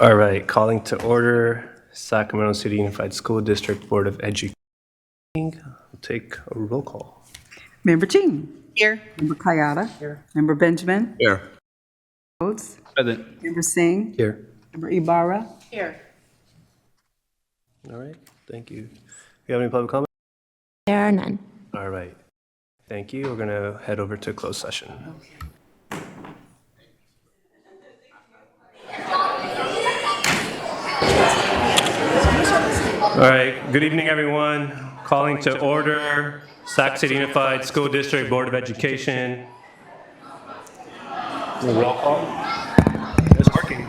All right, calling to order Sacramento City Unified School District Board of Education. We'll take a roll call. Member Jean. Here. Member Kayada. Here. Member Benjamin. Here. Rhodes. Present. Member Singh. Here. Member Ibarra. Here. All right, thank you. You have any public comment? There are none. All right, thank you. We're gonna head over to closed session. All right, good evening, everyone. Calling to order Sac City Unified School District Board of Education. Roll call. It's working.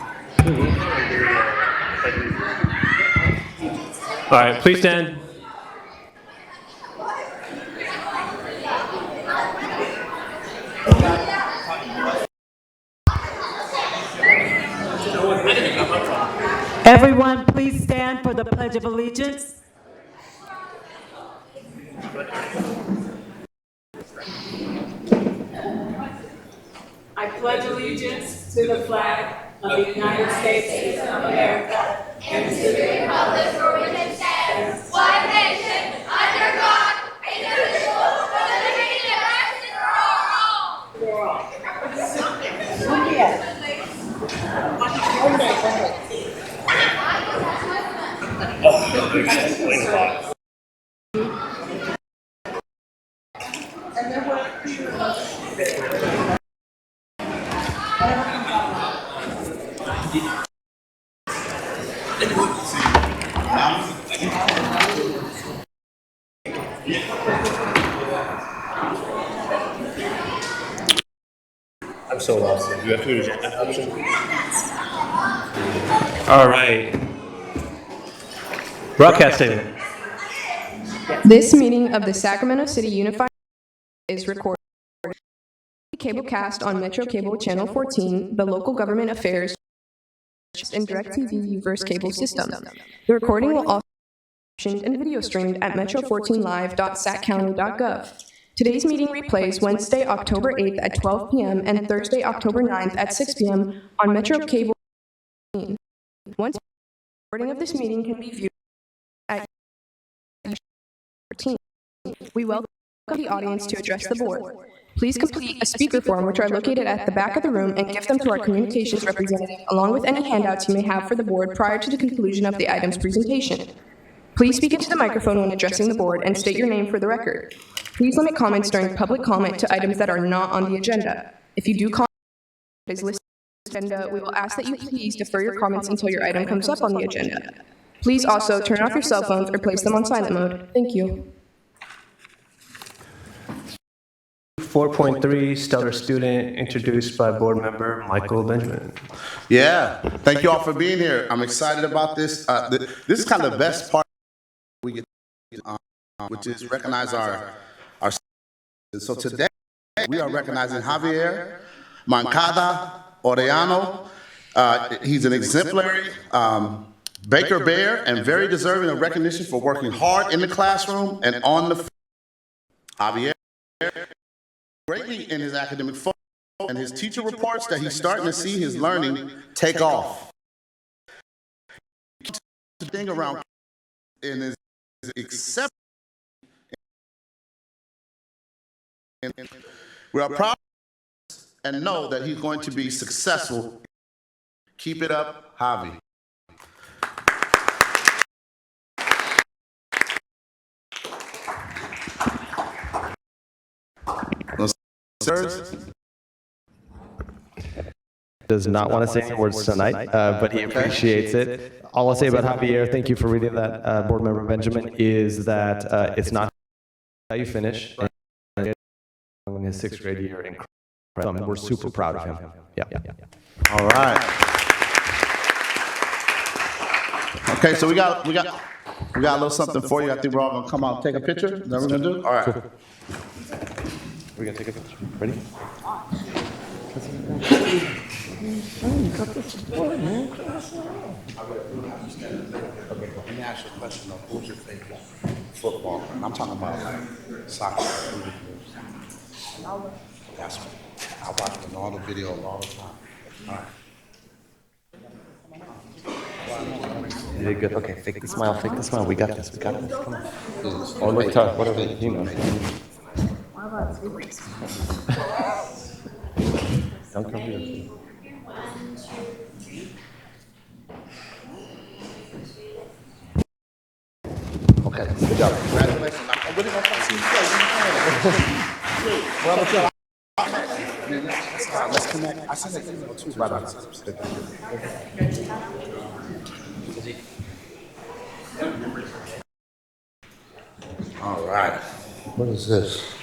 All right, please stand. Everyone, please stand for the Pledge of Allegiance. I pledge allegiance to the flag of the United States of America and to the republic for which it stands, one nation, under God, indivisible, with liberty and justice for all. I'm so lost. Do you have to do the agenda option? All right. Broadcast statement. This meeting of the Sacramento City Unified is recorded. Cablecast on Metro Cable Channel 14, the local government affairs, and DirecTV Uverse cable system. The recording will also be captioned and video streamed at metro14live.saccounty.gov. Today's meeting replays Wednesday, October 8th at 12 p.m. and Thursday, October 9th at 6 p.m. on Metro Cable 14. Once the recording of this meeting can be viewed at 14. We welcome the audience to address the board. Please complete a speaker form, which are located at the back of the room, and give them to our communications representative, along with any handouts you may have for the board prior to the conclusion of the item's presentation. Please speak into the microphone when addressing the board and state your name for the record. Please limit comments during public comment to items that are not on the agenda. If you do comment that is listed on the agenda, we will ask that you please defer your comments until your item comes up on the agenda. Please also turn off your cell phones or place them on silent mode. Thank you. 4.3 Stellar Student, introduced by board member Michael Benjamin. Yeah, thank you all for being here. I'm excited about this. This is kind of the best part we get, which is recognize our. So today we are recognizing Javier Mancada Orellano. He's an exemplary Baker Bear and very deserving of recognition for working hard in the classroom and on the field. Javier greatly in his academic focus, and his teacher reports that he's starting to see his learning take off. The thing around in his exception, we are proud and know that he's going to be successful. Keep it up, Javi. Does not want to say any words tonight, but he appreciates it. All I'll say about Javier, thank you for reading that, board member Benjamin, is that it's not how you finish. In his 6th grade year, incredible. We're super proud of him. Yeah. All right. Okay, so we got a little something for you. I think we're all gonna come out and take a picture. Is that what we're gonna do? All right. We're gonna take a picture. Ready? Let me ask you a question though. Who's your favorite football? I'm talking about like soccer. That's I watch them all the videos all the time. You did good. Okay, fake the smile, fake the smile. We got this, we got this. Come on. Or look tough, whatever, you know. Don't cover your. Okay, good job. Congratulations. I'm really gonna see you play. Well, let's connect. I sent an email too. Right on. All right. What is this?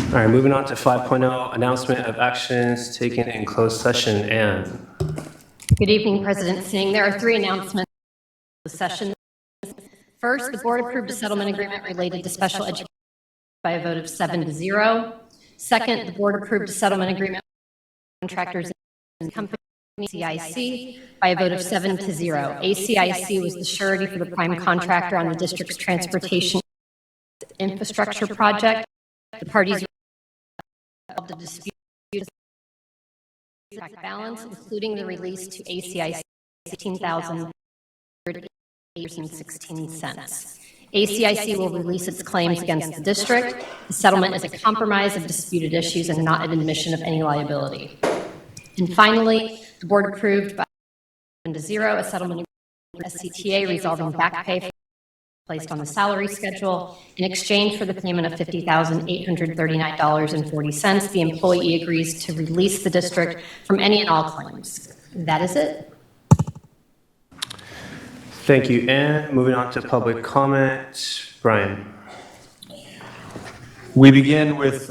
All right, moving on to 5.0, announcement of actions taken in closed session. Anne. Good evening, President Singh. There are 3 announcements for the session. First, the board approved a settlement agreement related to special education by a vote of 7-0. Second, the board approved a settlement agreement with contractors and company ACIC by a vote of 7-0. ACIC was the surety for the prime contractor on the district's transportation infrastructure project. The parties resolved the dispute balance, including the release to ACIC $16,016. ACIC will release its claims against the district. The settlement is a compromise of disputed issues and not an admission of any liability. And finally, the board approved by 7-0 a settlement agreement with SCTA resolving back pay placed on the salary schedule. In exchange for the payment of $50,839.40, the employee agrees to release the district from any and all claims. That is it. Thank you, Anne. Moving on to public comment. Brian. We begin with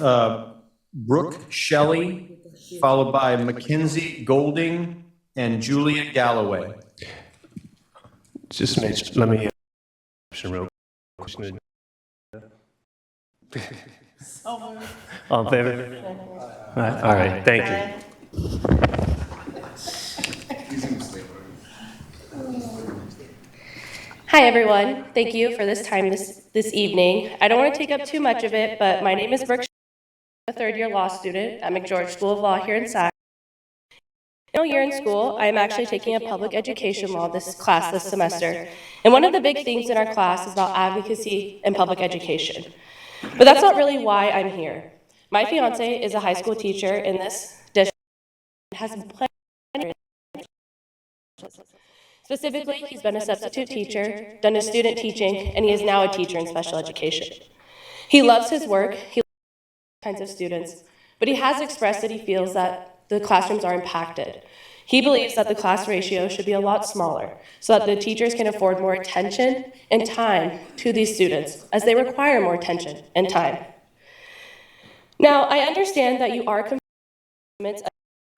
Brooke Shelley, followed by Mackenzie Golding and Julia Galloway. Just let me real quick. All in favor? All right, thank you. Hi, everyone. Thank you for this time this evening. I don't want to take up too much of it, but my name is Brooke. I'm a third-year law student at McGeorge School of Law here in Sacramento. Year in school, I am actually taking a public education law class this semester. And one of the big things in our class is about advocacy and public education. But that's not really why I'm here. My fiance is a high school teacher in this district and has plenty of Specifically, he's been a substitute teacher, done his student teaching, and he is now a teacher in special education. He loves his work, he loves kinds of students, but he has expressed that he feels that the classrooms are impacted. He believes that the class ratio should be a lot smaller so that the teachers can afford more attention and time to these students as they require more attention and time. Now, I understand that you are committed to a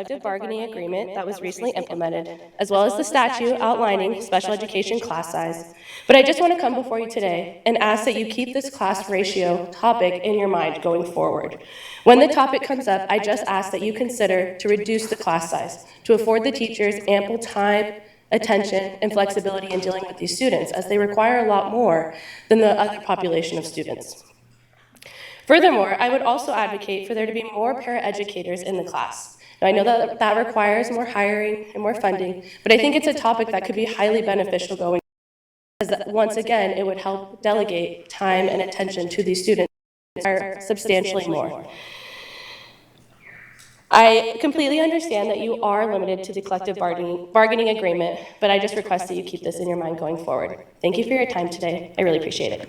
collective bargaining agreement that was recently implemented, as well as the statute outlining special education class size. But I just want to come before you today and ask that you keep this class ratio topic in your mind going forward. When the topic comes up, I just ask that you consider to reduce the class size to afford the teachers ample time, attention, and flexibility in dealing with these students, as they require a lot more than the other population of students. Furthermore, I would also advocate for there to be more paraeducators in the class. Now, I know that that requires more hiring and more funding, but I think it's a topic that could be highly beneficial going forward, as once again, it would help delegate time and attention to these students substantially more. I completely understand that you are limited to the collective bargaining agreement, but I just request that you keep this in your mind going forward. Thank you for your time today. I really appreciate it.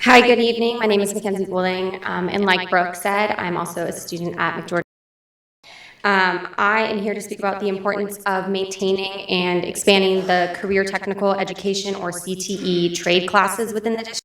Hi, good evening. My name is Mackenzie Goulding, and like Brooke said, I'm also a student at McGeorge. I am here to speak about the importance of maintaining and expanding the Career Technical Education, or CTE, trade classes within the district.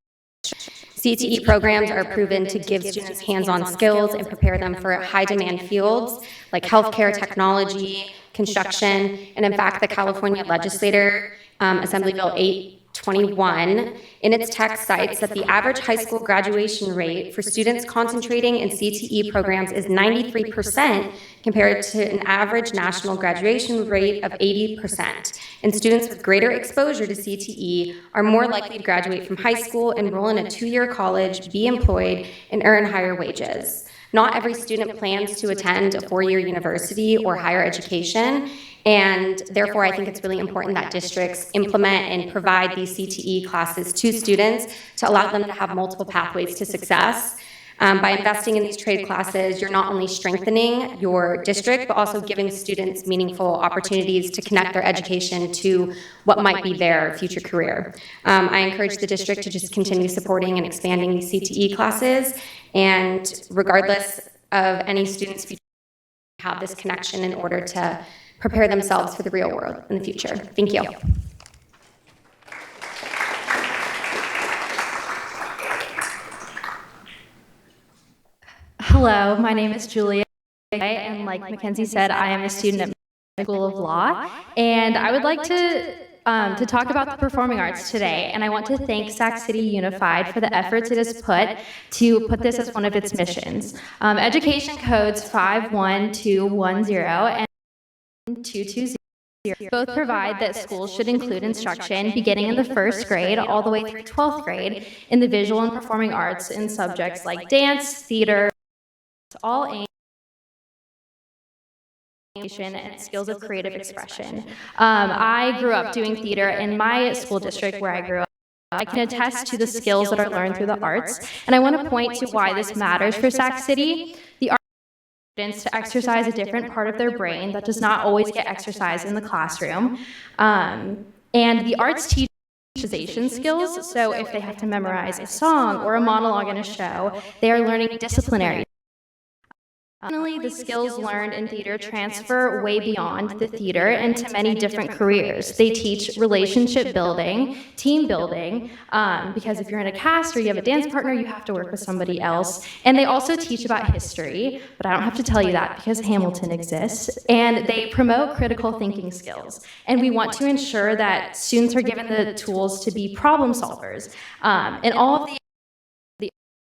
CTE programs are proven to give students hands-on skills and prepare them for high-demand fields like healthcare, technology, construction, and in fact, the California Legislature, Assembly Bill 8 21 in its text cites that the average high school graduation rate for students concentrating in CTE programs is 93% compared to an average national graduation rate of 80%. And students with greater exposure to CTE are more likely to graduate from high school, enroll in a 2-year college, be employed, and earn higher wages. Not every student plans to attend a 4-year university or higher education, and therefore I think it's really important that districts implement and provide these CTE classes to students to allow them to have multiple pathways to success. By investing in these trade classes, you're not only strengthening your district, but also giving students meaningful opportunities to connect their education to what might be their future career. I encourage the district to just continue supporting and expanding these CTE classes, and regardless of any students' future, have this connection in order to prepare themselves for the real world in the future. Thank you. Hello, my name is Julia, and like Mackenzie said, I am a student at the School of Law, and I would like to talk about the performing arts today, and I want to thank Sac City Unified for the efforts it has put to put this as one of its missions. Education codes 51210 and 220 both provide that schools should include instruction beginning in the 1st grade all the way through 12th grade in the visual and performing arts in subjects like dance, theater, all aimed and skills of creative expression. I grew up doing theater in my school district where I grew up. I can attest to the skills that are learned through the arts, and I want to point to why this matters for Sac City. The arts students to exercise a different part of their brain that does not always get exercised in the classroom, and the arts teach memorization skills. So if they have to memorize a song or a monologue in a show, they are learning disciplinary. Finally, the skills learned in theater transfer way beyond the theater into many different careers. They teach relationship building, team building, because if you're in a cast or you have a dance partner, you have to work with somebody else. And they also teach about history, but I don't have to tell you that because Hamilton exists. And they promote critical thinking skills. And we want to ensure that students are given the tools to be problem solvers. And all of the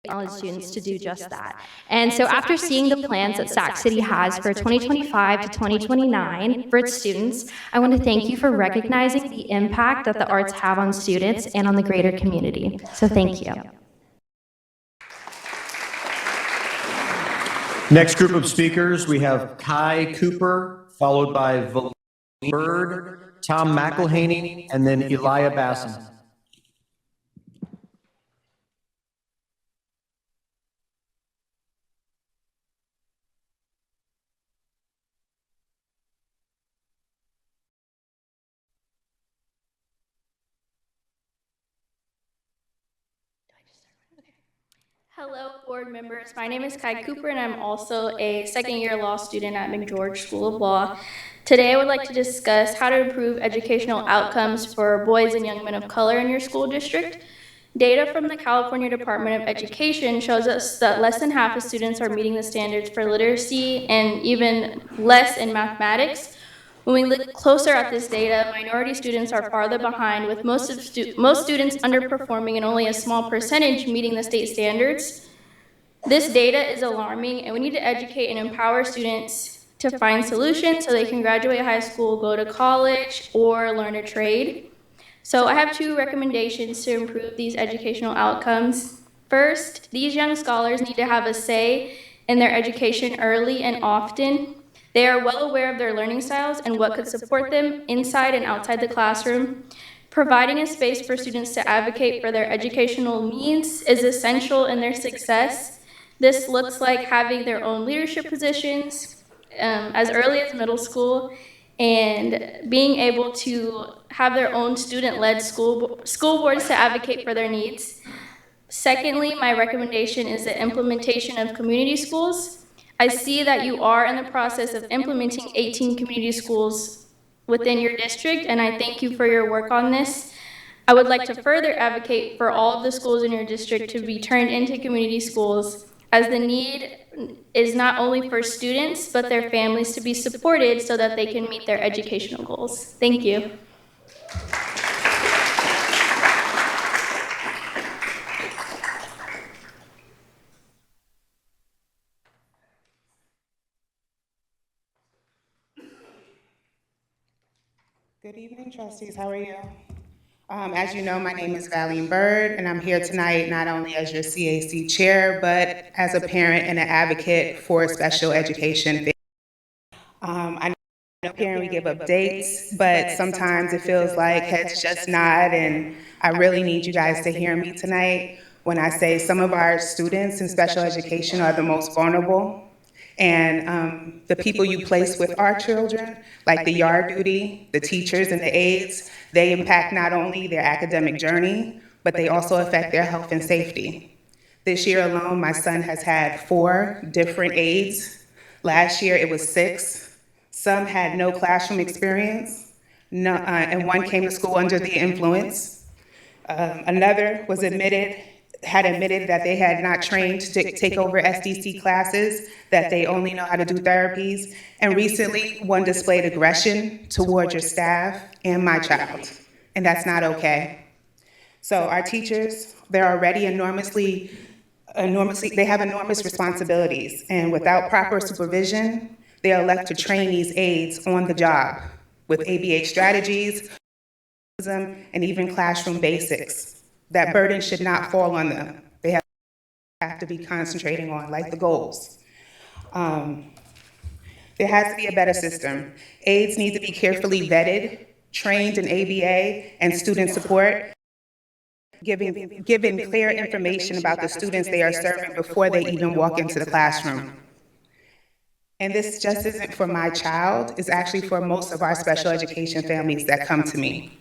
college students to do just that. And so after seeing the plans that Sac City has for 2025 to 2029 for its students, I want to thank you for recognizing the impact that the arts have on students and on the greater community. So thank you. Next group of speakers, we have Kai Cooper, followed by Valene Bird, Tom McElhaney, and then Elia Basson. Hello, board members. My name is Kai Cooper, and I'm also a second-year law student at McGeorge School of Law. Today, I would like to discuss how to improve educational outcomes for boys and young men of color in your school district. Data from the California Department of Education shows us that less than half of students are meeting the standards for literacy and even less in mathematics. When we look closer at this data, minority students are farther behind, with most students underperforming and only a small percentage meeting the state standards. This data is alarming, and we need to educate and empower students to find solutions so they can graduate high school, go to college, or learn a trade. So I have 2 recommendations to improve these educational outcomes. First, these young scholars need to have a say in their education early and often. They are well aware of their learning styles and what could support them inside and outside the classroom. Providing a space for students to advocate for their educational needs is essential in their success. This looks like having their own leadership positions as early as middle school, and being able to have their own student-led school boards to advocate for their needs. Secondly, my recommendation is the implementation of community schools. I see that you are in the process of implementing 18 community schools within your district, and I thank you for your work on this. I would like to further advocate for all of the schools in your district to be turned into community schools, as the need is not only for students, but their families to be supported so that they can meet their educational goals. Thank you. Good evening, trustees. How are you? As you know, my name is Valine Bird, and I'm here tonight not only as your CAC chair, but as a parent and an advocate for special education. I know parent, we give updates, but sometimes it feels like heads just nod, and I really need you guys to hear me tonight when I say some of our students in special education are the most vulnerable. And the people you place with our children, like the yard duty, the teachers and the aides, they impact not only their academic journey, but they also affect their health and safety. This year alone, my son has had 4 different aides. Last year, it was 6. Some had no classroom experience, and one came to school under the influence. Another was had admitted that they had not trained to take over SDC classes, that they only know how to do therapies. And recently, one displayed aggression toward your staff and my child, and that's not okay. So our teachers, they're already they have enormous responsibilities, and without proper supervision, they elect to train these aides on the job with ABA strategies and even classroom basics. That burden should not fall on them. They have to be concentrating on, like, the goals. There has to be a better system. Aides need to be carefully vetted, trained in ABA and student support, given clear information about the students they are serving before they even walk into the classroom. And this just isn't for my child, it's actually for most of our special education families that come to me.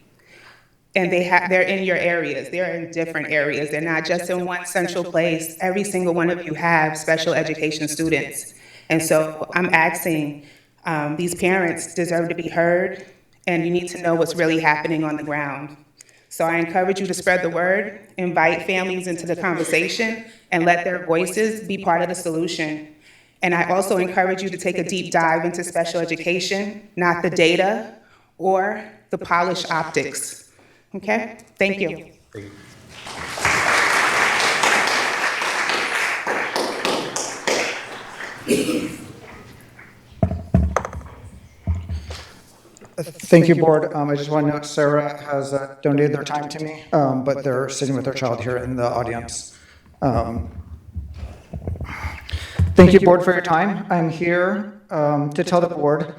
And they're in your areas, they're in different areas, they're not just in one central place. Every single one of you have special education students. And so I'm asking, these parents deserve to be heard, and you need to know what's really happening on the ground. So I encourage you to spread the word, invite families into the conversation, and let their voices be part of the solution. And I also encourage you to take a deep dive into special education, not the data or the polished optics. Okay? Thank you. Thank you, Board. I just want to note Sarah has donated their time to me, but they're sitting with their child here in the audience. Thank you, Board, for your time. I'm here to tell the Board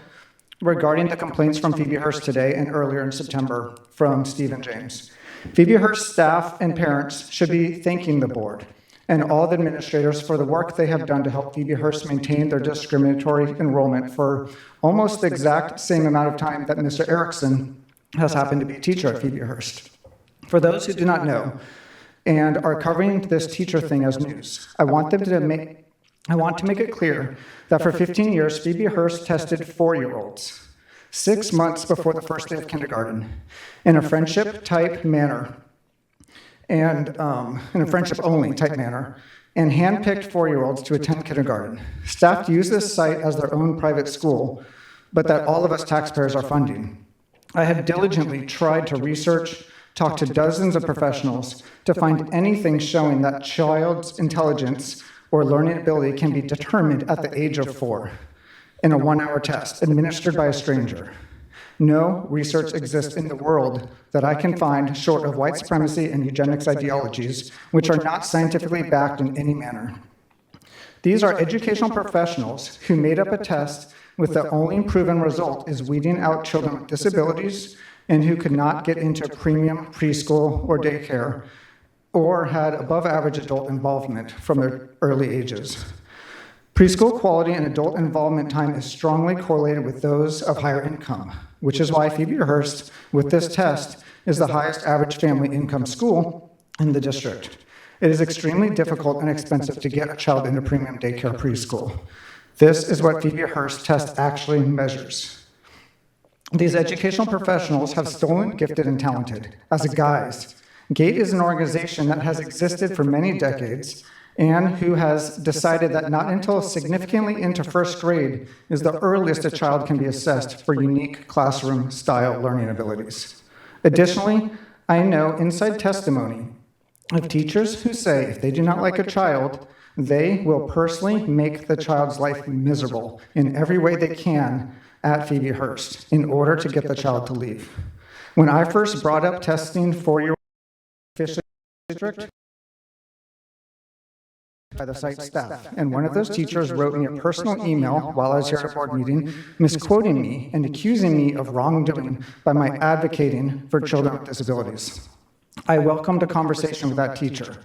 regarding the complaints from Phoebe Hearst today and earlier in September from Steve and James. Phoebe Hearst staff and parents should be thanking the Board and all the administrators for the work they have done to help Phoebe Hearst maintain their discriminatory enrollment for almost the exact same amount of time that Mr. Erickson has happened to be a teacher at Phoebe Hearst. For those who do not know and are covering this teacher thing as news, I want to make it clear that for 15 years, Phoebe Hearst tested 4-year-olds, 6 months before the first day of kindergarten, in a friendship-type manner, and in a friendship-only type manner, and handpicked 4-year-olds to attend kindergarten. Staff use this site as their own private school, but that all of us taxpayers are funding. I have diligently tried to research, talk to dozens of professionals to find anything showing that child's intelligence or learning ability can be determined at the age of 4 in a 1-hour test administered by a stranger. No research exists in the world that I can find short of white supremacy and eugenics ideologies, which are not scientifically backed in any manner. These are educational professionals who made up a test with the only proven result is weeding out children with disabilities and who could not get into premium preschool or daycare, or had above average adult involvement from their early ages. Preschool quality and adult involvement time is strongly correlated with those of higher income, which is why Phoebe Hearst, with this test, is the highest average family income school in the district. It is extremely difficult and expensive to get a child into premium daycare preschool. This is what Phoebe Hearst test actually measures. These educational professionals have stolen, gifted, and talented as a guise. GATE is an organization that has existed for many decades and who has decided that not until significantly into first grade is the earliest a child can be assessed for unique classroom-style learning abilities. Additionally, I know inside testimony of teachers who say if they do not like a child, they will personally make the child's life miserable in every way they can at Phoebe Hearst in order to get the child to leave. When I first brought up testing for officially district by the site staff, and one of those teachers wrote me a personal email while I was here at a board meeting, misquoting me and accusing me of wrongdoing by my advocating for children with disabilities. I welcomed a conversation with that teacher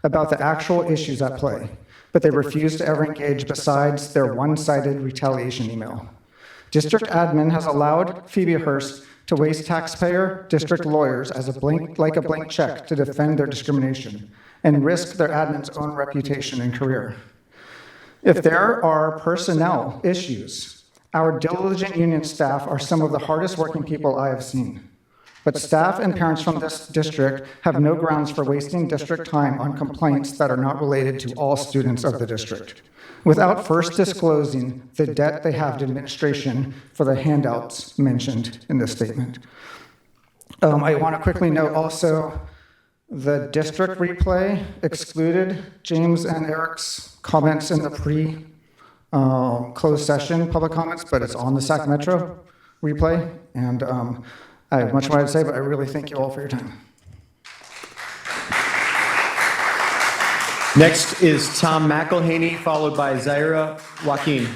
about the actual issues at play, but they refused to ever engage besides their one-sided retaliation email. District admin has allowed Phoebe Hearst to waste taxpayer district lawyers as a blank check to defend their discrimination and risk their admin's own reputation and career. If there are personnel issues, our diligent union staff are some of the hardest working people I have seen. But staff and parents from this district have no grounds for wasting district time on complaints that are not related to all students of the district, without first disclosing the debt they have to administration for the handouts mentioned in this statement. I want to quickly note also the district replay excluded James and Eric's comments in the closed session public comments, but it's on the Sacramento replay. And I have much more to say, but I really thank you all for your time. Next is Tom McElhaney, followed by Zaira Joaquin.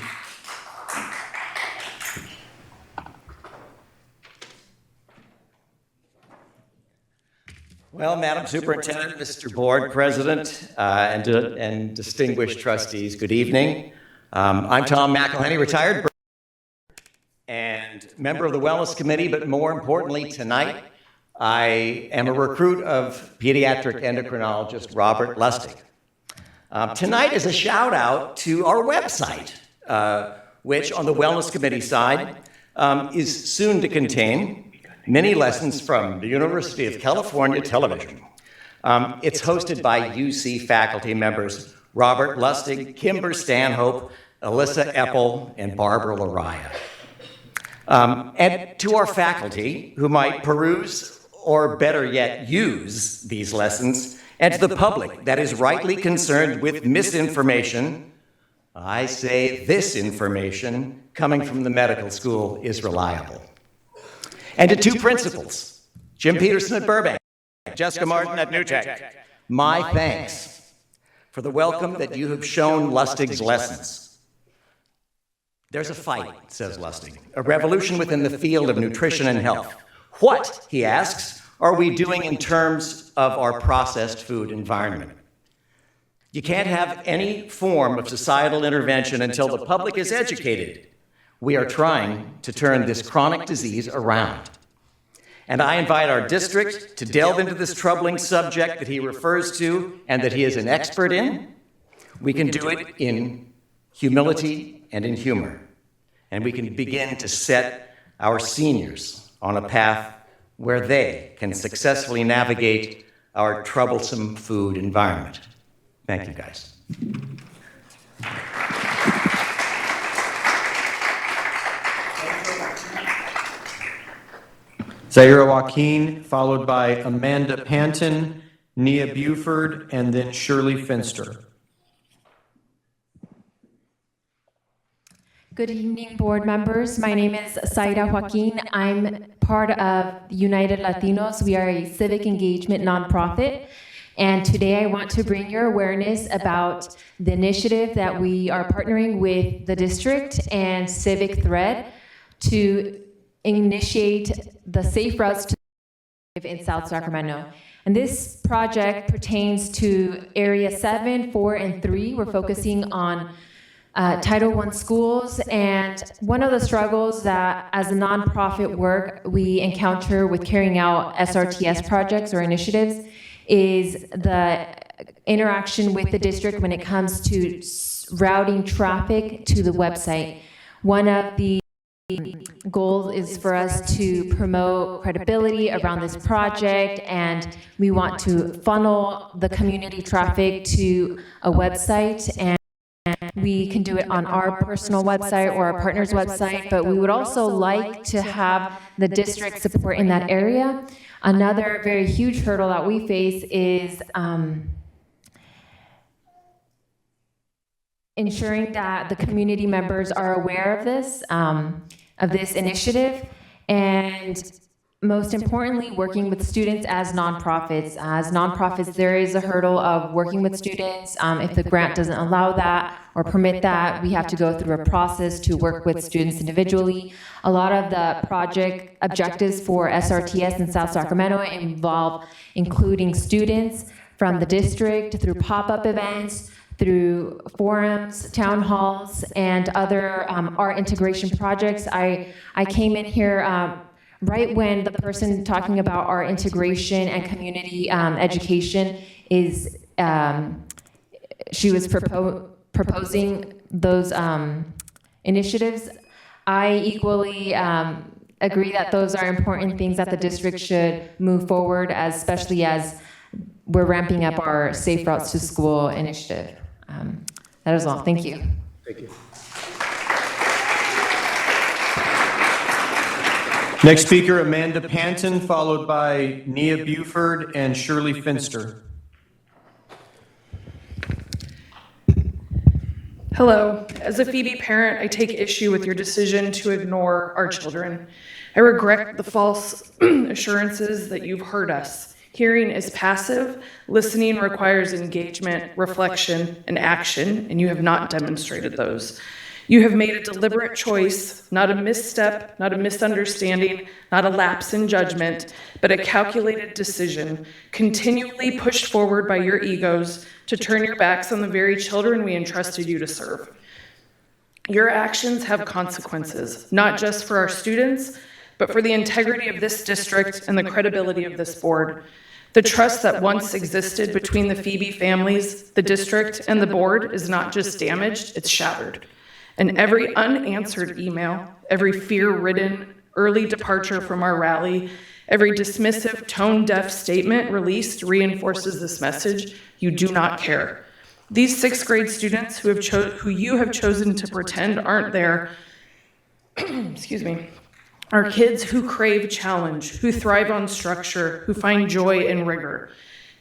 Well, Madam Superintendent, Mr. Board President, and distinguished trustees, good evening. I'm Tom McElhaney, retired and member of the Wellness Committee, but more importantly tonight, I am a recruit of pediatric endocrinologist Robert Lustig. Tonight is a shout out to our website, which on the Wellness Committee side is soon to contain many lessons from the University of California Television. It's hosted by UC faculty members Robert Lustig, Kimber Stanhope, Alyssa Eppel, and Barbara Lariah. And to our faculty who might peruse or better yet use these lessons, and to the public that is rightly concerned with misinformation, I say this information coming from the medical school is reliable. And to two principals, Jim Peterson at Burbank, Jessica Martin at New Tech, my thanks for the welcome that you have shown Lustig's lessons. There's a fight, says Lustig, a revolution within the field of nutrition and health. What, he asks, are we doing in terms of our processed food environment? You can't have any form of societal intervention until the public is educated. We are trying to turn this chronic disease around. And I invite our district to delve into this troubling subject that he refers to and that he is an expert in. We can do it in humility and in humor. And we can begin to set our seniors on a path where they can successfully navigate our troublesome food environment. Thank you, guys. Zaira Joaquin, followed by Amanda Panton, Nia Buford, and then Shirley Finster. Good evening, board members. My name is Zaira Joaquin. I'm part of United Latinos. We are a civic engagement nonprofit. And today I want to bring your awareness about the initiative that we are partnering with the district and Civic Thread to initiate the Safe Routes to Live in South Sacramento. And this project pertains to Area 7, 4, and 3. We're focusing on Title I schools, and one of the struggles that as a nonprofit work we encounter with carrying out SRTS projects or initiatives is the interaction with the district when it comes to routing traffic to the website. One of the goals is for us to promote credibility around this project, and we want to funnel the community traffic to a website, and we can do it on our personal website or our partner's website, but we would also like to have the district support in that area. Another very huge hurdle that we face is ensuring that the community members are aware of this. of this initiative, and most importantly, working with students as nonprofits. As nonprofits, there is a hurdle of working with students. If the grant doesn't allow that or permit that, we have to go through a process to work with students individually. A lot of the project objectives for SRTS in South Sacramento involve including students from the district through pop-up events, through forums, town halls, and other art integration projects. I came in here right when the person talking about art integration and community education is, she was proposing those initiatives. I equally agree that those are important things that the district should move forward, especially as we're ramping up our Safe Routes to School initiative. That is all. Thank you. Thank you. Next speaker, Amanda Panton, followed by Nia Buford and Shirley Finster. Hello. As a Phoebe parent, I take issue with your decision to ignore our children. I regret the false assurances that you've heard us. Hearing is passive, listening requires engagement, reflection, and action, and you have not demonstrated those. You have made a deliberate choice, not a misstep, not a misunderstanding, not a lapse in judgment, but a calculated decision, continually pushed forward by your egos to turn your backs on the very children we entrusted you to serve. Your actions have consequences, not just for our students, but for the integrity of this district and the credibility of this board. The trust that once existed between the Phoebe families, the district, and the board is not just damaged, it's shattered. And every unanswered email, every fear-ridden early departure from our rally, every dismissive, tone-deaf statement released reinforces this message: you do not care. These sixth grade students who you have chosen to pretend aren't there, excuse me, are kids who crave challenge, who thrive on structure, who find joy in rigor.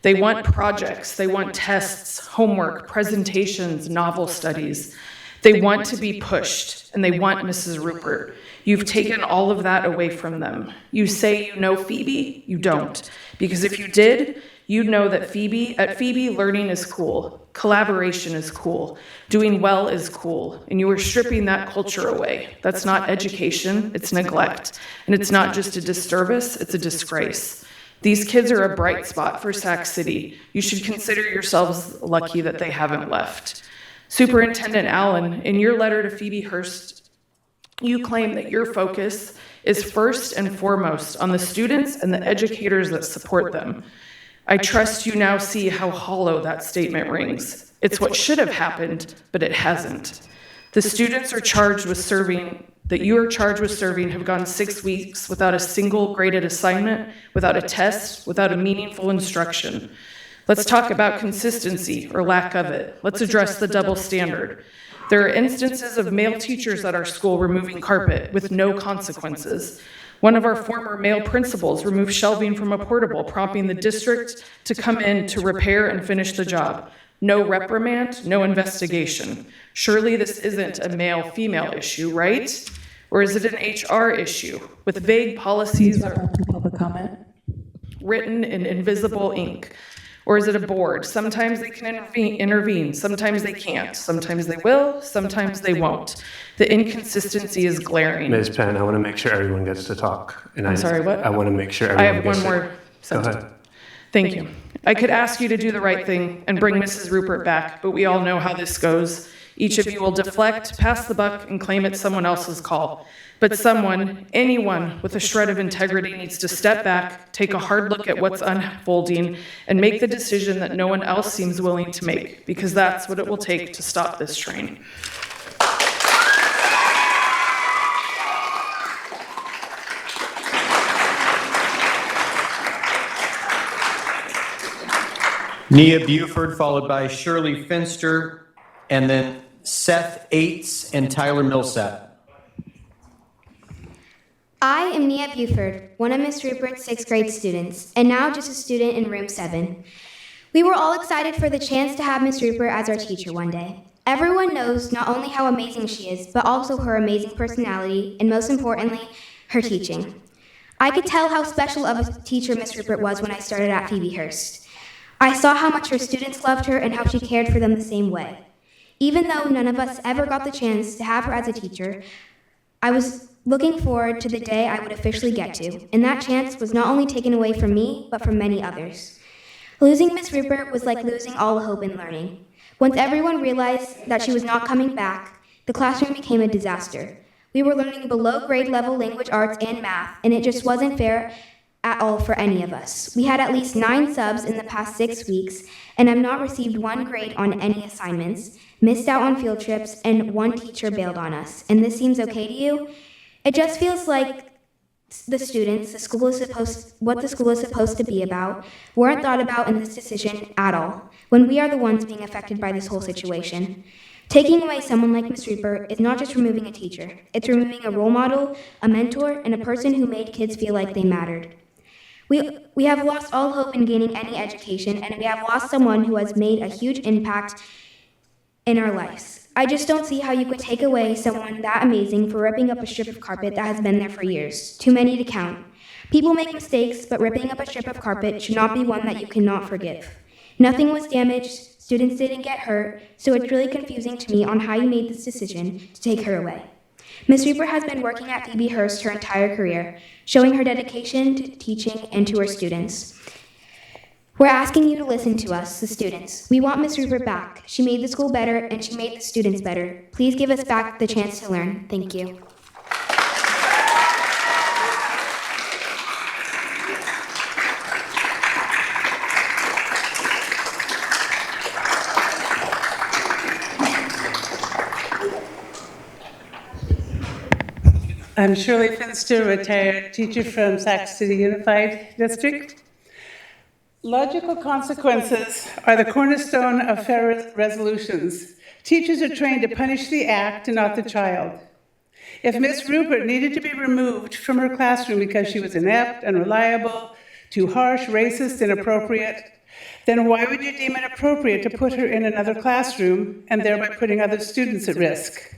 They want projects, they want tests, homework, presentations, novel studies. They want to be pushed, and they want Mrs. Rupert. You've taken all of that away from them. You say you know Phoebe, you don't. Because if you did, you'd know that at Phoebe, learning is cool, collaboration is cool, doing well is cool, and you are stripping that culture away. That's not education, it's neglect. And it's not just a disservice, it's a disgrace. These kids are a bright spot for Sac City. You should consider yourselves lucky that they haven't left. Superintendent Allen, in your letter to Phoebe Hearst, you claim that your focus is first and foremost on the students and the educators that support them. I trust you now see how hollow that statement rings. It's what should have happened, but it hasn't. The students that you are charged with serving have gone 6 weeks without a single graded assignment, without a test, without a meaningful instruction. Let's talk about consistency or lack of it. Let's address the double standard. There are instances of male teachers at our school removing carpet with no consequences. One of our former male principals removed shelving from a portable, prompting the district to come in to repair and finish the job. No reprimand, no investigation. Surely this isn't a male-female issue, right? Or is it an HR issue with vague policies Public comment. written in invisible ink? Or is it a board? Sometimes they can intervene, sometimes they can't, sometimes they will, sometimes they won't. The inconsistency is glaring. Ms. Penn, I want to make sure everyone gets to talk. And I'm sorry, what? I want to make sure I everyone have gets one to... more sentence. Go ahead. Thank you. I could ask you to do the right thing and bring Mrs. Rupert back, but we all know how this goes. Each of you will deflect, pass the buck, and claim it's someone else's call. But someone, anyone with a shred of integrity needs to step back, take a hard look at what's unfolding, and make the decision that no one else seems willing to make, because that's what it will take to stop this train. Nia Buford, followed by Shirley Finster, and then Seth Aites and Tyler Millsap. I am Nia Buford, one of Miss Rupert's 6th grade students, and now just a student in room 7. We were all excited for the chance to have Miss Rupert as our teacher one day. Everyone knows not only how amazing she is, but also her amazing personality, and most importantly, her teaching. I could tell how special of a teacher Miss Rupert was when I started at Phoebe Hearst. I saw how much her students loved her and how she cared for them the same way. Even though none of us ever got the chance to have her as a teacher, I was looking forward to the day I would officially get to, and that chance was not only taken away from me, but from many others. Losing Miss Rupert was like losing all hope in learning. Once everyone realized that she was not coming back, the classroom became a disaster. We were learning below grade level language arts and math, and it just wasn't fair at all for any of us. We had at least 9 subs in the past 6 weeks, and I've not received 1 grade on any assignments, missed out on field trips, and 1 teacher bailed on us. And this seems okay to you? It just feels like the students, what the school is supposed to be about, weren't thought about in this decision at all, when we are the ones being affected by this whole situation. Taking away someone like Ms. Rupert is not just removing a teacher, it's removing a role model, a mentor, and a person who made kids feel like they mattered. We have lost all hope in gaining any education, and we have lost someone who has made a huge impact in our lives. I just don't see how you could take away someone that amazing for ripping up a strip of carpet that has been there for years. Too many to count. People make mistakes, but ripping up a strip of carpet should not be one that you cannot forgive. Nothing was damaged, students didn't get hurt, so it's really confusing to me on how you made this decision to take her away. Ms. Rupert has been working at Phoebe Hearst her entire career, showing her dedication to teaching and to her students. We're asking you to listen to us, the students. We want Ms. Rupert back. She made the school better, and she made the students better. Please give us back the chance to learn. Thank you. I'm Shirley Finster, retired teacher from Sac City Unified District. Logical consequences are the cornerstone of fair resolutions. Teachers are trained to punish the act and not the child. If Miss Rupert needed to be removed from her classroom because she was inept, unreliable, too harsh, racist, inappropriate, then why would you deem it appropriate to put her in another classroom and thereby putting other students at risk?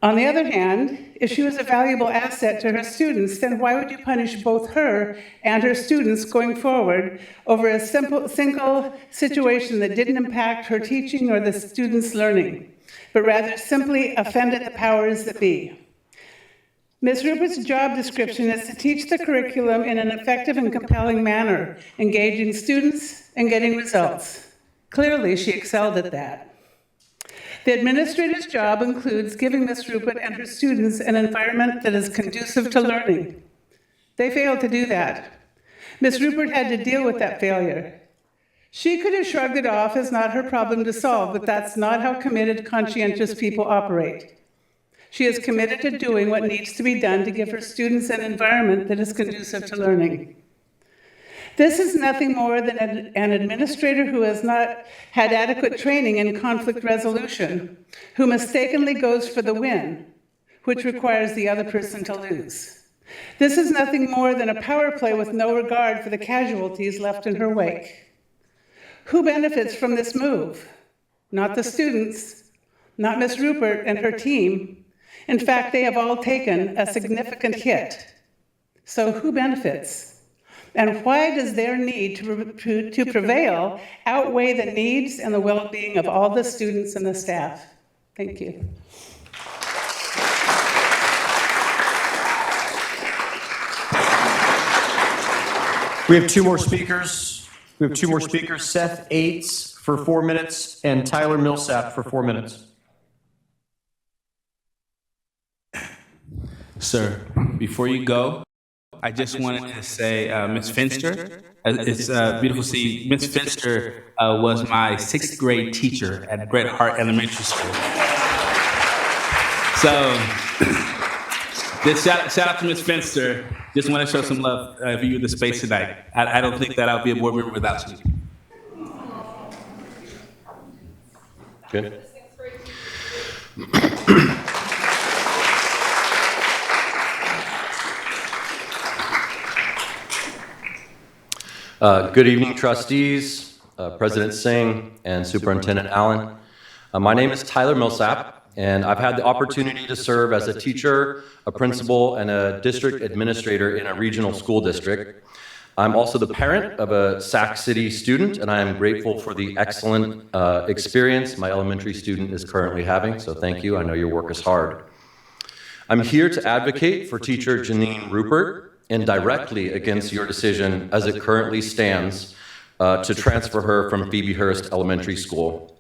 On the other hand, if she was a valuable asset to her students, then why would you punish both her and her students going forward over a single situation that didn't impact her teaching or the students' learning, but rather simply offended the powers that be? Ms. Rupert's job description is to teach the curriculum in an effective and compelling manner, engaging students and getting results. Clearly, she excelled at that. The administrator's job includes giving Ms. Rupert and her students an environment that is conducive to learning. They failed to do that. Ms. Rupert had to deal with that failure. She could have shrugged it off as not her problem to solve, but that's not how committed, conscientious people operate. She is committed to doing what needs to be done to give her students an environment that is conducive to learning. This is nothing more than an administrator who has not had adequate training in conflict resolution, who mistakenly goes for the win, which requires the other person to lose. This is nothing more than a power play with no regard for the casualties left in her wake. Who benefits from this move? Not the students, not Ms. Rupert and her team. In fact, they have all taken a significant hit. So who benefits? And why does their need to prevail outweigh the needs and the well-being of all the students and the staff? Thank you. We have 2 more speakers. Seth Aites for 4 minutes and Tyler Millsap for 4 minutes. Sir, before you go, I just wanted to say, Ms. Finster, it's beautiful to see. Ms. Finster was my 6th grade teacher at Bret Hart Elementary School. So, just shout out to Ms. Finster. Just want to show some love for you in the space tonight. I don't think that I'll be a board member without you. Good. Good evening, trustees, President Singh, and Superintendent Allen. My name is Tyler Millsap, and I've had the opportunity to serve as a teacher, a principal, and a district administrator in a regional school district. I'm also the parent of a Sac City student, and I am grateful for the excellent experience my elementary student is currently having, so thank you. I know your work is hard. I'm here to advocate for teacher Janine Rupert and directly against your decision as it currently stands to transfer her from Phoebe Hearst Elementary School.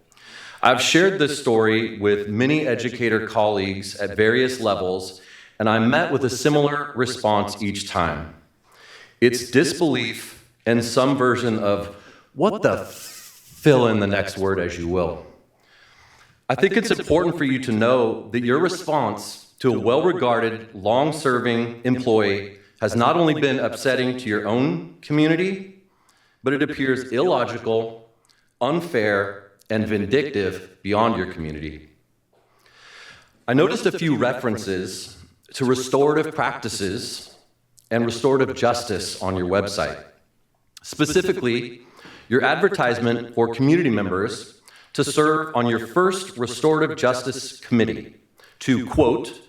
I've shared this story with many educator colleagues at various levels, and I'm met with a similar response each time. It's disbelief and some version of, what the fill in the next word as you will. I think it's important for you to know that your response to a well-regarded, long-serving employee has not only been upsetting to your own community, but it appears illogical, unfair, and vindictive beyond your community. I noticed a few references to restorative practices and restorative justice on your website. Specifically, your advertisement for community members to serve on your first restorative justice committee to, quote,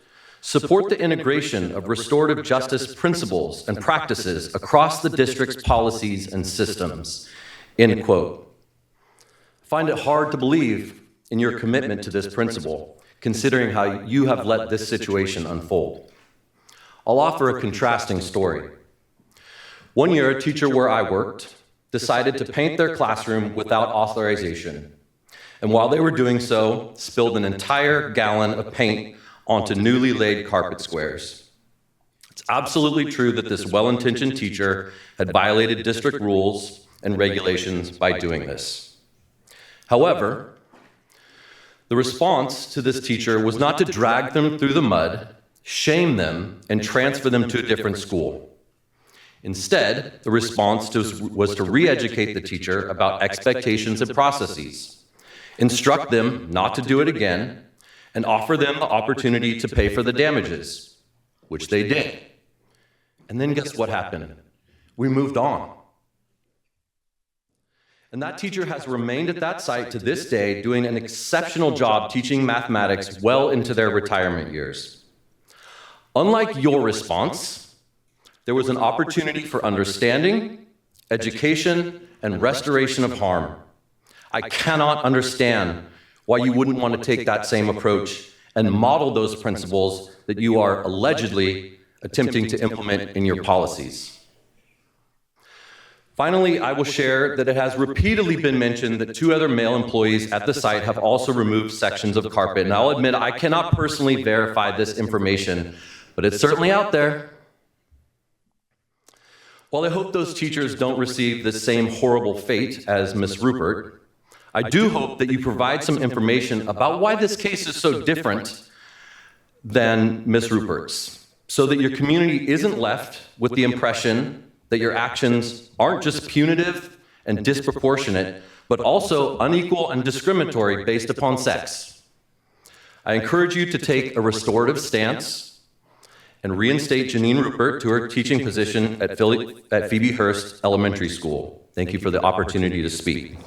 support the integration of restorative justice principles and practices across the district's policies and systems, end quote. I find it hard to believe in your commitment to this principle, considering how you have let this situation unfold. I'll offer a contrasting story. One year, a teacher where I worked decided to paint their classroom without authorization, and while they were doing so, spilled an entire gallon of paint onto newly laid carpet squares. It's absolutely true that this well-intentioned teacher had violated district rules and regulations by doing this. However, the response to this teacher was not to drag them through the mud, shame them, and transfer them to a different school. Instead, the response was to re-educate the teacher about expectations and processes, instruct them not to do it again, and offer them the opportunity to pay for the damages, which they did. And then guess what happened? We moved on. And that teacher has remained at that site to this day, doing an exceptional job teaching mathematics well into their retirement years. Unlike your response, there was an opportunity for understanding, education, and restoration of harm. I cannot understand why you wouldn't want to take that same approach and model those principles that you are allegedly attempting to implement in your policies. Finally, I will share that it has repeatedly been mentioned that 2 other male employees at the site have also removed sections of carpet. And I'll admit, I cannot personally verify this information, but it's certainly out there. While I hope those teachers don't receive the same horrible fate as Ms. Rupert, I do hope that you provide some information about why this case is so different than Ms. Rupert's, so that your community isn't left with the impression that your actions aren't just punitive and disproportionate, but also unequal and discriminatory based upon sex. I encourage you to take a restorative stance and reinstate Janine Rupert to her teaching position at Phoebe Hearst Elementary School. Thank you for the opportunity to speak.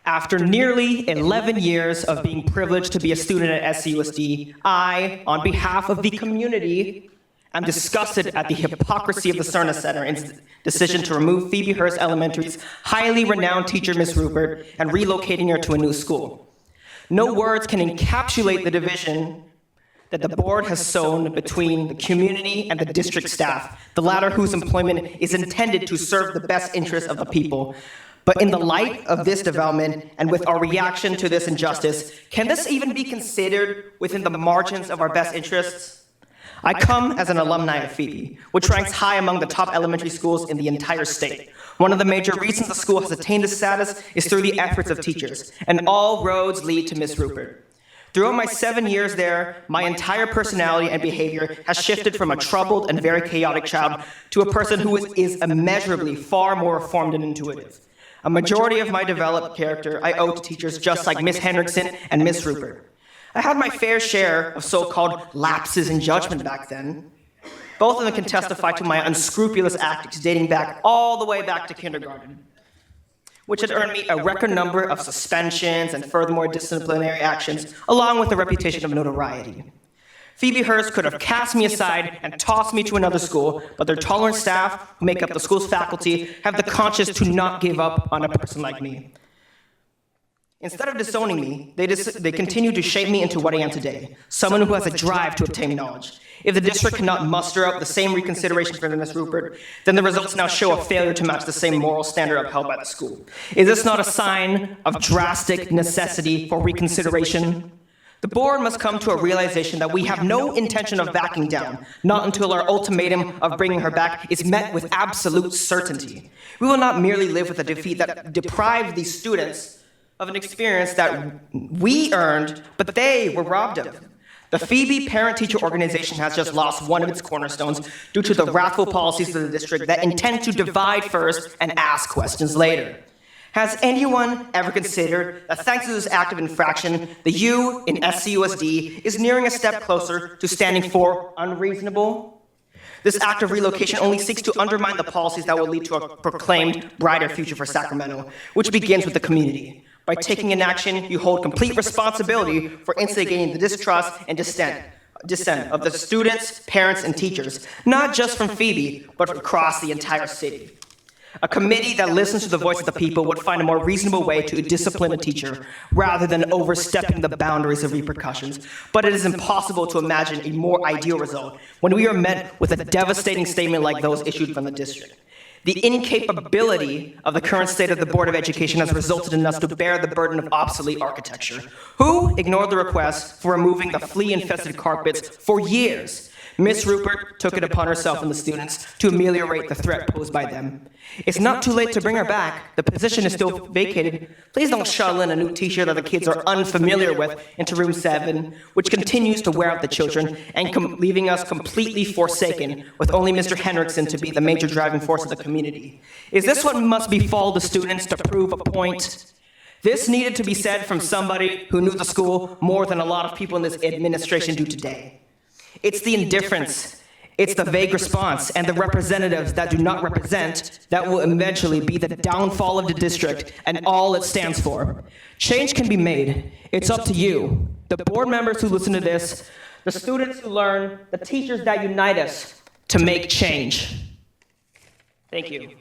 After nearly 11 years of being privileged to be a student at SUSD, I, on behalf of the community, am disgusted at the hypocrisy of the Cerna Center in its decision to remove Phoebe Hearst Elementary's highly renowned teacher, Ms. Rupert, and relocating her to a new school. No words can encapsulate the division that the board has sown between the community and the district staff, the latter whose employment is intended to serve the best interests of the people. But in the light of this development and with our reaction to this injustice, can this even be considered within the margins of our best interests? I come as an alumni of Phoebe, which ranks high among the top elementary schools in the entire state. One of the major reasons the school has attained this status is through the efforts of teachers, and all roads lead to Ms. Rupert. Throughout my 7 years there, my entire personality and behavior has shifted from a troubled and very chaotic child to a person who is immeasurably far more reformed and intuitive. A majority of my developed character I owe to teachers just like Miss Hendrickson and Miss Rupert. I had my fair share of so-called lapses in judgment back then. Both of them can testify to my unscrupulous actions dating back all the way back to kindergarten, which had earned me a record number of suspensions and furthermore disciplinary actions, along with a reputation of notoriety. Phoebe Hearst could have cast me aside and tossed me to another school, but their tolerant staff, who make up the school's faculty, have the conscience to not give up on a person like me. Instead of disowning me, they continue to shape me into what I am today, someone who has a drive to obtain knowledge. If the district cannot muster up the same reconsideration for Ms. Rupert, then the results now show a failure to match the same moral standard upheld by the school. Is this not a sign of drastic necessity for reconsideration? The board must come to a realization that we have no intention of backing down, not until our ultimatum of bringing her back is met with absolute certainty. We will not merely live with a defeat that deprived these students of an experience that we earned, but they were robbed of. The Phoebe Parent-Teacher Organization has just lost one of its cornerstones due to the wrathful policies of the district that intend to divide first and ask questions later. Has anyone ever considered that thanks to this act of infraction, the U in SCUSD is nearing a step closer to standing for unreasonable? This act of relocation only seeks to undermine the policies that will lead to a proclaimed brighter future for Sacramento, which begins with the community. By taking an action, you hold complete responsibility for instigating the distrust and dissent of the students, parents, and teachers, not just from Phoebe, but across the entire city. A committee that listens to the voice of the people would find a more reasonable way to discipline a teacher rather than overstepping the boundaries of repercussions. But it is impossible to imagine a more ideal result when we are met with a devastating statement like those issued from the district. The incapability of the current state of the Board of Education has resulted in us to bear the burden of obsolete architecture. Who ignored the request for removing the flea-infested carpets for years? Miss Rupert took it upon herself and the students to ameliorate the threat posed by them. It's not too late to bring her back. The position is still vacated. Please don't shuttle in a new teacher that the kids are unfamiliar with into room 7, which continues to wear out the children and leaving us completely forsaken with only Mr. Hendrickson to be the major driving force of the community. Is this what must befall the students to prove a point? This needed to be said from somebody who knew the school more than a lot of people in this administration do today. It's the indifference, it's the vague response, and the representatives that do not represent that will eventually be the downfall of the district and all it stands for. Change can be made. It's up to you, the board members who listen to this, the students who learn, the teachers that unite us to make change. Thank you.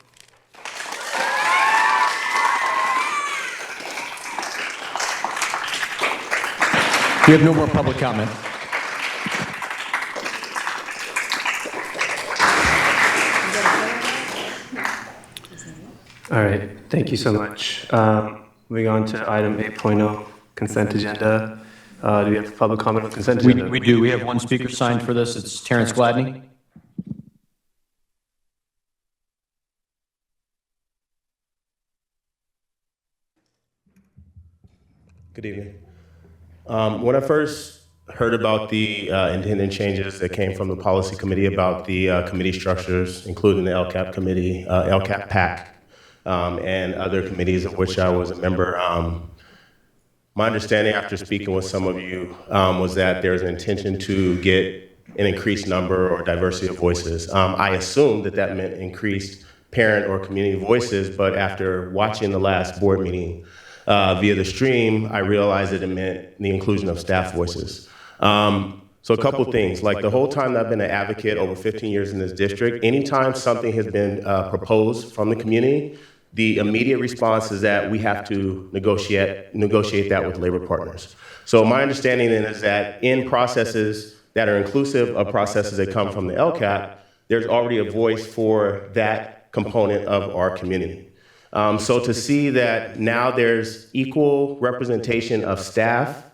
We have no more public comment. All right, thank you so much. Moving on to item 8.0, consent agenda. Do we have public comment on consent agenda? We do. We have one speaker signed for this. It's Terrence Gladney. Good evening. When I first heard about the intended changes that came from the policy committee about the committee structures, including the LCAP committee, LCAP PAC, and other committees of which I was a member, my understanding after speaking with some of you was that there's an intention to get an increased number or diversity of voices. I assumed that that meant increased parent or community voices, but after watching the last board meeting via the stream, I realized that it meant the inclusion of staff voices. So a couple things, like the whole time that I've been an advocate over 15 years in this district, anytime something has been proposed from the community, the immediate response is that we have to negotiate that with labor partners. So my understanding then is that in processes that are inclusive of processes that come from the LCAP, there's already a voice for that component of our community. So to see that now there's equal representation of staff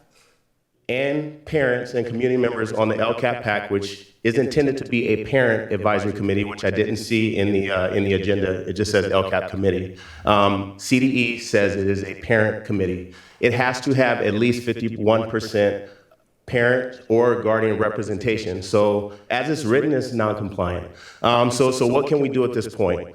and parents and community members on the LCAP PAC, which is intended to be a parent advisory committee, which I didn't see in the agenda. It just says LCAP committee. CDE says it is a parent committee. It has to have at least 51% parent or guardian representation. So as it's written, it's non-compliant. So what can we do at this point?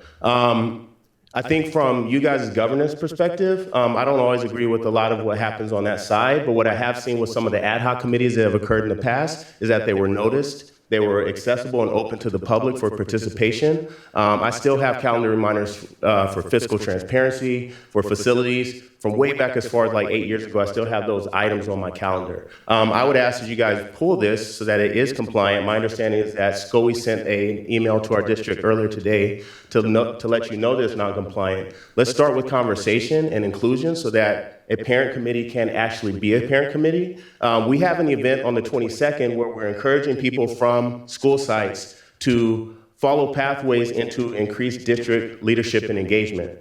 I think from you guys' governance perspective, I don't always agree with a lot of what happens on that side, but what I have seen with some of the ad hoc committees that have occurred in the past is that they were noticed, they were accessible and open to the public for participation. I still have calendar reminders for fiscal transparency, for facilities. From way back as far as like 8 years ago, I still have those items on my calendar. I would ask that you guys pull this so that it is compliant. My understanding is that SCOE sent an email to our district earlier today to let you know that it's non-compliant. Let's start with conversation and inclusion so that a parent committee can actually be a parent committee. We have an event on the 22nd where we're encouraging people from school sites to follow pathways into increased district leadership and engagement.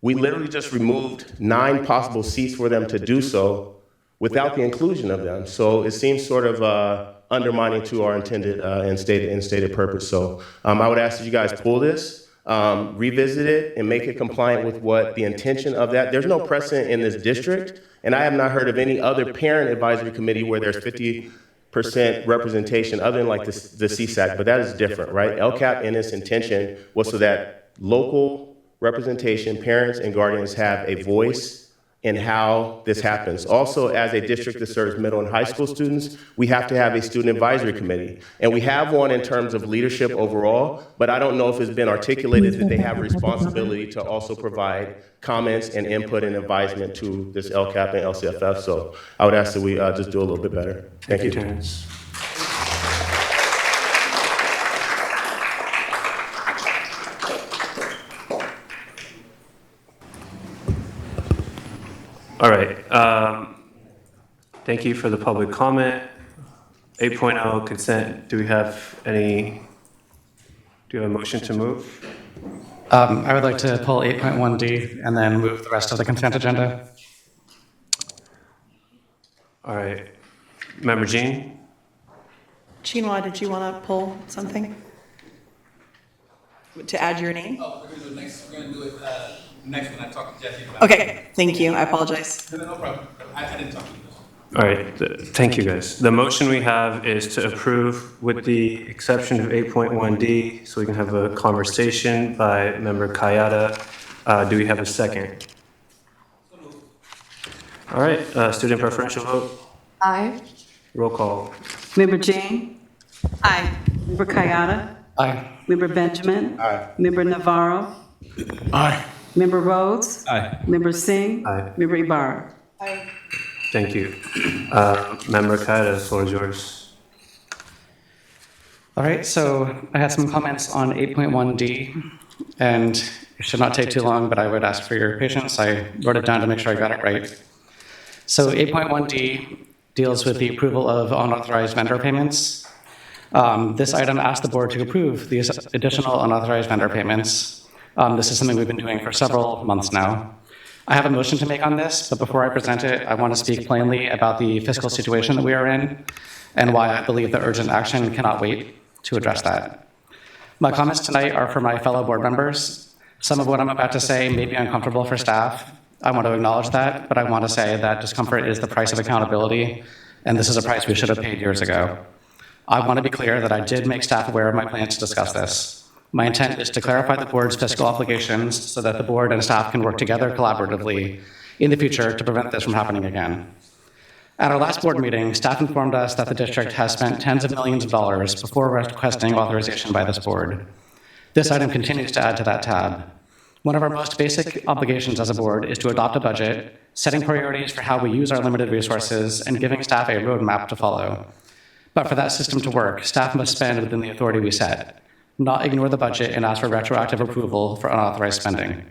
We literally just removed 9 possible seats for them to do so without the inclusion of them. So it seems sort of undermining to our intended and stated purpose. So I would ask that you guys pull this, revisit it, and make it compliant with what the intention of that. There's no precedent in this district, and I have not heard of any other parent advisory committee where there's 50% representation other than like the CSAC, but that is different, right? LCAP in its intention was so that local representation, parents and guardians have a voice in how this happens. Also, as a district that serves middle and high school students, we have to have a student advisory committee. And we have one in terms of leadership overall, but I don't know if it's been articulated that they have responsibility to also provide comments and input and advisement to this LCAP and LCFF. So I would ask that we just do a little bit better. Thank you. Terrence. All right. Thank you for the public comment. 8.0 consent. Do we have a motion to move? I would like to pull 8.1D and then move the rest of the consent agenda. All right. Member Jean? Chinua, did you want to pull something? To add your name? Oh, we're going to do it next. We're going to do it next when I talk to Jesse about Okay, thank you. I apologize. No problem. I didn't talk to you. All right. Thank you, guys. The motion we have is to approve with the exception of 8.1D, so we can have a conversation by Member Kayada. Do we have a second? All right. Student preferential vote. Aye. Roll call. Member Jane? Aye. Member Kayada? Aye. Member Benjamin? Aye. Member Navarro? Aye. Member Rhodes? Aye. Member Singh? Aye. Member Ibarra? Aye. Thank you. Member Kayada, the floor is yours. All right, so I had some comments on 8.1D, and it should not take too long, but I would ask for your patience. I wrote it down to make sure I got it right. So 8.1D deals with the approval of unauthorized vendor payments. This item asks the board to approve these additional unauthorized vendor payments. This is something we've been doing for several months now. I have a motion to make on this, but before I present it, I want to speak plainly about the fiscal situation that we are in and why I believe that urgent action cannot wait to address that. My comments tonight are for my fellow board members. Some of what I'm about to say may be uncomfortable for staff. I want to acknowledge that, but I want to say that discomfort is the price of accountability, and this is a price we should have paid years ago. I want to be clear that I did make staff aware of my plans to discuss this. My intent is to clarify the board's fiscal obligations so that the board and staff can work together collaboratively in the future to prevent this from happening again. At our last board meeting, staff informed us that the district has spent tens of millions of dollars before requesting authorization by this board. This item continues to add to that tab. One of our most basic obligations as a board is to adopt a budget, setting priorities for how we use our limited resources, and giving staff a roadmap to follow. But for that system to work, staff must spend within the authority we set, not ignore the budget and ask for retroactive approval for unauthorized spending.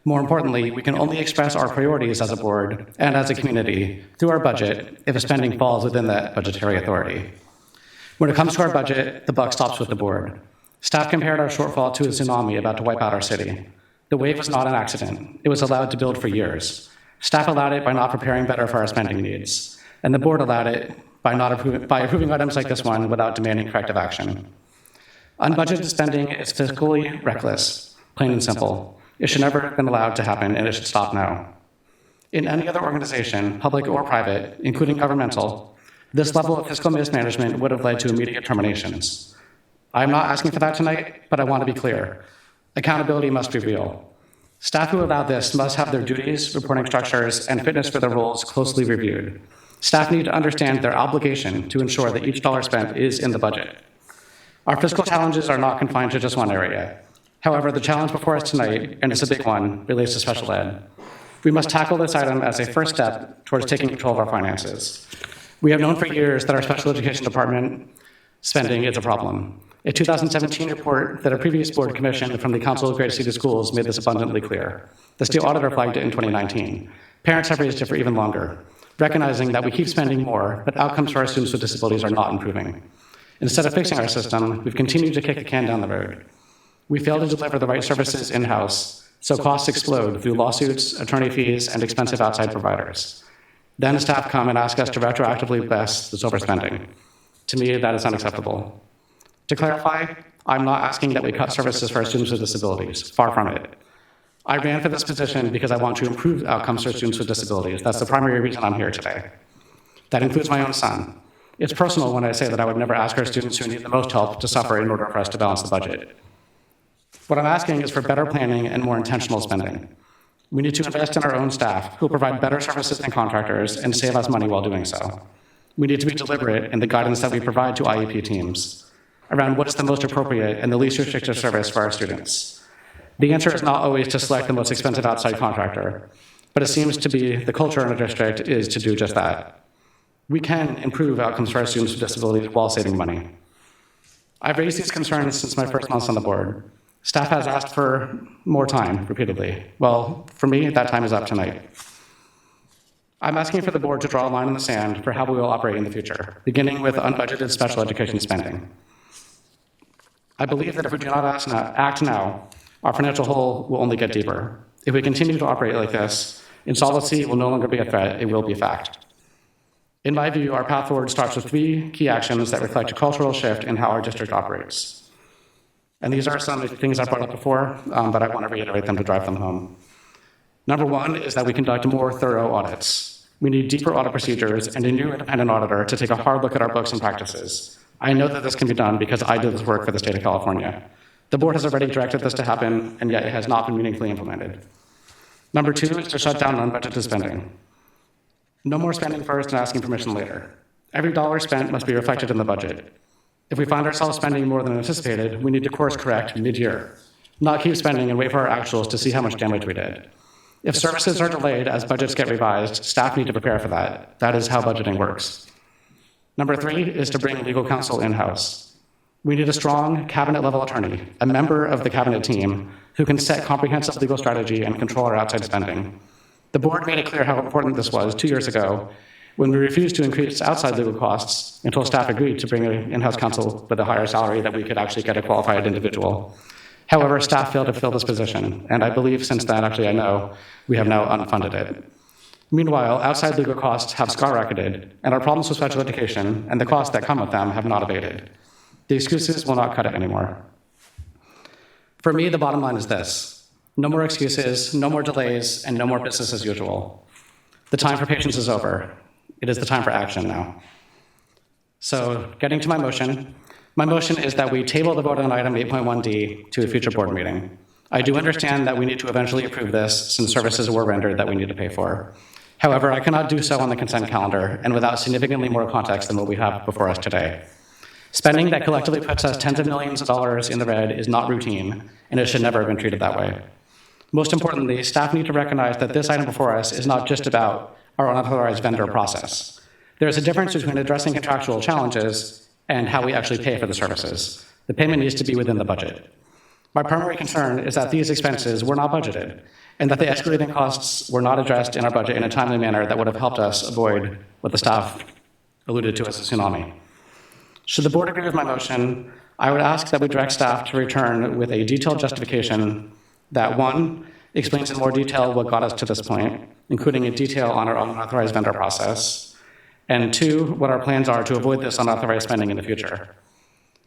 More importantly, we can only express our priorities as a board and as a community through our budget if spending falls within that budgetary authority. When it comes to our budget, the buck stops with the board. Staff compared our shortfall to a tsunami about to wipe out our city. The wave was not an accident. It was allowed to build for years. Staff allowed it by not preparing better for our spending needs, and the board allowed it by approving items like this one without demanding corrective action. Unbudgeted spending is fiscally reckless, plain and simple. It should never have been allowed to happen, and it should stop now. In any other organization, public or private, including governmental, this level of fiscal mismanagement would have led to immediate terminations. I'm not asking for that tonight, but I want to be clear. Accountability must be real. Staff who allow this must have their duties, reporting structures, and fitness for their roles closely reviewed. Staff need to understand their obligation to ensure that each dollar spent is in the budget. Our fiscal challenges are not confined to just one area. However, the challenge before us tonight, and it's a big one, relates to special ed. We must tackle this item as a first step towards taking control of our finances. We have known for years that our special education department spending is a problem. A 2017 report that a previous board commissioned from the Council of Greater City Schools made this abundantly clear. The state auditor flagged it in 2019. Parents have raised it for even longer, recognizing that we keep spending more, but outcomes for our students with disabilities are not improving. Instead of fixing our system, we've continued to kick the can down the road. We fail to deliver the right services in-house, so costs explode through lawsuits, attorney fees, and expensive outside providers. Then staff come and ask us to retroactively bless this overspending. To me, that is unacceptable. To clarify, I'm not asking that we cut services for our students with disabilities. Far from it. I ran for this position because I want to improve outcomes for students with disabilities. That's the primary reason I'm here today. That includes my own son. It's personal when I say that I would never ask our students who need the most help to suffer in order for us to balance the budget. What I'm asking is for better planning and more intentional spending. We need to invest in our own staff who will provide better services than contractors and save us money while doing so. We need to be deliberate in the guidance that we provide to IEP teams around what is the most appropriate and the least restrictive service for our students. The answer is not always to select the most expensive outside contractor, but it seems to be the culture in a district is to do just that. We can improve outcomes for our students with disabilities while saving money. I've raised these concerns since my first months on the board. Staff has asked for more time repeatedly. Well, for me, that time is up tonight. I'm asking for the board to draw a line in the sand for how we will operate in the future, beginning with unbudgeted special education spending. I believe that if we do not act now, our financial hole will only get deeper. If we continue to operate like this, insolvency will no longer be a threat, it will be a fact. In my view, our path forward starts with 3 key actions that reflect a cultural shift in how our district operates. And these are some things I brought up before, but I want to reiterate them to drive them home. Number 1 is that we conduct more thorough audits. We need deeper audit procedures and a new independent auditor to take a hard look at our books and practices. I know that this can be done because I did this work for the state of California. The board has already directed this to happen, and yet it has not been meaningfully implemented. Number 2 is to shut down unbudgeted spending. No more spending first and asking permission later. Every dollar spent must be reflected in the budget. If we find ourselves spending more than anticipated, we need to course correct mid-year, not keep spending and wait for our actuals to see how much damage we did. If services are delayed as budgets get revised, staff need to prepare for that. That is how budgeting works. Number 3 is to bring legal counsel in-house. We need a strong cabinet-level attorney, a member of the cabinet team, who can set comprehensive legal strategy and control our outside spending. The board made it clear how important this was 2 years ago when we refused to increase outside legal costs until staff agreed to bring an in-house counsel with a higher salary that we could actually get a qualified individual. However, staff failed to fill this position, and I believe since then, actually I know, we have now unfunded it. Meanwhile, outside legal costs have skyrocketed, and our problems with special education and the costs that come with them have not abated. The excuses will not cut it anymore. For me, the bottom line is this: no more excuses, no more delays, and no more business as usual. The time for patience is over. It is the time for action now. So, getting to my motion is that we table the vote on item 8.1D to a future board meeting. I do understand that we need to eventually approve this since services were rendered that we need to pay for. However, I cannot do so on the consent calendar and without significantly more context than what we have before us today. Spending that collectively puts us tens of millions of dollars in the red is not routine, and it should never have been treated that way. Most importantly, staff need to recognize that this item before us is not just about our unauthorized vendor process. There is a difference between addressing contractual challenges and how we actually pay for the services. The payment needs to be within the budget. My primary concern is that these expenses were not budgeted, and that the escalating costs were not addressed in our budget in a timely manner that would have helped us avoid what the staff alluded to as a tsunami. Should the board agree with my motion, I would ask that we direct staff to return with a detailed justification that, 1, explains in more detail what got us to this point, including a detail on our unauthorized vendor process, and 2, what our plans are to avoid this unauthorized spending in the future.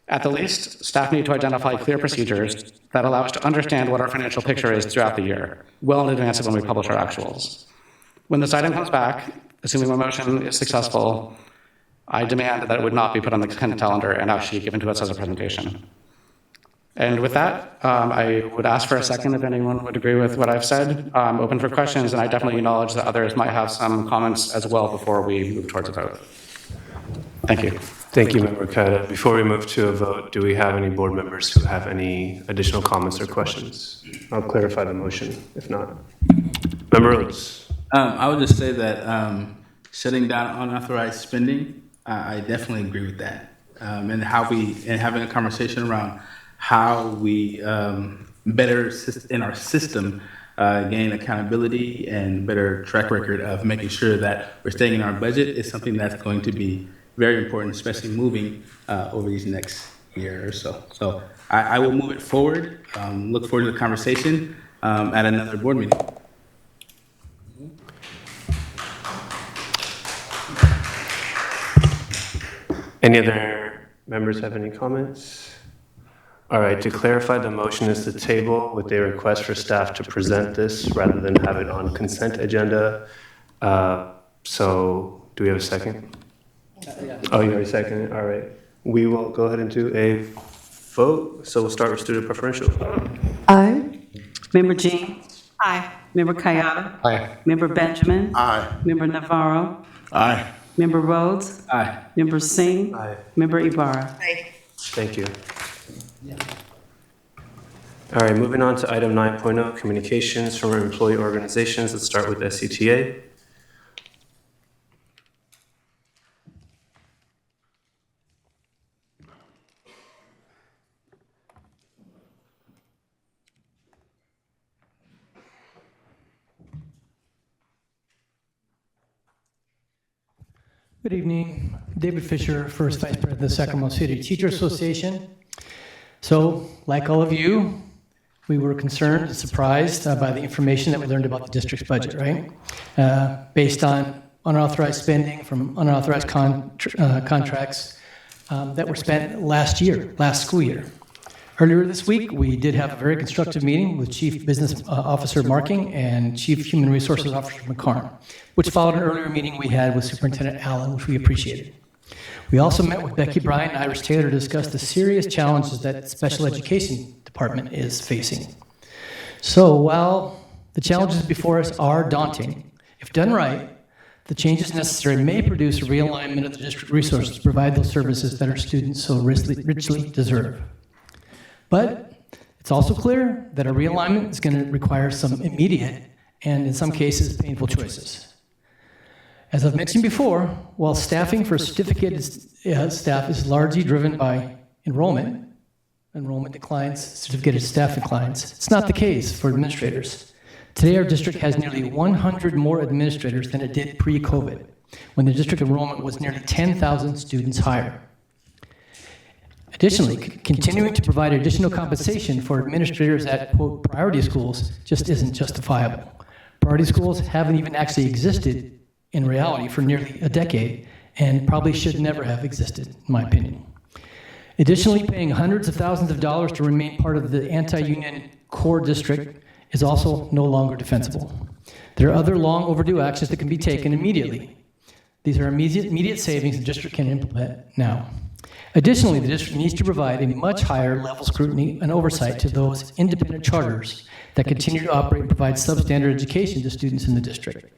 At the least, staff need to identify clear procedures that allow us to understand what our financial picture is throughout the year, well in advance of when we publish our actuals. When this item comes back, assuming my motion is successful, I demand that it would not be put on the consent calendar and actually given to us as a presentation. And with that, I would ask for a second if anyone would agree with what I've said. I'm open for questions, and I definitely acknowledge that others might have some comments as well before we move towards a vote. Thank you. Thank you, Member Kaida. Before we move to a vote, do we have any board members who have any additional comments or questions? I'll clarify the motion, if not. Member Rhodes. I would just say that shutting down unauthorized spending, I definitely agree with that. And having a conversation around how we better in our system gain accountability and better track record of making sure that we're staying in our budget is something that's going to be very important, especially moving over these next year or so. So I will move it forward. Look forward to the conversation at another board meeting. Any other members have any comments? All right, to clarify, the motion is to table with a request for staff to present this rather than have it on consent agenda. So do we have a second? Oh, you already seconded, all right. We will go ahead and do a vote. So we'll start with student preferential. Aye. Member Jean? Aye. Member Kayada? Aye. Member Benjamin? Aye. Member Navarro? Aye. Member Rhodes? Aye. Member Singh? Aye. Member Ibarra? Thank you. All right, moving on to item 9.0, communications from our employee organizations. Let's start with SCTA. Good evening. David Fisher, First Vice President of the Sacramento City Teacher Association. So, like all of you, we were concerned and surprised by the information that we learned about the district's budget, right? Based on unauthorized spending from unauthorized contracts that were spent last school year. Earlier this week, we did have a very constructive meeting with Chief Business Officer Marking and Chief Human Resources Officer McCarn, which followed an earlier meeting we had with Superintendent Allen, which we appreciated. We also met with Becky Bryan and Iris Taylor to discuss the serious challenges that the special education department is facing. So while the challenges before us are daunting, if done right, the changes necessary may produce a realignment of the district resources to provide those services that our students so richly deserve. But it's also clear that a realignment is going to require some immediate and, in some cases, painful choices. As I've mentioned before, while staffing for certificated staff is largely driven by enrollment declines, certificated staff declines, it's not the case for administrators. Today, our district has nearly 100 more administrators than it did pre-COVID, when the district enrollment was nearly 10,000 students higher. Additionally, continuing to provide additional compensation for administrators at, quote, priority schools just isn't justifiable. Priority schools haven't even actually existed in reality for nearly a decade and probably should never have existed, in my opinion. Additionally, paying hundreds of thousands of dollars to remain part of the anti-union core district is also no longer defensible. There are other long overdue actions that can be taken immediately. These are immediate savings the district can implement now. Additionally, the district needs to provide a much higher level scrutiny and oversight to those independent charters that continue to operate and provide substandard education to students in the district.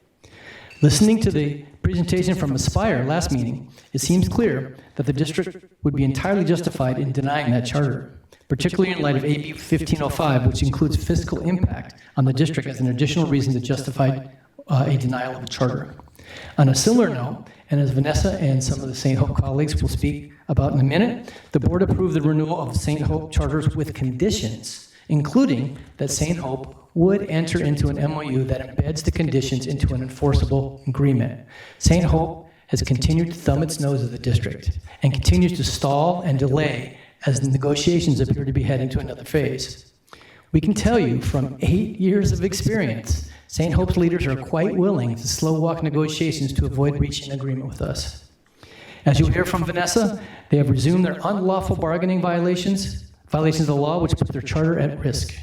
Listening to the presentation from Aspire last meeting, it seems clear that the district would be entirely justified in denying that charter, particularly in light of AB 1505, which includes fiscal impact on the district as an additional reason to justify a denial of a charter. On a similar note, and as Vanessa and some of the St. Hope colleagues will speak about in a minute, the board approved the renewal of St. Hope charters with conditions, including that St. Hope would enter into an MOU that embeds the conditions into an enforceable agreement. St. Hope has continued to thumb its nose at the district and continues to stall and delay as the negotiations appear to be heading to another phase. We can tell you from 8 years of experience, St. Hope's leaders are quite willing to slow walk negotiations to avoid reaching an agreement with us. As you'll hear from Vanessa, they have resumed their unlawful bargaining violations of the law, which put their charter at risk.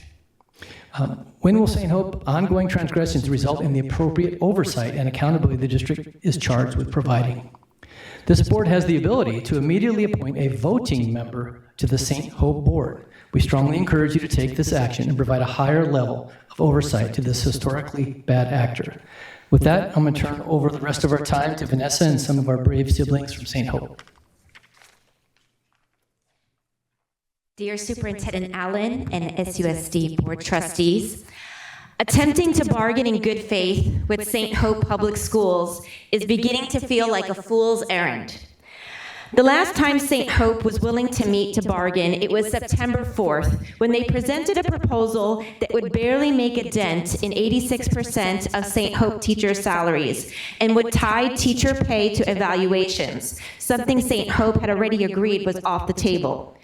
When will St. Hope ongoing transgressions result in the appropriate oversight and accountability the district is charged with providing? This board has the ability to immediately appoint a voting member to the St. Hope board, We strongly encourage you to take this action and provide a higher level of oversight to this historically bad actor. With that, I'm going to turn over the rest of our time to Vanessa and some of our brave siblings from St. Hope. Dear Superintendent Allen and SUSD Board Trustees, attempting to bargain in good faith with St. Hope Public Schools is beginning to feel like a fool's errand. The last time St. Hope was willing to meet to bargain, it was September 4th, when they presented a proposal that would barely make a dent in 86% of St. Hope teachers' salaries and would tie teacher pay to evaluations, something St. Hope had already agreed was off the table.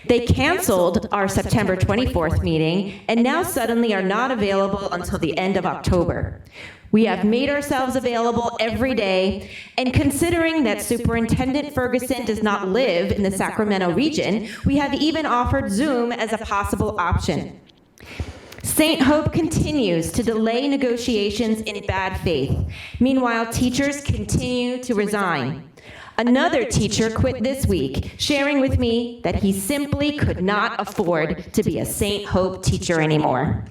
They canceled our September 24th meeting and now suddenly are not available until the end of October. We have made ourselves available every day, and considering that Superintendent Ferguson does not live in the Sacramento region, we have even offered Zoom as a possible option. St. Hope continues to delay negotiations in bad faith. Meanwhile, teachers continue to resign. Another teacher quit this week, sharing with me that he simply could not afford to be a St. Hope teacher anymore.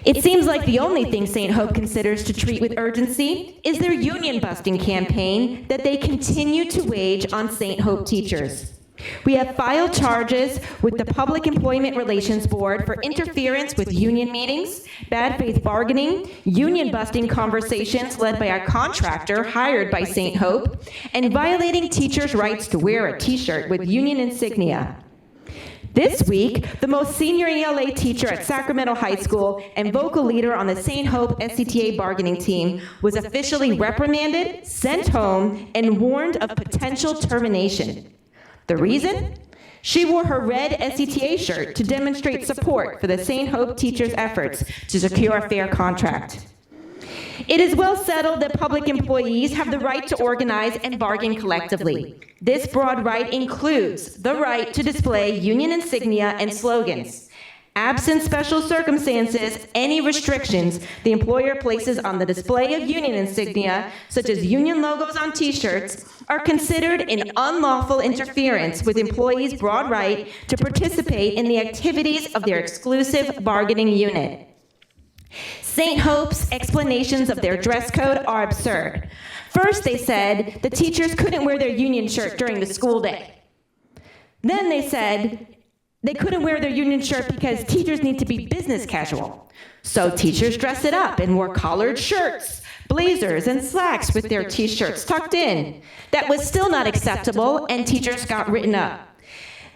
It seems like the only thing St. Hope considers to treat with urgency is their union-busting campaign that they continue to wage on St. Hope teachers. We have filed charges with the Public Employment Relations Board for interference with union meetings, bad faith bargaining, union-busting conversations led by a contractor hired by St. Hope, and violating teachers' rights to wear a T-shirt with union insignia. This week, the most senior ELA teacher at Sacramento High School and vocal leader on the St. Hope SCTA bargaining team was officially reprimanded, sent home, and warned of potential termination. The reason? She wore her red SCTA shirt to demonstrate support for the St. Hope teachers' efforts to secure a fair contract. It is well settled that public employees have the right to organize and bargain collectively. This broad right includes the right to display union insignia and slogans. Absent special circumstances, any restrictions the employer places on the display of union insignia, such as union logos on T-shirts, are considered an unlawful interference with employees' broad right to participate in the activities of their exclusive bargaining unit. St. Hope's explanations of their dress code are absurd. First, they said the teachers couldn't wear their union shirt during the school day. Then they said they couldn't wear their union shirt because teachers need to be business casual. So teachers dressed it up and wore collared shirts, blazers, and slacks with their T-shirts tucked in. That was still not acceptable, and teachers got written up.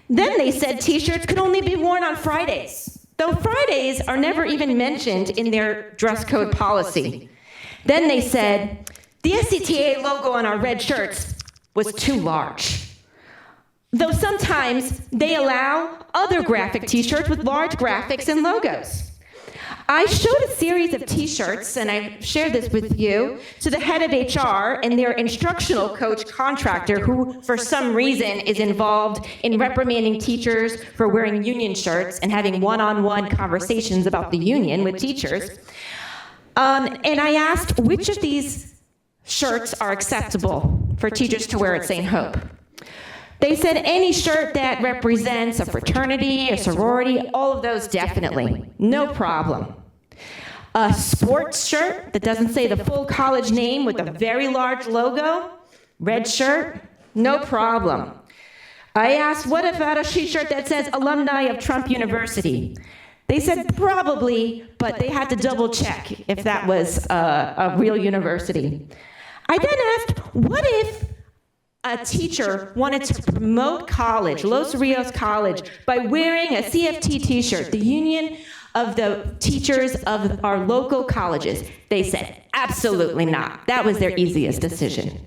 Then they said T-shirts could only be worn on Fridays, though Fridays are never even mentioned in their dress code policy. Then they said the SCTA logo on our red shirts was too large, though sometimes they allow other graphic T-shirts with large graphics and logos. I showed a series of T-shirts, and I shared this with you, to the head of HR and their instructional coach contractor, who for some reason is involved in reprimanding teachers for wearing union shirts and having one-on-one conversations about the union with teachers. And I asked which of these shirts are acceptable for teachers to wear at St. Hope. They said any shirt that represents a fraternity, a sorority, all of those definitely, no problem. A sports shirt that doesn't say the full college name with a very large logo, red shirt, no problem. I asked, what about a t-shirt that says alumni of Trump University? They said probably, but they had to double check if that was a real university. I then asked, what if a teacher wanted to promote college, Los Rios College, by wearing a CFT t-shirt, the Union of the Teachers of our local colleges? They said, absolutely not. That was their easiest decision.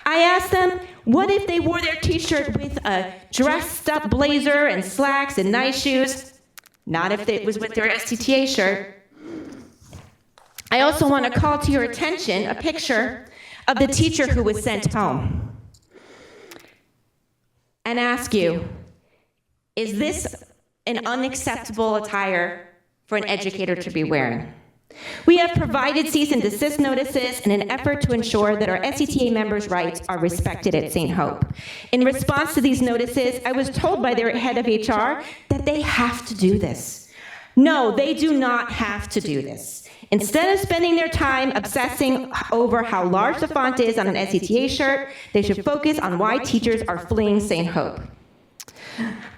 I asked them, what if they wore their t-shirt with a dressed up blazer and slacks and nice shoes? Not if it was with their SCTA shirt. I also want to call to your attention a picture of the teacher who was sent home and ask you, is this an unacceptable attire for an educator to be wearing? We have provided cease and desist notices in an effort to ensure that our SCTA members' rights are respected at St. Hope. In response to these notices, I was told by their head of HR that they have to do this. No, they do not have to do this. Instead of spending their time obsessing over how large the font is on an SCTA shirt, they should focus on why teachers are fleeing St. Hope.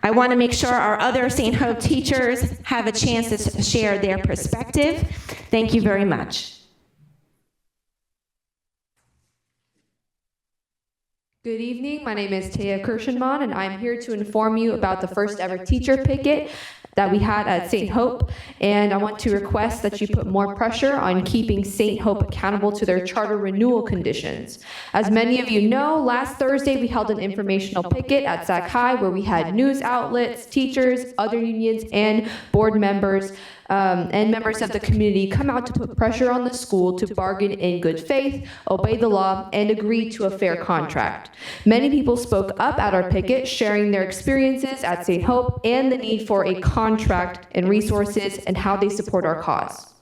I want to make sure our other St. Hope teachers have a chance to share their perspective. Thank you very much. Good evening. My name is Taya Kirshenman, and I'm here to inform you about the first ever teacher picket that we had at St. Hope, and I want to request that you put more pressure on keeping St. Hope accountable to their charter renewal conditions. As many of you know, last Thursday we held an informational picket at Sac High where we had news outlets, teachers, other unions, and board members and members of the community come out to put pressure on the school to bargain in good faith, obey the law, and agree to a fair contract. Many people spoke up at our picket, sharing their experiences at St. Hope and the need for a contract and resources and how they support our cause.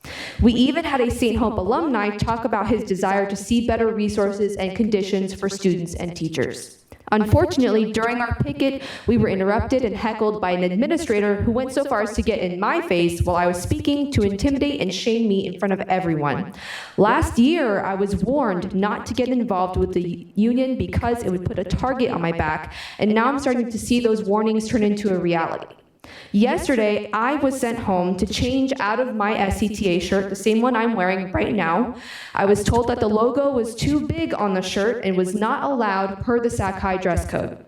We even had a St. Hope alumni talk about his desire to see better resources and conditions for students and teachers. Unfortunately, during our picket, we were interrupted and heckled by an administrator who went so far as to get in my face while I was speaking to intimidate and shame me in front of everyone. Last year, I was warned not to get involved with the union because it would put a target on my back, and now I'm starting to see those warnings turn into a reality. Yesterday, I was sent home to change out of my SCTA shirt, the same one I'm wearing right now. I was told that the logo was too big on the shirt and was not allowed per the Sac High dress code.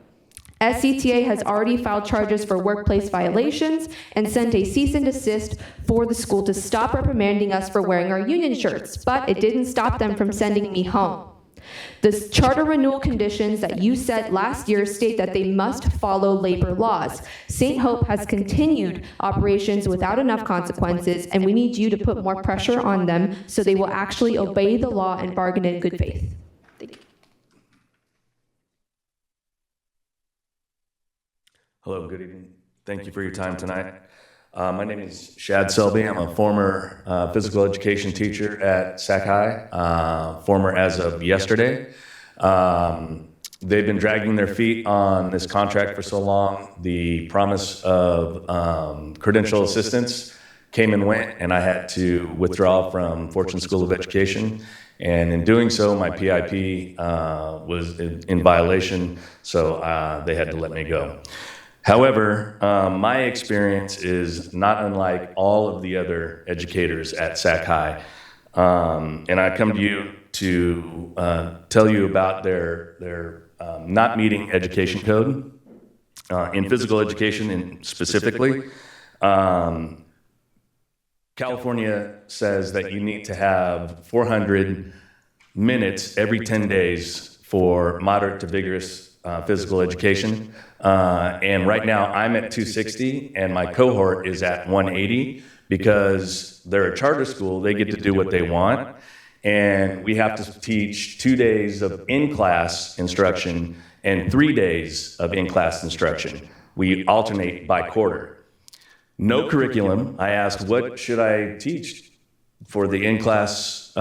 SCTA has already filed charges for workplace violations and sent a cease and desist for the school to stop reprimanding us for wearing our union shirts, but it didn't stop them from sending me home. The charter renewal conditions that you set last year state that they must follow labor laws. St. Hope has continued operations without enough consequences, and we need you to put more pressure on them so they will actually obey the law and bargain in good faith. Thank you. Hello, good evening. Thank you for your time tonight. My name is Shad Selby. I'm a former physical education teacher at Sac High, former as of yesterday. They've been dragging their feet on this contract for so long. The promise of credential assistance came and went, and I had to withdraw from Fortune School of Education. And in doing so, my PIP was in violation, so they had to let me go. However, my experience is not unlike all of the other educators at Sac High. And I come to you to tell you about their not meeting education code. In physical education specifically, California says that you need to have 400 minutes every 10 days for moderate to vigorous physical education. And right now I'm at 260 and my cohort is at 180 because they're a charter school. They get to do what they want. And we have to teach 2 days of in-class instruction and 3 days of in-class instruction. We alternate by quarter. No curriculum. I asked, what should I teach for the in-class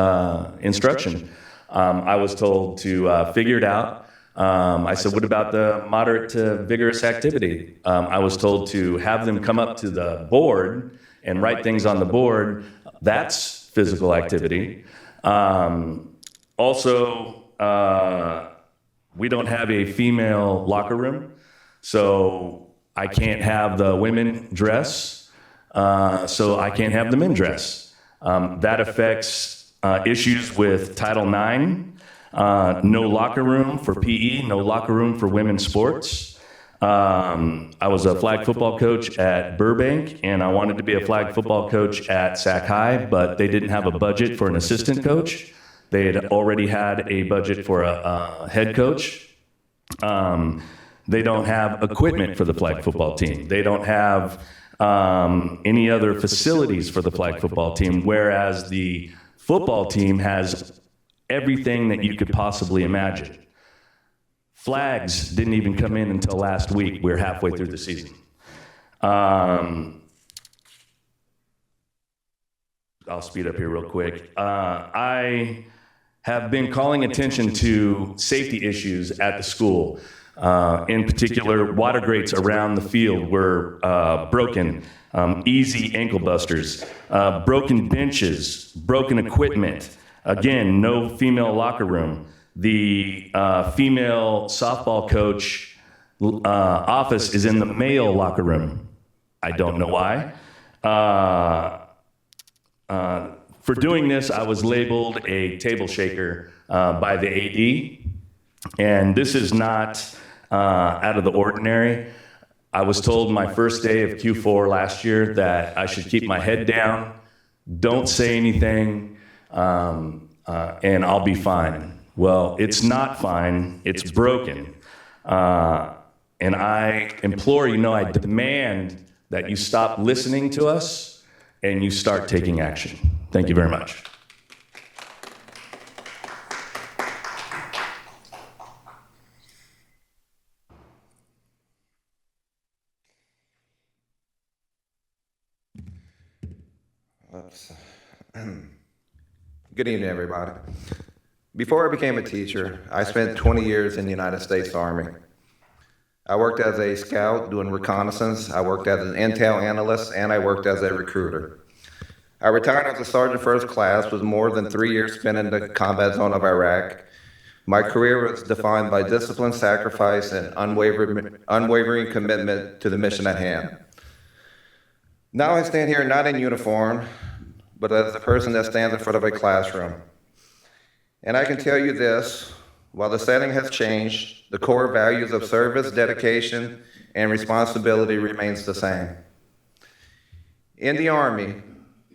instruction? I was told to figure it out. I said, what about the moderate to vigorous activity? I was told to have them come up to the board and write things on the board. That's physical activity. Also, we don't have a female locker room, so I can't have the women dress, so I can't have the men dress. That affects issues with Title IX. No locker room for PE, no locker room for women's sports. I was a flag football coach at Burbank, and I wanted to be a flag football coach at Sac High, but they didn't have a budget for an assistant coach. They had already had a budget for a head coach. They don't have equipment for the flag football team. They don't have any other facilities for the flag football team, whereas the football team has everything that you could possibly imagine. Flags didn't even come in until last week. We're halfway through the season. I'll speed up here real quick. I have been calling attention to safety issues at the school. In particular, water grates around the field were broken, easy ankle busters, broken benches, broken equipment. Again, no female locker room. The female softball coach office is in the male locker room. I don't know why. For doing this, I was labeled a table shaker by the AD, and this is not out of the ordinary. I was told my first day of Q4 last year that I should keep my head down, don't say anything, and I'll be fine. Well, it's not fine, it's broken. And I implore you, no, I demand that you stop listening to us and you start taking action. Thank you very much. Good evening, everybody. Before I became a teacher, I spent 20 years in the United States Army. I worked as a scout doing reconnaissance, I worked as an intel analyst, and I worked as a recruiter. I retired as a sergeant first class with more than 3 years spent in the combat zone of Iraq. My career was defined by discipline, sacrifice, and unwavering commitment to the mission at hand. Now I stand here not in uniform, but as a person that stands in front of a classroom. And I can tell you this, while the setting has changed, the core values of service, dedication, and responsibility remains the same. In the Army,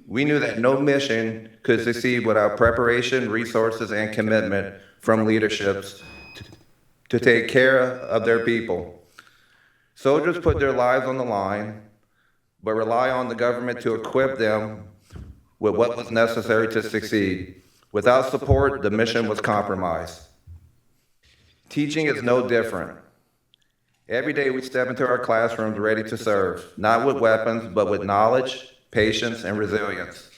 we knew that no mission could succeed without preparation, resources, and commitment from leaderships to take care of their people. Soldiers put their lives on the line, but rely on the government to equip them with what was necessary to succeed. Without support, the mission was compromised. Teaching is no different. Every day we step into our classrooms ready to serve, not with weapons, but with knowledge, patience, and resilience.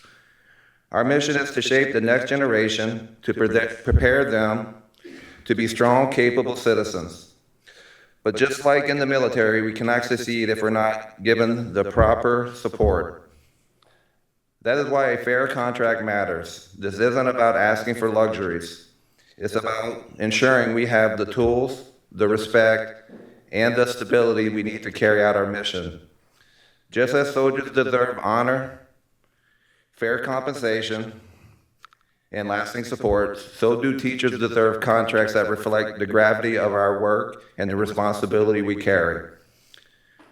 Our mission is to shape the next generation, to prepare them to be strong, capable citizens. But just like in the military, we cannot succeed if we're not given the proper support. That is why a fair contract matters. This isn't about asking for luxuries. It's about ensuring we have the tools, the respect, and the stability we need to carry out our mission. Just as soldiers deserve honor, fair compensation, and lasting support, so do teachers deserve contracts that reflect the gravity of our work and the responsibility we carry.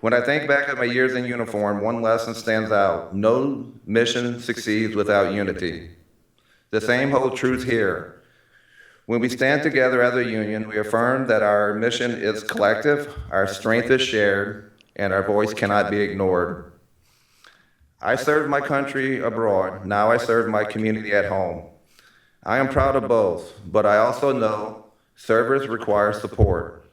When I think back at my years in uniform, one lesson stands out. No mission succeeds without unity. The same holds true here. When we stand together as a union, we affirm that our mission is collective, our strength is shared, and our voice cannot be ignored. I served my country abroad. Now I serve my community at home. I am proud of both, but I also know service requires support.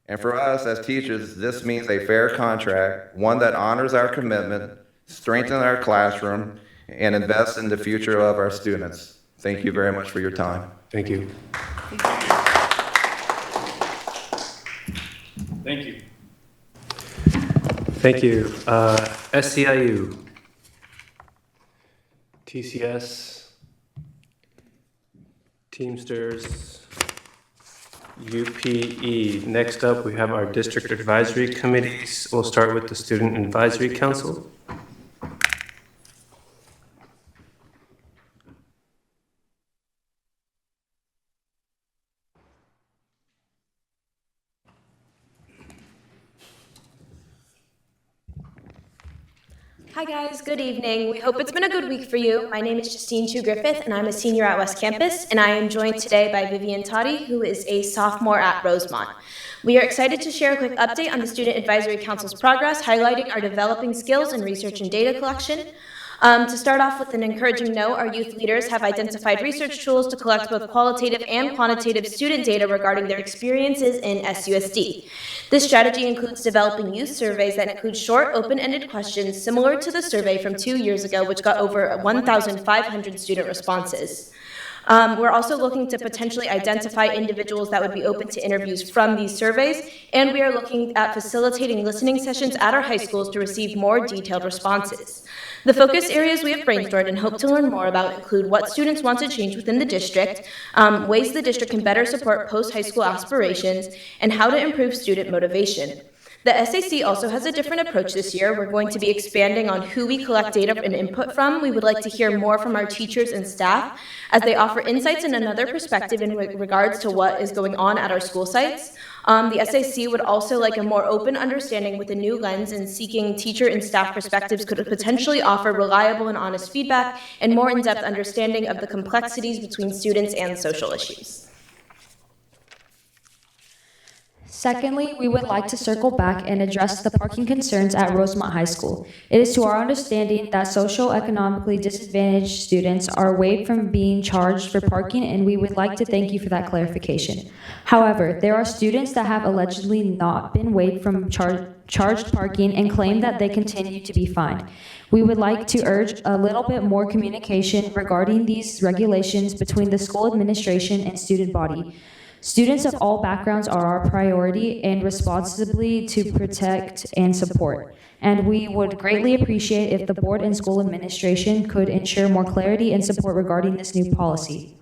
And for us as teachers, this means a fair contract, one that honors our commitment, strengthens our classroom, and invests in the future of our students. Thank you very much for your time. Thank you. Thank you. Thank you. SCIU, TCS, Teamsters, UPE. Next up, we have our district advisory committees. We'll start with the Student Advisory Council. Hi guys, good evening. We hope it's been a good week for you. My name is Justine Chu Griffith and I'm a senior at West Campus, and I am joined today by Vivian Toddy, who is a sophomore at Rosemont. We are excited to share a quick update on the Student Advisory Council's progress, highlighting our developing skills in research and data collection. To start off with an encouraging note, our youth leaders have identified research tools to collect both qualitative and quantitative student data regarding their experiences in SUSD. This strategy includes developing youth surveys that include short, open-ended questions similar to the survey from 2 years ago, which got over 1,500 student responses. We're also looking to potentially identify individuals that would be open to interviews from these surveys, and we are looking at facilitating listening sessions at our high schools to receive more detailed responses. The focus areas we have brainstormed and hope to learn more about include what students want to change within the district, ways the district can better support post-high school aspirations, and how to improve student motivation. The SAC also has a different approach this year. We're going to be expanding on who we collect data and input from. We would like to hear more from our teachers and staff as they offer insights and another perspective in regards to what is going on at our school sites. The SAC would also like a more open understanding with a new lens, and seeking teacher and staff perspectives could potentially offer reliable and honest feedback and more in-depth understanding of the complexities between students and social issues. Secondly, we would like to circle back and address the parking concerns at Rosemont High School. It is to our understanding that socioeconomically disadvantaged students are waived from being charged for parking, and we would like to thank you for that clarification. However, there are students that have allegedly not been waived from charged parking and claim that they continue to be fined. We would like to urge a little bit more communication regarding these regulations between the school administration and student body. Students of all backgrounds are our priority and responsibly to protect and support. And we would greatly appreciate if the board and school administration could ensure more clarity and support regarding this new policy.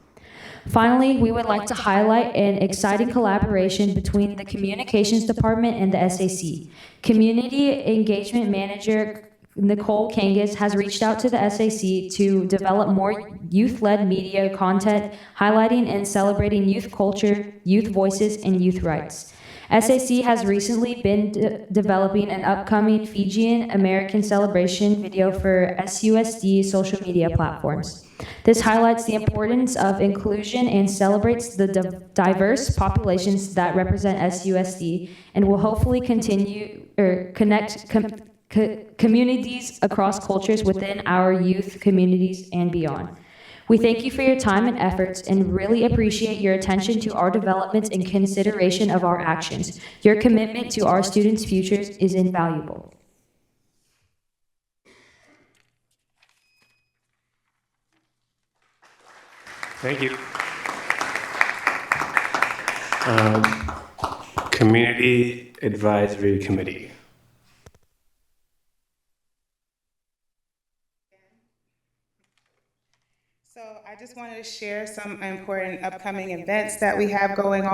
Finally, we would like to highlight an exciting collaboration between the Communications Department and the SAC. Community Engagement Manager Nicole Kangas has reached out to the SAC to develop more youth-led media content highlighting and celebrating youth culture, youth voices, and youth rights. SAC has recently been developing an upcoming Fijian American celebration video for SUSD social media platforms. This highlights the importance of inclusion and celebrates the diverse populations that represent SUSD, and will hopefully connect communities across cultures within our youth communities and beyond. We thank you for your time and efforts and really appreciate your attention to our developments and consideration of our actions. Your commitment to our students' futures is invaluable. Thank you. Community Advisory Committee. I just wanted to share some important upcoming events that we have going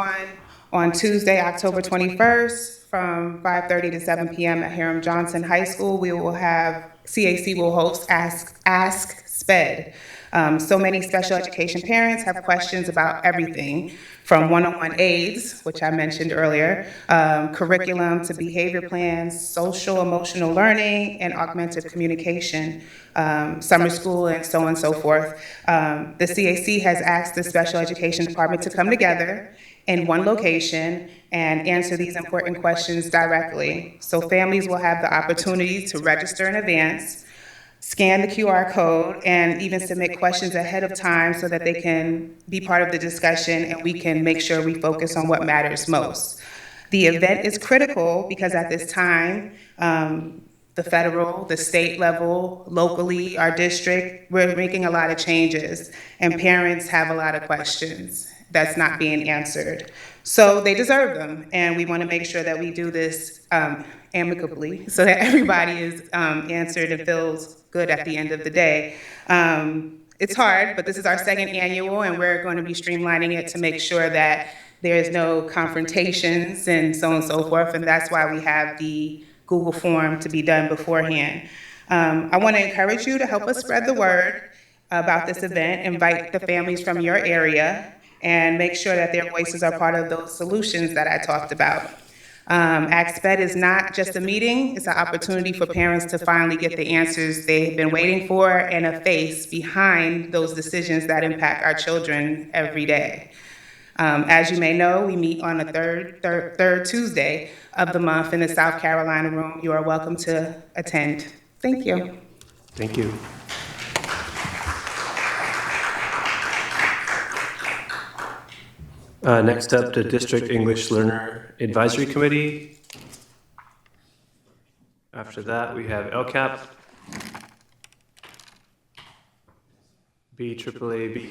on Tuesday, October 21st from 5:30 to 7 p.m. at Hiram Johnson High School. We will have, CAC will host Ask SPED. So many special education parents have questions about everything from one-on-one aids, which I mentioned earlier, curriculum to behavior plans, social emotional learning, and augmented communication, summer school, and so on and so forth. The CAC has asked the special education department to come together in one location and answer these important questions directly. So families will have the opportunity to register in advance, scan the QR code, and even submit questions ahead of time so that they can be part of the discussion and we can make sure we focus on what matters most. The event is critical because at this time, the federal, the state level, locally, our district, we're making a lot of changes and parents have a lot of questions that's not being answered. So they deserve them, and we want to make sure that we do this amicably so that everybody is answered and feels good at the end of the day. It's hard, but this is our second annual, and we're going to be streamlining it to make sure that there is no confrontations and so on and so forth, and that's why we have the Google form to be done beforehand. I want to encourage you to help us spread the word about this event, invite the families from your area, and make sure that their voices are part of those solutions that I talked about. ACSPED is not just a meeting, it's an opportunity for parents to finally get the answers they've been waiting for and a face behind those decisions that impact our children every day. As you may know, we meet on the third Tuesday of the month in the South Carolina room. You are welcome to attend. Thank you. Thank you. Next up, the District English Learner Advisory Committee. After that, we have LCAP, BAAB.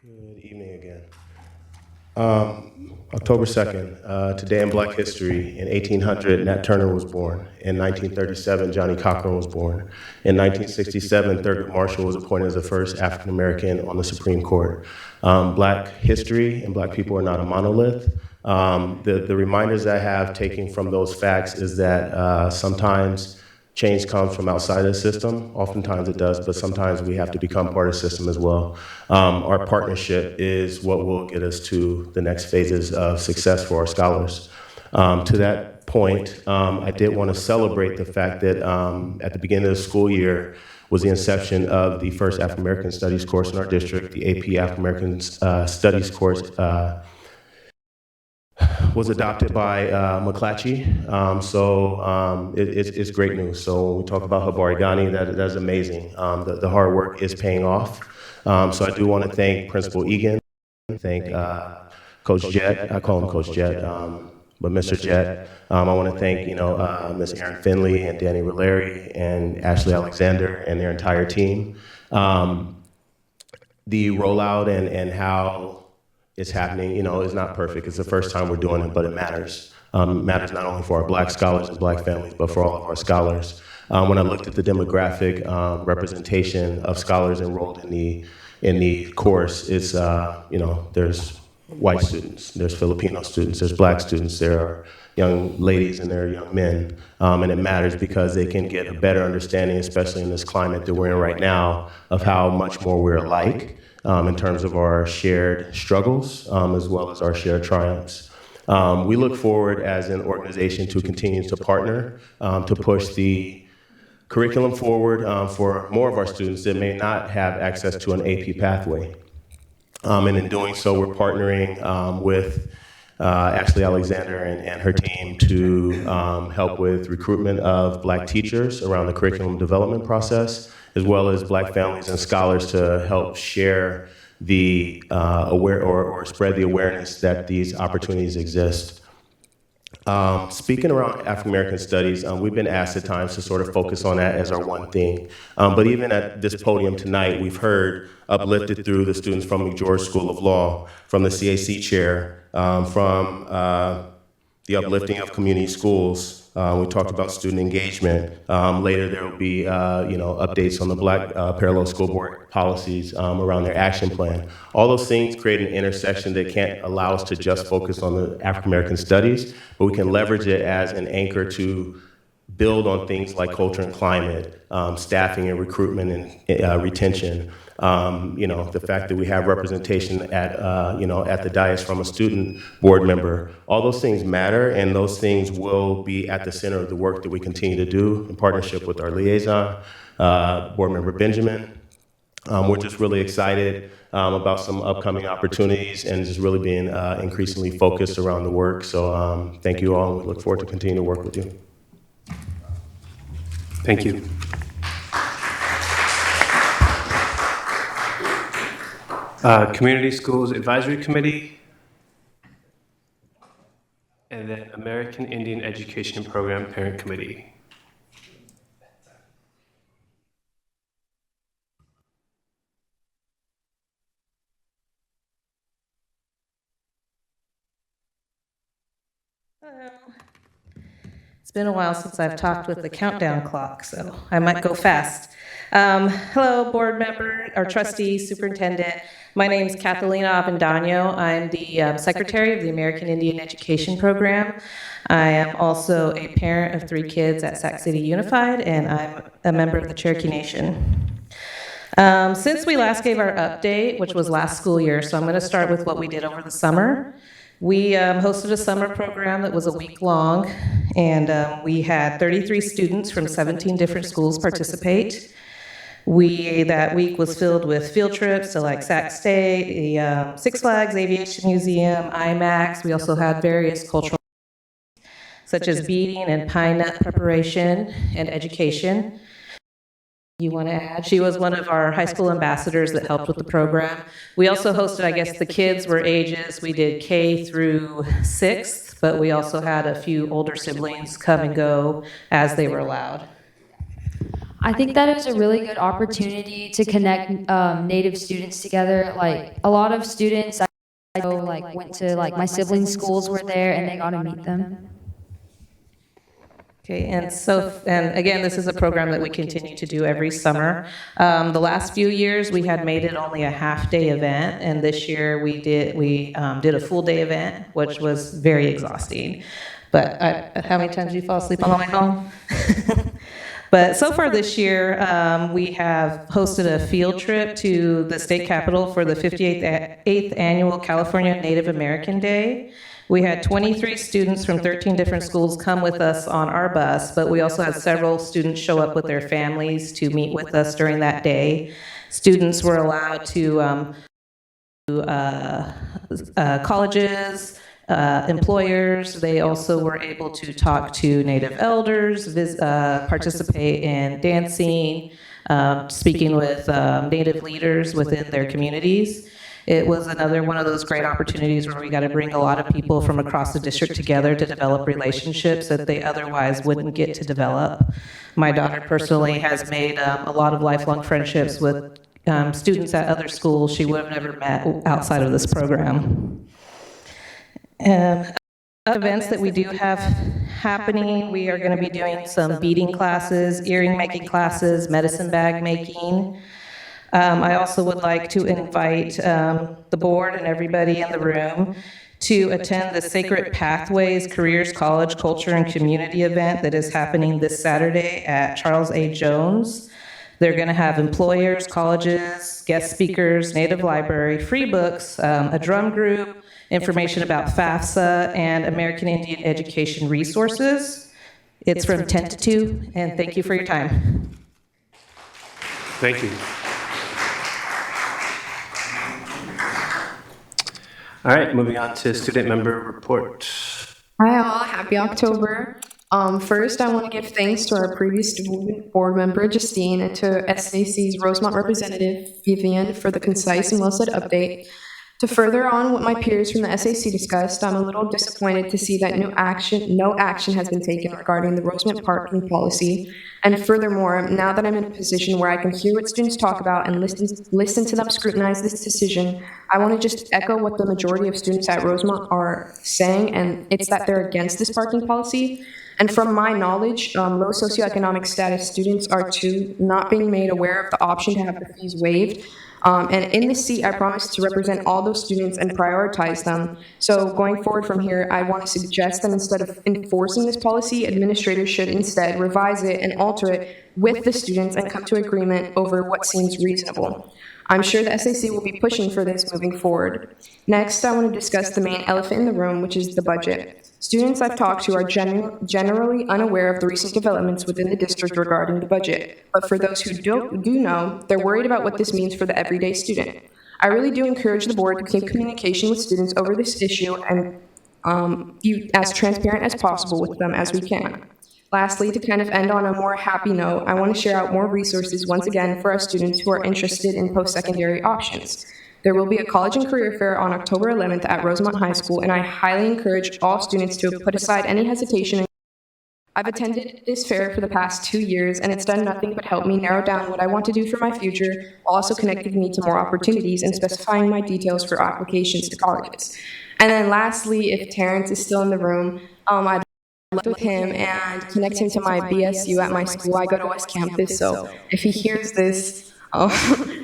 Good evening again. October 2nd, today in Black history, in 1800, Nat Turner was born. In 1937, Johnny Cochran was born. In 1967, Thurgood Marshall was appointed as the first African American on the Supreme Court. Black history and Black people are not a monolith. The reminders I have taken from those facts is that sometimes change comes from outside the system. Oftentimes it does, but sometimes we have to become part of the system as well. Our partnership is what will get us to the next phases of success for our scholars. To that point, I did want to celebrate the fact that at the beginning of the school year was the inception of the first African American Studies course in our district. The AP African American Studies course was adopted by McClatchy. It's great news. So when we talk about Habari Ghani, that's amazing. The hard work is paying off. So I do want to thank Principal Egan, thank Coach Jett. I call him Coach Jett, but Mr. Jett. I want to thank Ms. Erin Finley and Danny Rolleri and Ashley Alexander and their entire team. The rollout and how it's happening, is not perfect. It's the first time we're doing it, but it matters. It matters not only for our Black scholars and Black families, but for all of our scholars. When I looked at the demographic representation of scholars enrolled in the course, it's there's white students, there's Filipino students, there's Black students, there are young ladies and there are young men, and it matters because they can get a better understanding, especially in this climate that we're in right now, of how much more we're alike. In terms of our shared struggles, as well as our shared triumphs. We look forward as an organization to continue to partner, to push the curriculum forward for more of our students that may not have access to an AP pathway. And in doing so, we're partnering with Ashley Alexander and her team to help with recruitment of Black teachers around the curriculum development process, as well as Black families and scholars to help share the or spread the awareness that these opportunities exist. Speaking around African American studies, we've been asked at times to sort of focus on that as our one thing. But even at this podium tonight, we've heard uplifted through the students from McGeorge School of Law, from the CAC chair, from the uplifting of community schools. We talked about student engagement. Later, there will be updates on the Black Parallel School Board policies around their action plan. All those things create an intersection that can't allow us to just focus on the African American studies, but we can leverage it as an anchor to build on things like culture and climate, staffing and recruitment and retention. The fact that we have representation at the dais from a student board member, all those things matter, and those things will be at the center of the work that we continue to do in partnership with our liaison, board member Benjamin. We're just really excited about some upcoming opportunities and just really being increasingly focused around the work. So thank you all, and we look forward to continuing to work with you. Thank you. Community Schools Advisory Committee, and then American Indian Education Program Parent Committee. Hello. It's been a while since I've talked with the countdown clock, so I might go fast. Hello, board member, or trustee, superintendent. My name is Catalina Avendano. I'm the secretary of the American Indian Education Program. I am also a parent of 3 kids at Sac City Unified, and I'm a member of the Cherokee Nation. Since we last gave our update, which was last school year, so I'm going to start with what we did over the summer. We hosted a summer program that was a week long, and we had 33 students from 17 different schools participate. That week was filled with field trips to like Sac State, the Six Flags Aviation Museum, IMAX. We also had various cultural. such as beading and pine nut preparation and education. You want to add? She was one of our high school ambassadors that helped with the program. We also hosted, I guess the kids were ages, we did K through 6th, but we also had a few older siblings come and go as they were allowed. I think that it was a really good opportunity to connect Native students together. Like a lot of students I know went to my siblings' schools were there and they got to meet them. Okay, and again, this is a program that we continue to do every summer. The last few years, we had made it only a half-day event, and this year we did a full-day event, which was very exhausting. But how many times did you fall asleep on the way home? But so far this year, we have hosted a field trip to the state capitol for the 58th Annual California Native American Day. We had 23 students from 13 different schools come with us on our bus, but we also had several students show up with their families to meet with us during that day. Students were allowed to colleges, employers. They also were able to talk to Native elders, participate in dancing, speaking with Native leaders within their communities. It was another one of those great opportunities where we got to bring a lot of people from across the district together to develop relationships that they otherwise wouldn't get to develop. My daughter personally has made a lot of lifelong friendships with students at other schools she would have never met outside of this program. Events that we do have happening, we are going to be doing some beading classes, earring making classes, medicine bag making. I also would like to invite the board and everybody in the room to attend the Sacred Pathways Careers College Culture and Community event that is happening this Saturday at Charles A. Jones. They're going to have employers, colleges, guest speakers, Native Library, free books, a drum group, information about FAFSA, and American Indian Education resources. It's from 10 to 2, and thank you for your time. Thank you. All right, moving on to student member report. Hi all, happy October. First, I want to give thanks to our previous student board member, Justine, and to SAC's Rosemont representative, Vivian, for the concise and well-said update. To further on what my peers from the SAC discussed, I'm a little disappointed to see that no action has been taken regarding the Rosemont parking policy. And furthermore, now that I'm in a position where I can hear what students talk about and listen to them scrutinize this decision, I want to just echo what the majority of students at Rosemont are saying, and it's that they're against this parking policy. And from my knowledge, low socioeconomic status students are too not being made aware of the option to have the fees waived. And in this seat, I promise to represent all those students and prioritize them. So going forward from here, I want to suggest that instead of enforcing this policy, administrators should instead revise it and alter it with the students and come to agreement over what seems reasonable. I'm sure the SAC will be pushing for this moving forward. Next, I want to discuss the main elephant in the room, which is the budget. Students I've talked to are generally unaware of the recent developments within the district regarding the budget. But for those who do know, they're worried about what this means for the everyday student. I really do encourage the board to keep communication with students over this issue and be as transparent as possible with them as we can. Lastly, to kind of end on a more happy note, I want to share out more resources once again for our students who are interested in post-secondary options. There will be a college and career fair on October 11th at Rosemont High School, and I highly encourage all students to put aside any hesitation. I've attended this fair for the past 2 years, and it's done nothing but help me narrow down what I want to do for my future, while also connecting me to more opportunities and specifying my details for applications to colleges. And then lastly, if Terrence is still in the room, I'd love with him and connect him to my BSU at my school. I go to West Campus, so if he hears this,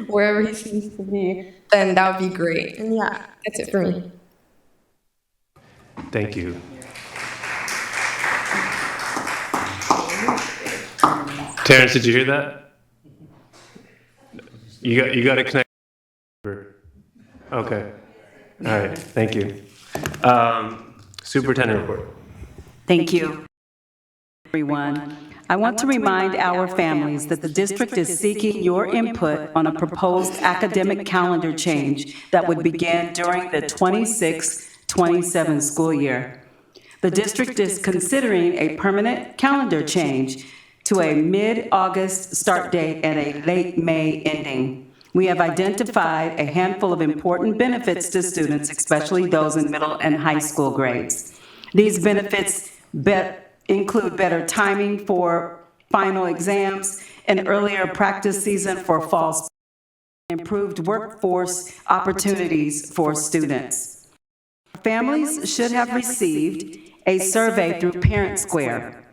wherever he seems to be, then that would be great. And yeah, that's it for me. Thank you. Terrence, did you hear that? You got to connect. Okay. All right. Thank you. Superintendent report. Thank you, everyone. I want to remind our families that the district is seeking your input on a proposed academic calendar change that would begin during the 26-27 school year. The district is considering a permanent calendar change to a mid-August start date and a late May ending. We have identified a handful of important benefits to students, especially those in middle and high school grades. These benefits include better timing for final exams, an earlier practice season for fall sports, improved workforce opportunities for students. Families should have received a survey through Parent Square,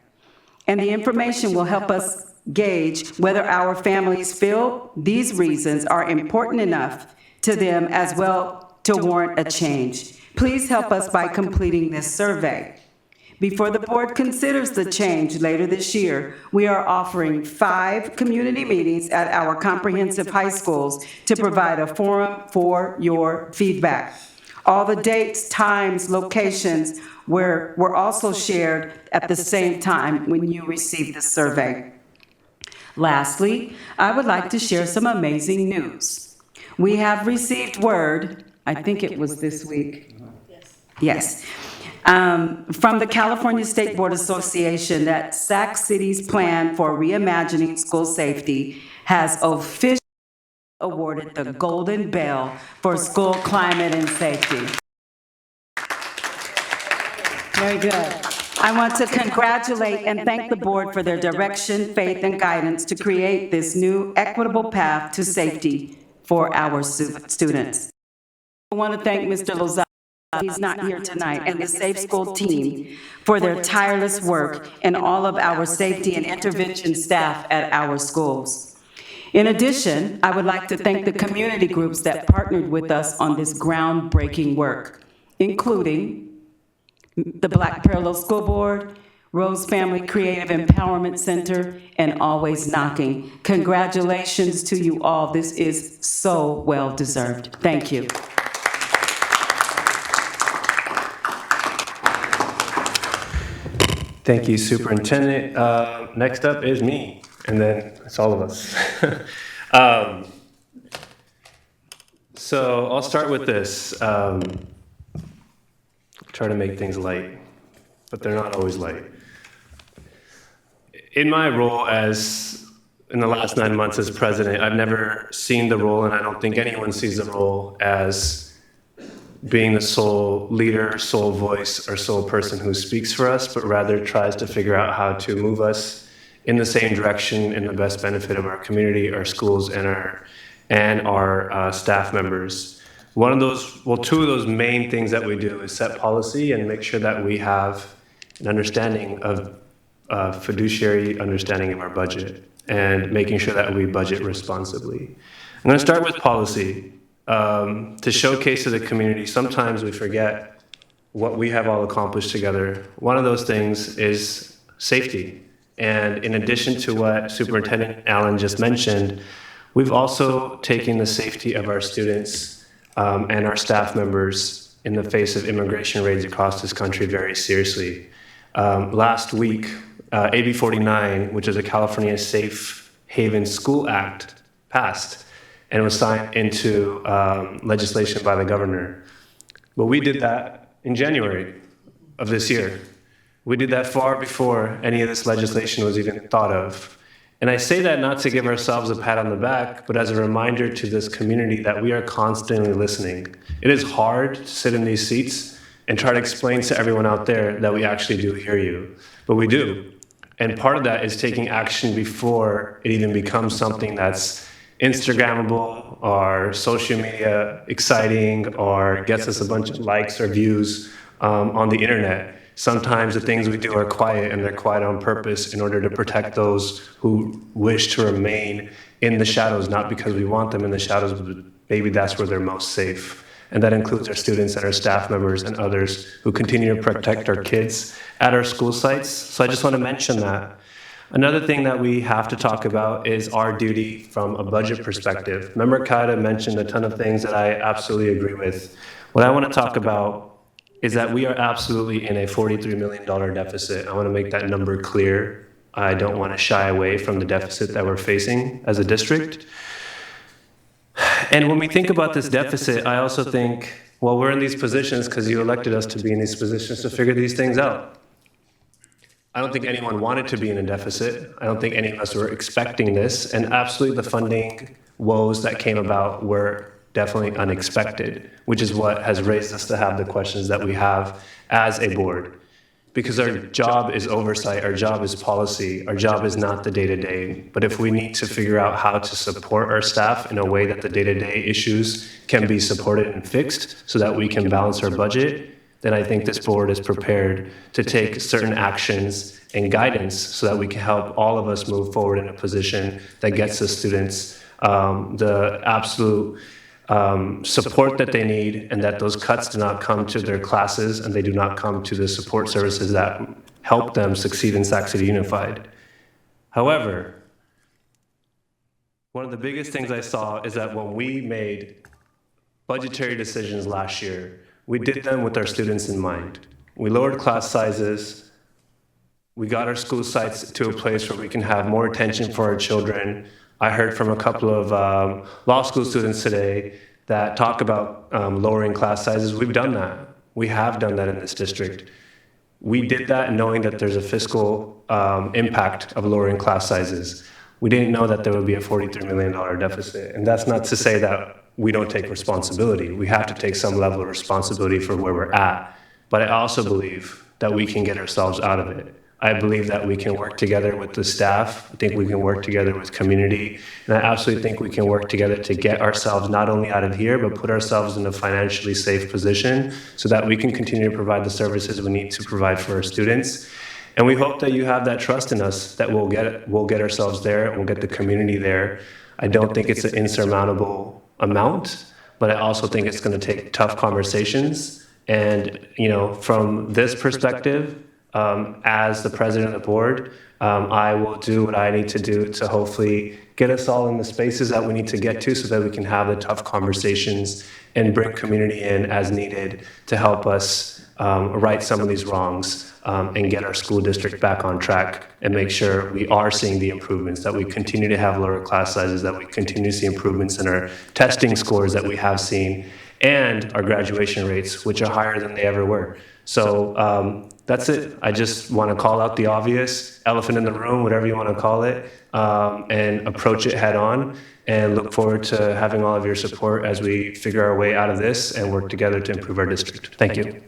and the information will help us gauge whether our families feel these reasons are important enough to them as well to warrant a change. Please help us by completing this survey. Before the board considers the change later this year, we are offering 5 community meetings at our comprehensive high schools to provide a forum for your feedback. All the dates, times, locations were also shared at the same time when you received the survey. Lastly, I would like to share some amazing news. We have received word, I think it was this week. Yes. From the California State Board Association that Sac City's plan for reimagining school safety has officially awarded the Golden Bell for school climate and safety. Very good. I want to congratulate and thank the board for their direction, faith, and guidance to create this new equitable path to safety for our students. I want to thank Mr. Lozada, he's not here tonight, and the Safe School team for their tireless work and all of our safety and intervention staff at our schools. In addition, I would like to thank the community groups that partnered with us on this groundbreaking work, including the Black Parallel School Board, Rose Family Creative Empowerment Center, and Always Knocking. Congratulations to you all. This is so well deserved. Thank you. Thank you, Superintendent. Next up is me, and then it's all of us. So I'll start with this. Try to make things light, but they're not always light. In my role in the last 9 months as president, I've never seen the role, and I don't think anyone sees the role as being the sole leader, sole voice, or sole person who speaks for us, but rather tries to figure out how to move us in the same direction in the best benefit of our community, our schools, and our staff members. Two of those main things that we do is set policy and make sure that we have an understanding of fiduciary understanding of our budget and making sure that we budget responsibly. I'm going to start with policy. To showcase to the community, sometimes we forget what we have all accomplished together. One of those things is safety. And in addition to what Superintendent Allen just mentioned, we've also taken the safety of our students and our staff members in the face of immigration raids across this country very seriously. Last week, AB 49, which is a California Safe Haven School Act, passed and was signed into legislation by the governor. But we did that in January of this year. We did that far before any of this legislation was even thought of. And I say that not to give ourselves a pat on the back, but as a reminder to this community that we are constantly listening. It is hard to sit in these seats and try to explain to everyone out there that we actually do hear you, but we do. And part of that is taking action before it even becomes something that's Instagrammable or social media exciting or gets us a bunch of likes or views on the internet. Sometimes the things we do are quiet, and they're quiet on purpose in order to protect those who wish to remain in the shadows, not because we want them in the shadows, but maybe that's where they're most safe. And that includes our students and our staff members and others who continue to protect our kids at our school sites. So I just want to mention that. Another thing that we have to talk about is our duty from a budget perspective. Member Kaida mentioned a ton of things that I absolutely agree with. What I want to talk about is that we are absolutely in a $43 million deficit. I want to make that number clear. I don't want to shy away from the deficit that we're facing as a district. And when we think about this deficit, I also think Well, we're in these positions because you elected us to be in these positions to figure these things out. I don't think anyone wanted to be in a deficit. I don't think any of us were expecting this. And absolutely the funding woes that came about were definitely unexpected, which is what has raised us to have the questions that we have as a board. Because our job is oversight, our job is policy, our job is not the day-to-day. But if we need to figure out how to support our staff in a way that the day-to-day issues can be supported and fixed so that we can balance our budget, then I think this board is prepared to take certain actions and guidance so that we can help all of us move forward in a position that gets the students the absolute support that they need, and that those cuts do not come to their classes and they do not come to the support services that help them succeed in Sac City Unified. However, one of the biggest things I saw is that when we made budgetary decisions last year, we did them with our students in mind. We lowered class sizes. We got our school sites to a place where we can have more attention for our children. I heard from a couple of law school students today that talk about lowering class sizes. We've done that. We have done that in this district. We did that knowing that there's a fiscal impact of lowering class sizes. We didn't know that there would be a $43 million deficit. And that's not to say that we don't take responsibility. We have to take some level of responsibility for where we're at. But I also believe that we can get ourselves out of it. I believe that we can work together with the staff. I think we can work together with community. And I absolutely think we can work together to get ourselves not only out of here, but put ourselves in a financially safe position so that we can continue to provide the services we need to provide for our students. And we hope that you have that trust in us, that we'll get ourselves there, and we'll get the community there. I don't think it's an insurmountable amount, but I also think it's going to take tough conversations. And, from this perspective, as the president of the board, I will do what I need to do to hopefully get us all in the spaces that we need to get to so that we can have the tough conversations and bring community in as needed to help us right some of these wrongs and get our school district back on track and make sure we are seeing the improvements, that we continue to have lower class sizes, that we continue to see improvements in our testing scores that we have seen, and our graduation rates, which are higher than they ever were. So that's it. I just want to call out the obvious, elephant in the room, whatever you want to call it, and approach it head on, and look forward to having all of your support as we figure our way out of this and work together to improve our district. Thank you.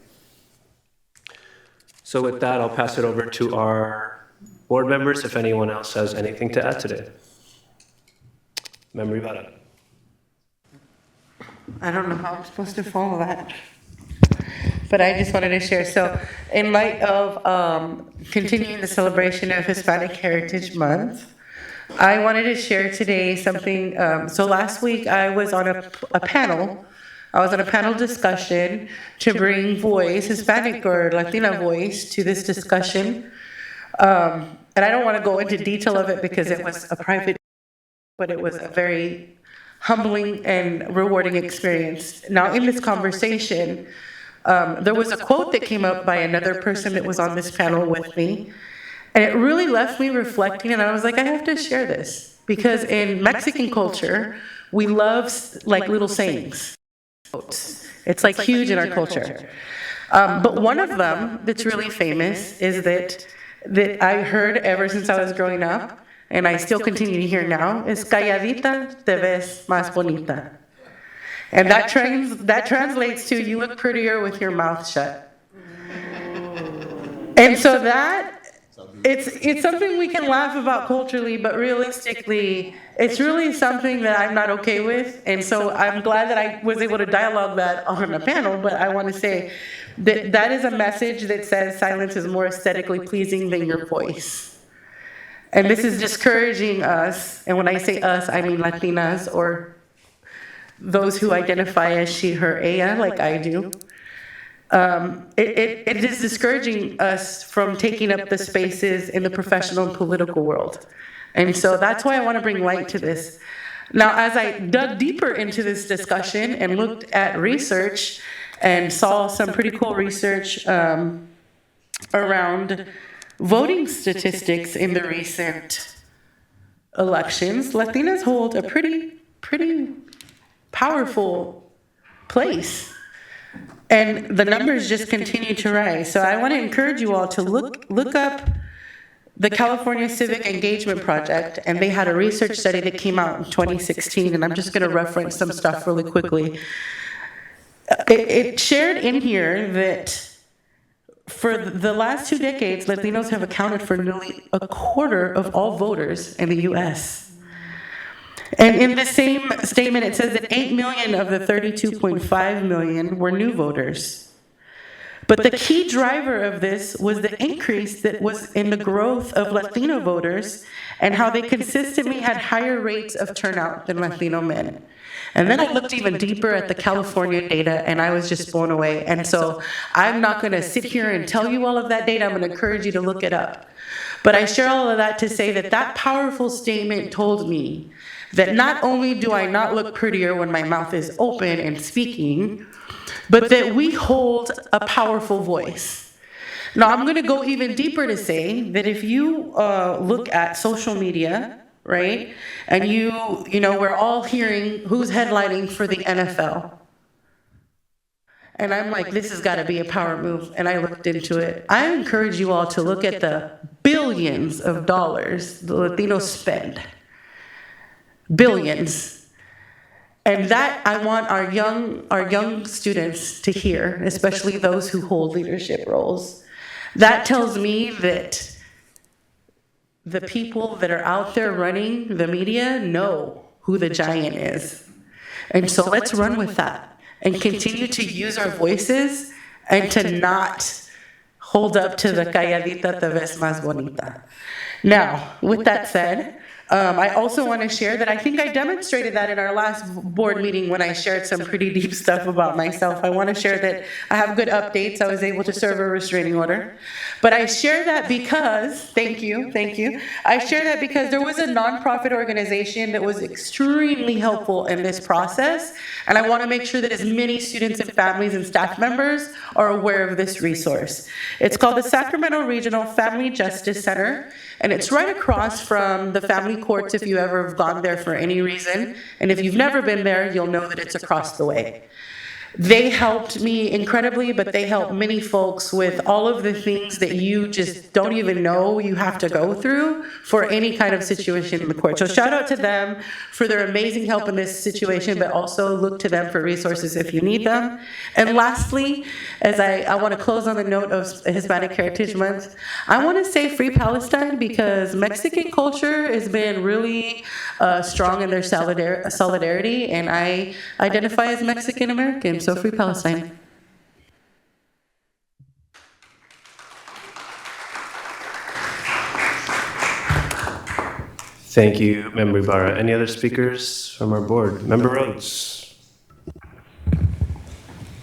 So with that, I'll pass it over to our board members if anyone else has anything to add today. Member Ibarra. I don't know how I'm supposed to follow that, but I just wanted to share. So in light of continuing the celebration of Hispanic Heritage Month, I wanted to share today something. So last week I was on a panel. I was on a panel discussion to bring voice, Hispanic or Latina voice, to this discussion. And I don't want to go into detail of it because it was a private, but it was a very humbling and rewarding experience. Now, in this conversation, there was a quote that came up by another person that was on this panel with me, and it really left me reflecting, and I was like, I have to share this, because in Mexican culture, we love like little sayings. It's like huge in our culture. But one of them that's really famous is that I heard ever since I was growing up, and I still continue to hear now, is calladita te ves más bonita. And that translates to you look prettier with your mouth shut. And so that, it's something we can laugh about culturally, but realistically, it's really something that I'm not okay with. And so I'm glad that I was able to dialogue that on a panel, but I want to say that that is a message that says silence is more aesthetically pleasing than your voice. And this is discouraging us, and when I say us, I mean Latinas or those who identify as she, her, ella, like I do. It is discouraging us from taking up the spaces in the professional and political world. And so that's why I want to bring light to this. Now, as I dug deeper into this discussion and looked at research and saw some pretty cool research around voting statistics in the recent elections, Latinas hold a pretty powerful place. And the numbers just continue to rise. So I want to encourage you all to look up the California Civic Engagement Project, and they had a research study that came out in 2016, and I'm just going to reference some stuff really quickly. It shared in here that for the last 2 decades, Latinos have accounted for nearly a quarter of all voters in the U.S. And in the same statement, it says that 8 million of the 32.5 million were new voters. But the key driver of this was the increase that was in the growth of Latino voters and how they consistently had higher rates of turnout than Latino men. And then I looked even deeper at the California data, and I was just blown away. And so I'm not going to sit here and tell you all of that data. I'm going to encourage you to look it up. But I share all of that to say that that powerful statement told me that not only do I not look prettier when my mouth is open and speaking, but that we hold a powerful voice. Now, I'm going to go even deeper to say that if you look at social media, right, and you know, we're all hearing who's headlining for the NFL. And I'm like, this has got to be a power move. And I looked into it. I encourage you all to look at the billions of dollars the Latinos spend. Billions. And that I want our young students to hear, especially those who hold leadership roles. That tells me that the people that are out there running the media know who the giant is. And so let's run with that and continue to use our voices and to not hold up to the calladita te ves más bonita. Now, with that said, I also want to share that I think I demonstrated that in our last board meeting when I shared some pretty deep stuff about myself. I want to share that I have good updates. I was able to serve a restraining order. But I share that because, thank you. I share that because there was a nonprofit organization that was extremely helpful in this process. And I want to make sure that as many students and families and staff members are aware of this resource. It's called the Sacramento Regional Family Justice Center. And it's right across from the family courts if you ever have gone there for any reason. And if you've never been there, you'll know that it's across the way. They helped me incredibly, but they helped many folks with all of the things that you just don't even know you have to go through for any kind of situation in the court. So shout out to them for their amazing help in this situation, but also look to them for resources if you need them. And lastly, as I want to close on the note of Hispanic Heritage Month, I want to say Free Palestine because Mexican culture has been really strong in their solidarity, and I identify as Mexican American. So Free Palestine. Thank you, Member Ibarra. Any other speakers from our board? Member Rhodes.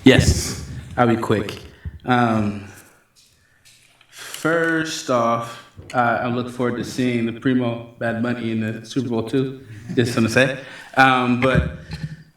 Yes, I'll be quick. First off, I look forward to seeing the Primo Bad Bunny in the Super Bowl too. Just something to say. But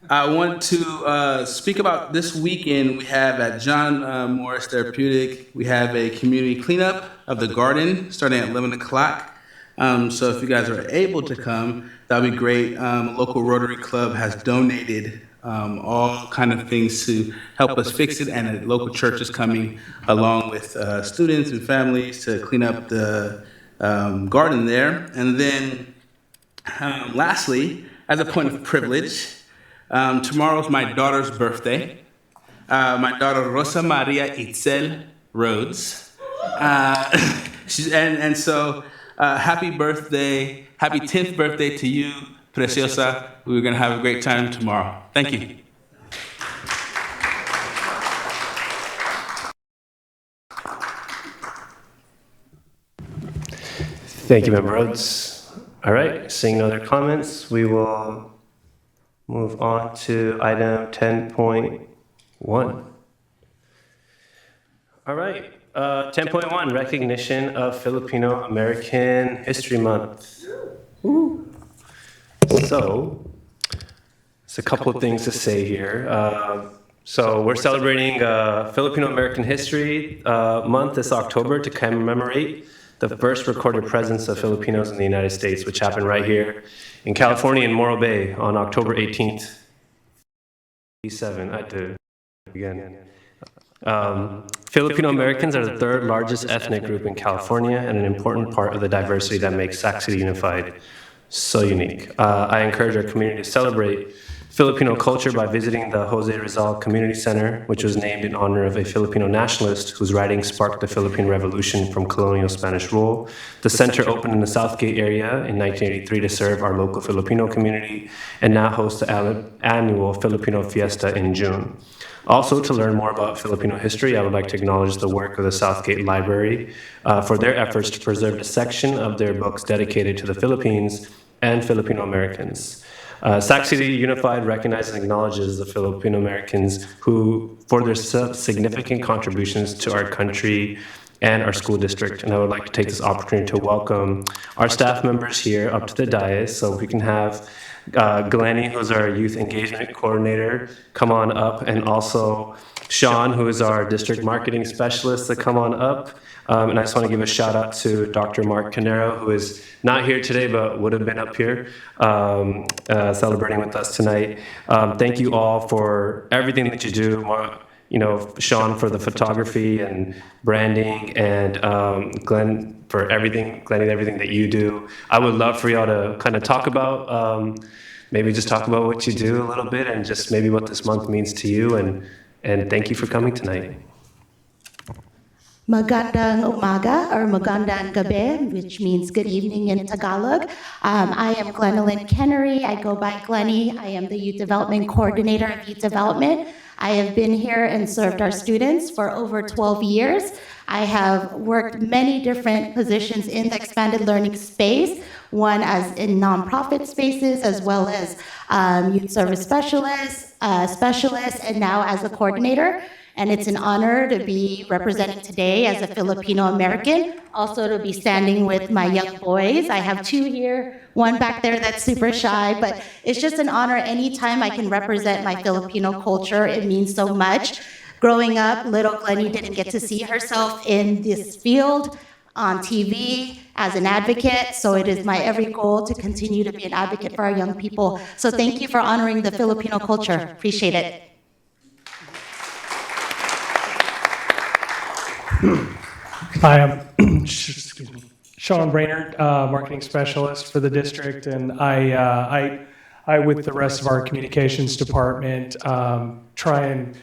I want to speak about this weekend. We have at John Morris Therapeutic, we have a community cleanup of the garden starting at 11 o'clock. So if you guys are able to come, that would be great. Local Rotary Club has donated all kind of things to help us fix it, and a local church is coming along with students and families to clean up the garden there. And then lastly, as a point of privilege, tomorrow's my daughter's birthday. My daughter Rosa Maria Itzel Rhodes. So happy birthday, happy 10th birthday to you, Preciosa. We're going to have a great time tomorrow. Thank you. Thank you, Member Rhodes. All right, seeing no other comments, we will move on to item 10.1. All right, 10.1, recognition of Filipino American History Month. Ooh. So, it's a couple of things to say here. So we're celebrating Filipino American History Month this October to commemorate the first recorded presence of Filipinos in the United States, which happened right here in California in Morro Bay on October 18th, 1987. I had to again. Filipino Americans are the third largest ethnic group in California and an important part of the diversity that makes Sac City Unified so unique. I encourage our community to celebrate Filipino culture by visiting the Jose Rizal Community Center, which was named in honor of a Filipino nationalist whose writings sparked the Philippine Revolution from colonial Spanish rule. The center opened in the Southgate area in 1983 to serve our local Filipino community and now hosts the annual Filipino Fiesta in June. Also, to learn more about Filipino history, I would like to acknowledge the work of the Southgate Library for their efforts to preserve a section of their books dedicated to the Philippines and Filipino Americans. Sac City Unified recognizes and acknowledges the Filipino Americans who, for their significant contributions to our country and our school district. And I would like to take this opportunity to welcome our staff members here up to the dais. So if we can have Glennie, who's our youth engagement coordinator, come on up, and also Sean, who is our district marketing specialist, to come on up. And I just want to give a shout out to Dr. Mark Canero, who is not here today, but would have been up here celebrating with us tonight. Thank you all for everything that you do. You know, Sean for the photography and branding, and Glenn for everything that you do. I would love for y'all to kind of talk about, maybe just talk about what you do a little bit and just maybe what this month means to you. And thank you for coming tonight. Magandang umaga or magandang gabi, which means good evening in Tagalog. I am Glenalyn Kennery. I go by Glennie. I am the Youth Development Coordinator of Youth Development. I have been here and served our students for over 12 years. I have worked many different positions in the expanded learning space, one as in nonprofit spaces, as well as youth service specialist, and now as a coordinator. And it's an honor to be representing today as a Filipino American, also to be standing with my young boys. I have two here, one back there that's super shy, but it's just an honor anytime I can represent my Filipino culture. It means so much. Growing up, little Glennie didn't get to see herself in this field on TV as an advocate, so it is my every goal to continue to be an advocate for our young people. So thank you for honoring the Filipino culture. Appreciate it. Hi, I'm Sean Brainerd, marketing specialist for the district, and I with the rest of our communications department, try and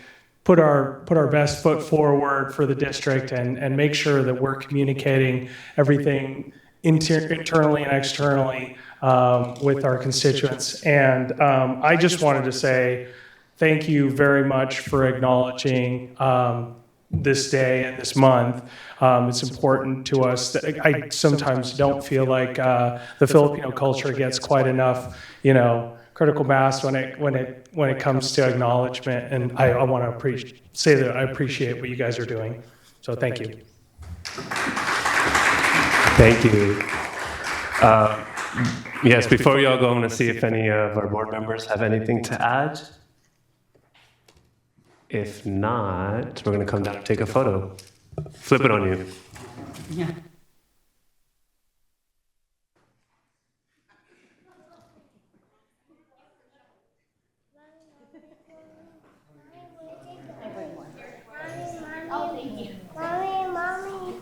put our best foot forward for the district and make sure that we're communicating everything internally and externally with our constituents. And I just wanted to say thank you very much for acknowledging this day and this month. It's important to us. I sometimes don't feel like the Filipino culture gets quite enough, critical mass when it comes to acknowledgement. And I want to say that I appreciate what you guys are doing. So thank you. Thank you. Yes, before we all go, I'm going to see if any of our board members have anything to add. If not, we're going to come down and take a photo. Flip it on you. Yeah. Oh, thank you. Mommy.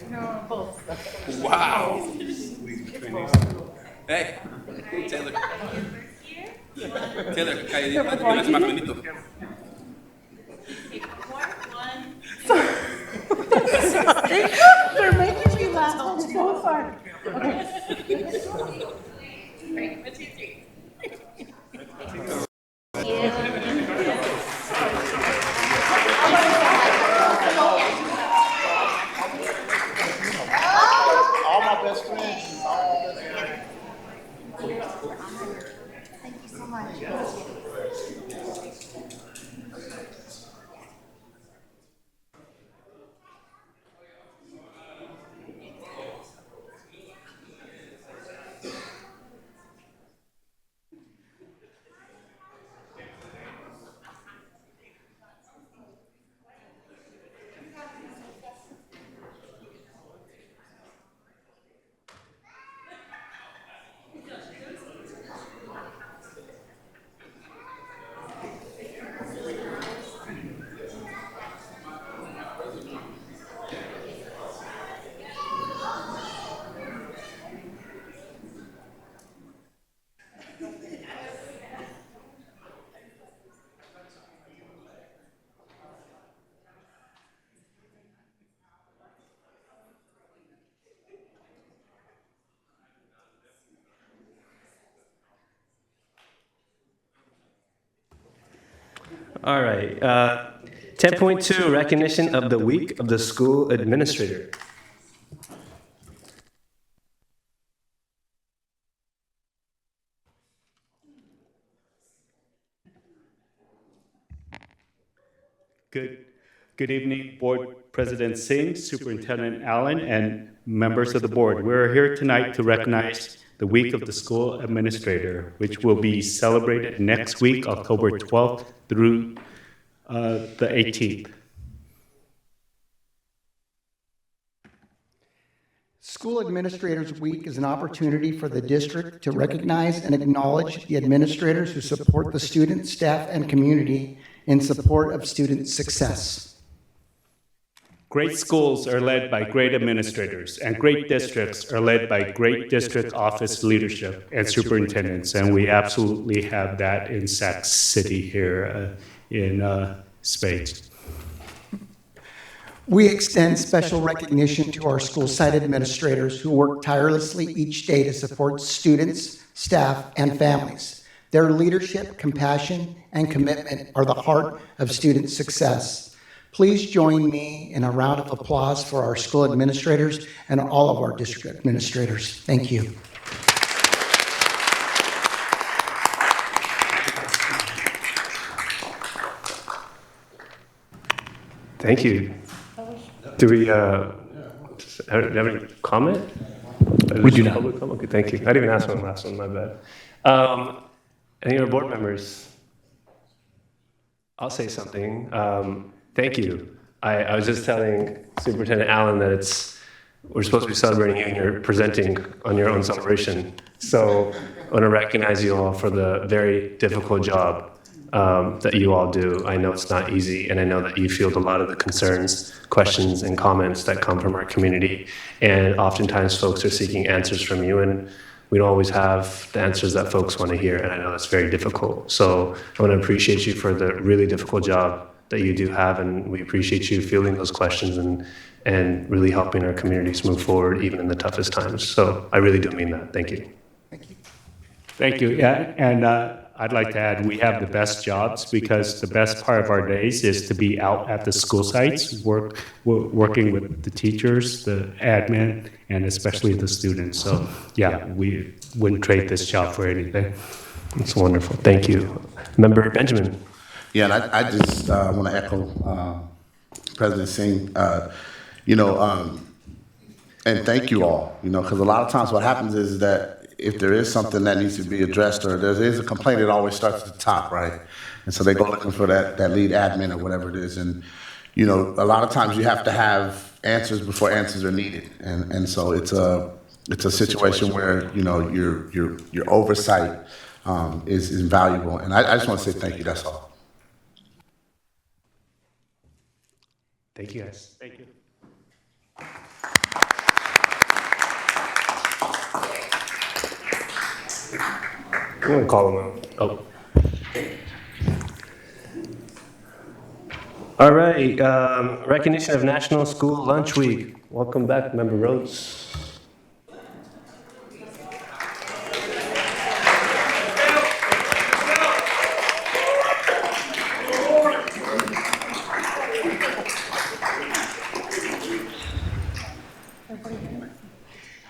No, both. Wow. Hey, Taylor. Taylor, cállate, más bonito. They're making me laugh. It's so fun. Okay. Great. 1, 2, 3. All my best friends. Thank you so much. All right. 10.2, recognition of the week of the school administrator. Good evening, Board President Singh, Superintendent Allen, and members of the board. We're here tonight to recognize the Week of the School Administrator, which will be celebrated next week, October 12th through the 18th. School Administrators Week is an opportunity for the district to recognize and acknowledge the administrators who support the students, staff, and community in support of student success. Great schools are led by great administrators, and great districts are led by great district office leadership and superintendents, and we absolutely have that in Sac City here in spades. We extend special recognition to our school site administrators who work tirelessly each day to support students, staff, and families. Their leadership, compassion, and commitment are the heart of student success. Please join me in a round of applause for our school administrators and all of our district administrators. Thank you. Thank you. Do we have any comment? We do not. Public comment? Okay, thank you. I didn't even ask one last one, my bad. Any other board members? I'll say something. Thank you. I was just telling Superintendent Allen that we're supposed to be celebrating you and you're presenting on your own celebration. So I want to recognize you all for the very difficult job that you all do. I know it's not easy, and I know that you field a lot of the concerns, questions, and comments that come from our community. And oftentimes folks are seeking answers from you, and we don't always have the answers that folks want to hear, and I know that's very difficult. So I want to appreciate you for the really difficult job that you do have, and we appreciate you fielding those questions and really helping our communities move forward even in the toughest times. So I really do mean that. Thank you. Thank you. Yeah, and I'd like to add, we have the best jobs because the best part of our days is to be out at the school sites, working with the teachers, the admin, and especially the students. So yeah, we wouldn't trade this job for anything. That's wonderful. Thank you. Member Benjamin. Yeah, and I just want to echo President Singh, and thank you all, because a lot of times what happens is that if there is something that needs to be addressed or there is a complaint, it always starts at the top, right? And so they go looking for that lead admin or whatever it is. And, a lot of times you have to have answers before answers are needed. And so it's a situation where, your oversight is invaluable. And I just want to say thank you, that's all. Thank you, guys. Thank you. I'm going to call them out. Oh. All right. Recognition of National School Lunch Week. Welcome back, Member Rhodes.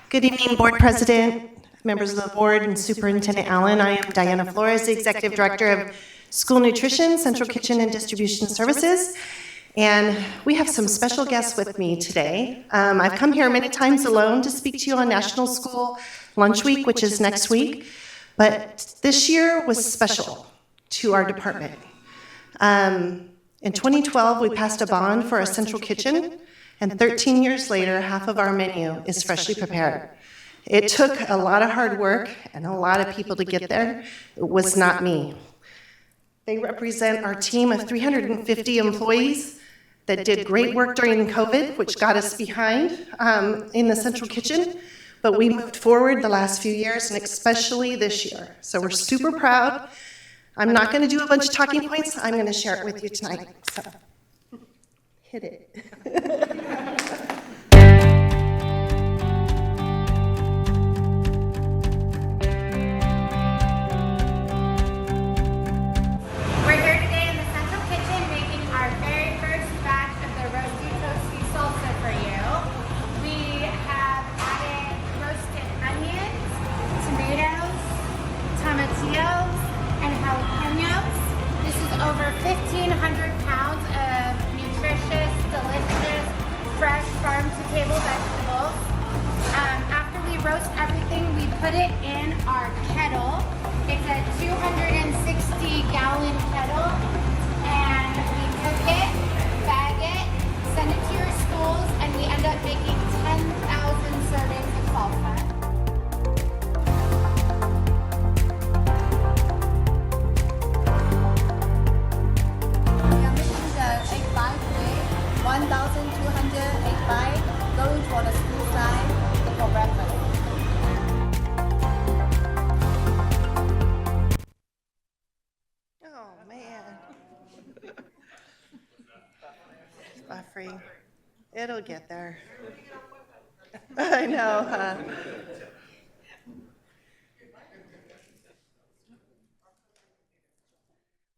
Good evening, Board President, members of the board, and Superintendent Allen. I am Diana Flores, the Executive Director of School Nutrition, Central Kitchen, and Distribution Services. And we have some special guests with me today. I've come here many times alone to speak to you on National School Lunch Week, which is next week. But this year was special to our department. In 2012, we passed a bond for a central kitchen. And 13 years later, half of our menu is freshly prepared. It took a lot of hard work and a lot of people to get there. It was not me. They represent our team of 350 employees that did great work during COVID, which got us behind in the central kitchen. But we moved forward the last few years, and especially this year. So we're super proud. I'm not going to do a bunch of talking points. I'm going to share it with you tonight. So. Hit it. We're here today in the Central Kitchen roast everything, we put it in our kettle. It's a 260-gallon kettle, and we cook it, bag it, send it to your schools, and we end up making 10,000 servings of salsa. We are making the egg pie today, 1,200 egg pie, going for the school side for breakfast. Oh, man. It's buffering. It'll get there. I know, huh?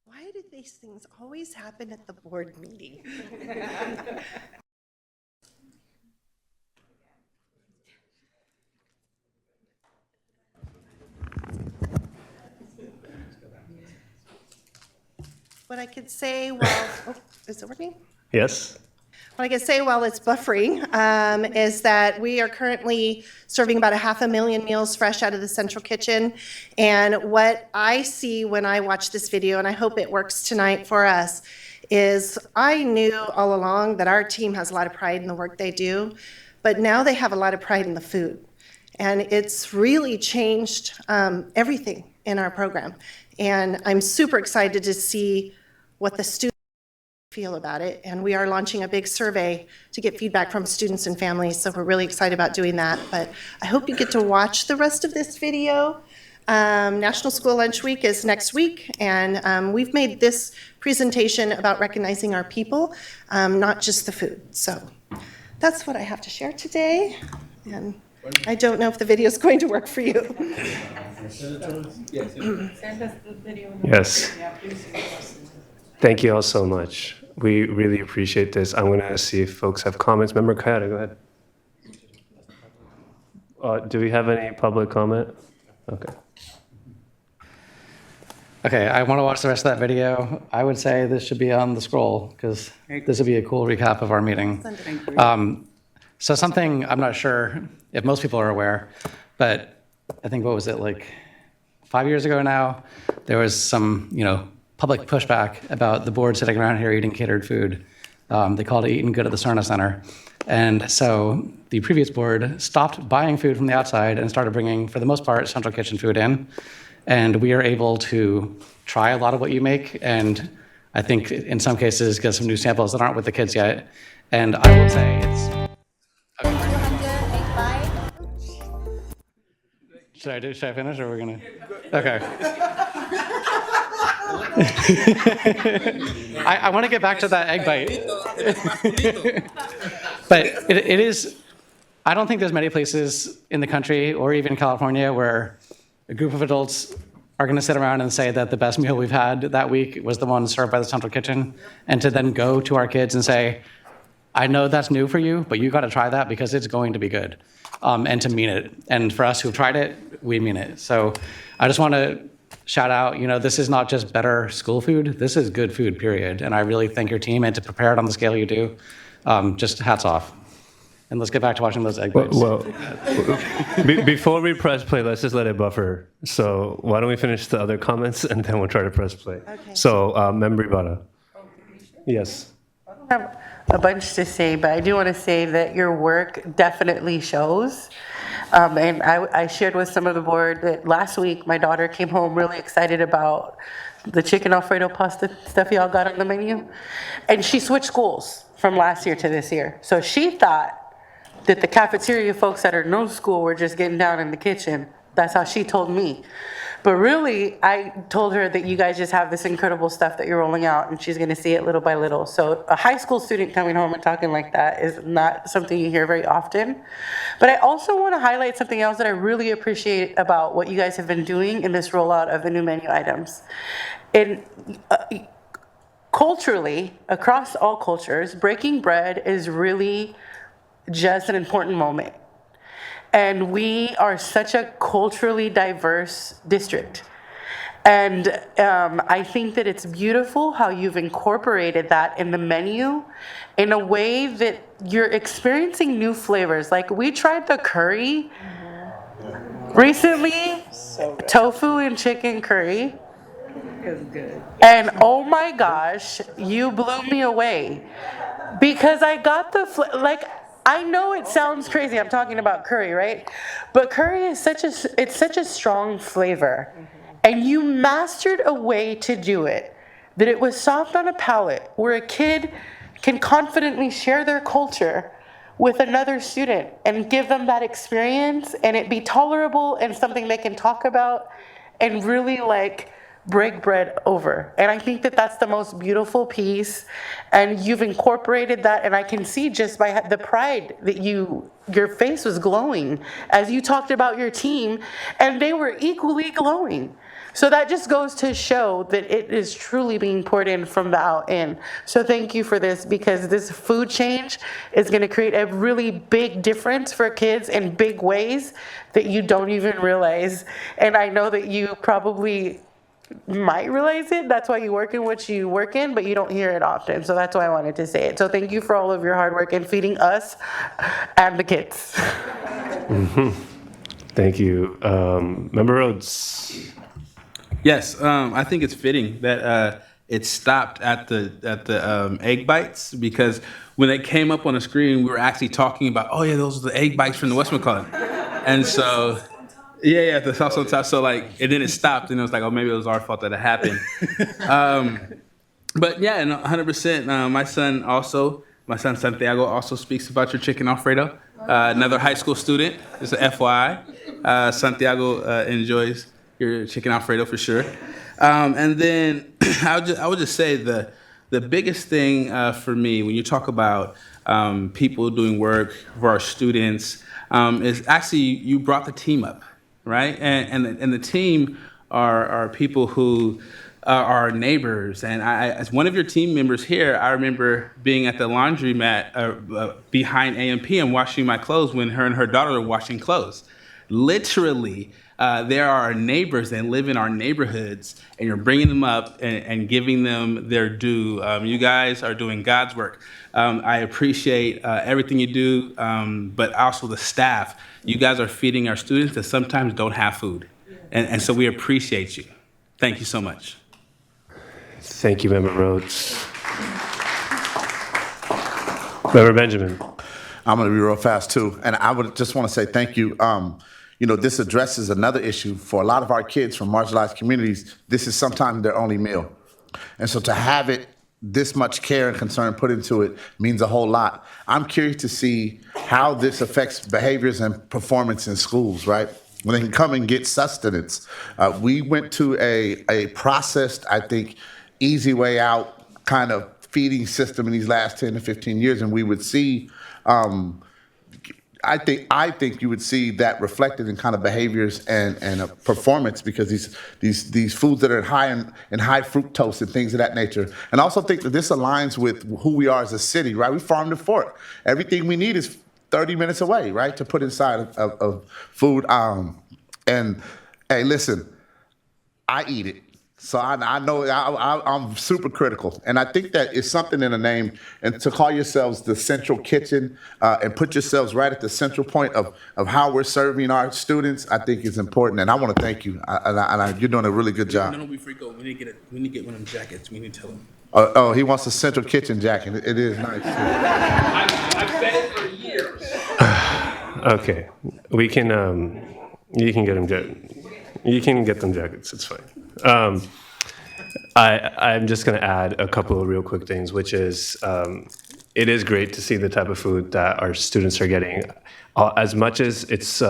Why do these things always happen at the board meeting? What I could say while, oh, is it working? Yes? What I can say while it's buffering is that we are currently serving about 500,000 meals fresh out of the central kitchen. And what I see when I watch this video, and I hope it works tonight for us, is I knew all along that our team has a lot of pride in the work they do, but now they have a lot of pride in the food. And it's really changed everything in our program. And I'm super excited to see what the students feel about it, and we are launching a big survey to get feedback from students and families, so we're really excited about doing that. But I hope you get to watch the rest of this video. National School Lunch Week is next week, and we've made this presentation about recognizing our people, not just the food. So that's what I have to share today, and I don't know if the video is going to work for you. Yes. Thank you all so much. We really appreciate this. I'm going to see if folks have comments. Member Kayada, go ahead. Do we have any public comment? Okay. Okay, I want to watch the rest of that video. I would say this should be on the scroll because this would be a cool recap of our meeting. So something I'm not sure if most people are aware, but I think, what was it, like 5 years ago now, there was some, public pushback about the board sitting around here eating catered food. They called it Eating Good at the Sarna Center. And so the previous board stopped buying food from the outside and started bringing, for the most part, central kitchen food in. And we are able to try a lot of what you make, and I think in some cases get some new samples that aren't with the kids yet. And I will say it's... Should I finish, or are we gonna? Okay. I want to get back to that egg bite. But it is, I don't think there's many places in the country or even California where a group of adults are going to sit around and say that the best meal we've had that week was the one served by the central kitchen, and to then go to our kids and say, I know that's new for you, but you got to try that because it's going to be good, and to mean it. And for us who've tried it, we mean it. So I just want to shout out, this is not just better school food, this is good food, period. And I really thank your team, and to prepare it on the scale you do, just hats off. And let's get back to watching those egg bites. Well, before we press play, let's just let it buffer. So why don't we finish the other comments, and then we'll try to press play. Okay. So, Member Ibarra. Yes. I have a bunch to say, but I do want to say that your work definitely shows. And I shared with some of the board that last week my daughter came home really excited about the chicken Alfredo pasta stuff y'all got on the menu. And she switched schools from last year to this year. So she thought that the cafeteria folks at her no school were just getting down in the kitchen. That's how she told me. But really, I told her that you guys just have this incredible stuff that you're rolling out, and she's going to see it little by little. So a high school student coming home and talking like that is not something you hear very often. But I also want to highlight something else that I really appreciate about what you guys have been doing in this rollout of the new menu items. And culturally, across all cultures, breaking bread is really just an important moment. And we are such a culturally diverse district. And I think that it's beautiful how you've incorporated that in the menu in a way that you're experiencing new flavors. Like, we tried the curry Recently, tofu and chicken curry. It's good. And oh my gosh, you blew me away. Because I got the, like, I know it sounds crazy, I'm talking about curry, right? But curry is it's such a strong flavor. And you mastered a way to do it that it was soft on a palate, where a kid can confidently share their culture with another student and give them that experience, and it be tolerable and something they can talk about and really like break bread over. And I think that that's the most beautiful piece, and you've incorporated that, and I can see just by the pride that your face was glowing as you talked about your team, and they were equally glowing. So that just goes to show that it is truly being poured in from the out in. So thank you for this, because this food change is going to create a really big difference for kids in big ways that you don't even realize. And I know that you probably might realize it. That's why you work in what you work in, but you don't hear it often. So that's why I wanted to say it. So thank you for all of your hard work in feeding us and the kids. Thank you. Member Rhodes. Yes, I think it's fitting that it stopped at the egg bites, because when they came up on the screen, we were actually talking about, oh yeah, those are the egg bites from the whatchamacallit. And so, yeah, the sauce on top. So like, and then it stopped, and it was like, oh, maybe it was our fault that it happened. But yeah, and 100%. My son Santiago also speaks about your chicken Alfredo. Another high school student, just an FYI. Santiago enjoys your chicken Alfredo for sure. And then I would just say the biggest thing for me when you talk about people doing work for our students is actually you brought the team up, right? And the team are people who are our neighbors. And as one of your team members here, I remember being at the laundromat behind AMP and washing my clothes when her and her daughter were washing clothes. Literally, there are neighbors that live in our neighborhoods, and you're bringing them up and giving them their due. You guys are doing God's work. I appreciate everything you do, but also the staff. You guys are feeding our students that sometimes don't have food. And so we appreciate you. Thank you so much. Thank you, Member Rhodes. Member Benjamin. I'm going to be real fast too, and I would just want to say thank you. This addresses another issue for a lot of our kids from marginalized communities. This is sometimes their only meal, and so to have it this much care and concern put into it means a whole lot. I'm curious to see how this affects behaviors and performance in schools, right? When they can come and get sustenance. We went to a processed, I think, easy way out kind of feeding system in these last 10 to 15 years, and we would see, I think you would see that reflected in kind of behaviors and performance, because these foods that are high in high fructose and things of that nature. And I also think that this aligns with who we are as a city, right? We farm to fork. Everything we need is 30 minutes away, right, to put inside of food. And hey, listen, I eat it. So I know I'm super critical. And I think that it's something in the name, and to call yourselves the central kitchen and put yourselves right at the central point of how we're serving our students, I think is important. And I want to thank you. You're doing a really good job. No, before you go, we need to get one of them jackets. We need to tell him. Oh, he wants a central kitchen jacket. It is nice. I've said it for years. Okay, you can get them jackets. It's fine. I'm just going to add a couple of real quick things, which is it is great to see the type of food that our students are getting. As much as it's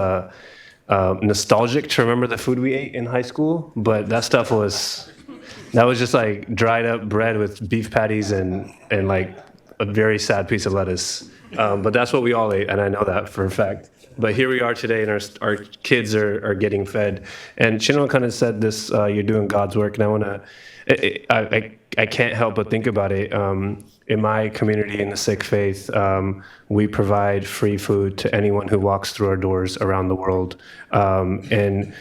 nostalgic to remember the food we ate in high school, but that stuff was just like dried up bread with beef patties and like a very sad piece of lettuce. But that's what we all ate, and I know that for a fact. But here we are today, and our kids are getting fed. And Chinua kind of said this, you're doing God's work, and I can't help but think about it. In my community, in the Sikh faith, we provide free food to anyone who walks through our doors around the world. And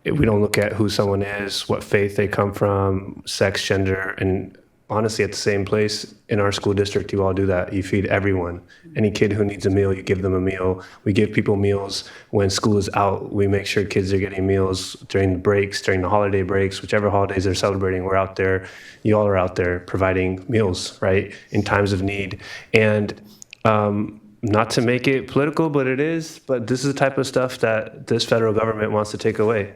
we don't look at who someone is, what faith they come from, sex, gender, and honestly at the same place in our school district. You all do that. You feed everyone. Any kid who needs a meal, you give them a meal. We give people meals when school is out. We make sure kids are getting meals during the breaks, during the holiday breaks, whichever holidays they're celebrating. We're out there. You all are out there providing meals, right, in times of need. And not to make it political, but it is. But this is the type of stuff that this federal government wants to take away.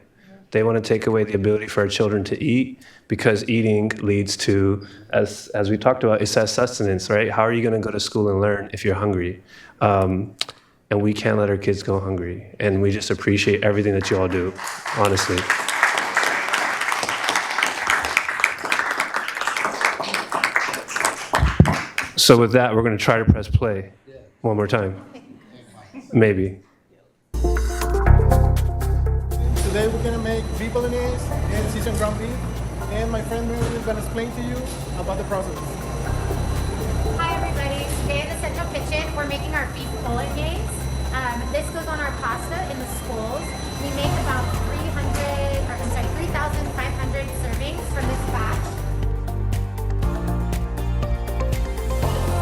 They want to take away the ability for our children to eat, because eating leads to, as we talked about, it says sustenance, right? How are you going to go to school and learn if you're hungry? And we can't let our kids go hungry. And we just appreciate everything that you all do, honestly. So with that, we're going to try to press play one more time. Maybe. Today we're gonna make beef bolognese and seasoned ground beef, and my friend Mary is gonna explain to you about the process. Hi everybody, today in the Central Kitchen we're making our beef bolognese. This goes on our pasta in the schools. We make about 3,500 servings from this batch.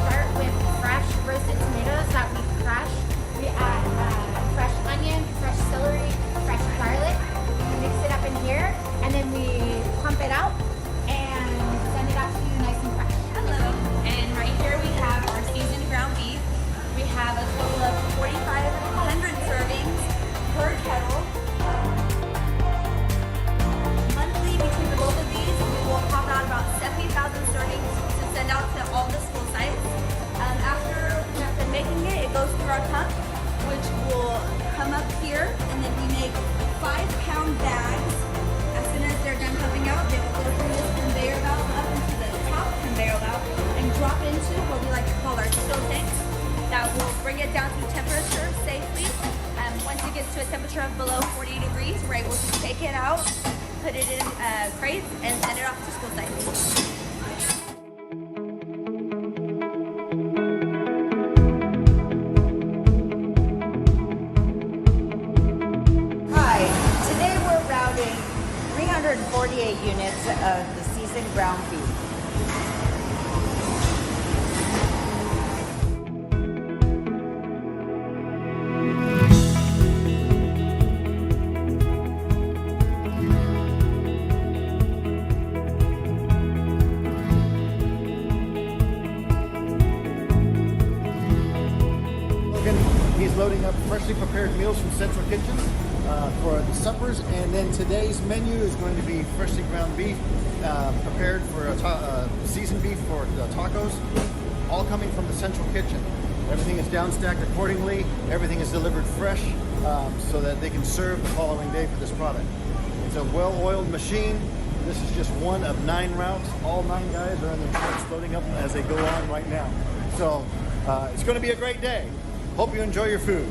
Start with fresh roasted tomatoes that we crush. We add fresh onion, fresh celery, fresh garlic. We mix it up in here, and then we pump it out and send it out to you nice and fresh. Hello, and right here we have our seasoned ground beef. We have a total of 4,500 servings per kettle. Monthly, between the both of these, we will pop out about 70,000 servings to send out to all the school sites. After making it, it goes through our pump, which will come up here, and then we make 5-pound bags. As soon as they're done pumping out, they will go through this conveyor belt up into the top conveyor belt and drop into what we like to call our chill tanks. That will bring it down to temperature safely. Once it gets to a temperature of below 40 degrees, we're able to take it out, put it in crates, and send it off to school sites. Hi, today we're routing 348 units of the seasoned ground beef. He's loading up freshly prepared meals from Central Kitchen for the suppers, and then today's menu is going to be freshly ground beef prepared for seasoned beef for the tacos, all coming from the Central Kitchen. Everything is down stacked accordingly. Everything is delivered fresh so that they can serve the following day for this product. It's a well-oiled machine. This is just one of 9 routes. All 9 guys are in their trucks loading up as they go on right now. So it's going to be a great day. Hope you enjoy your food.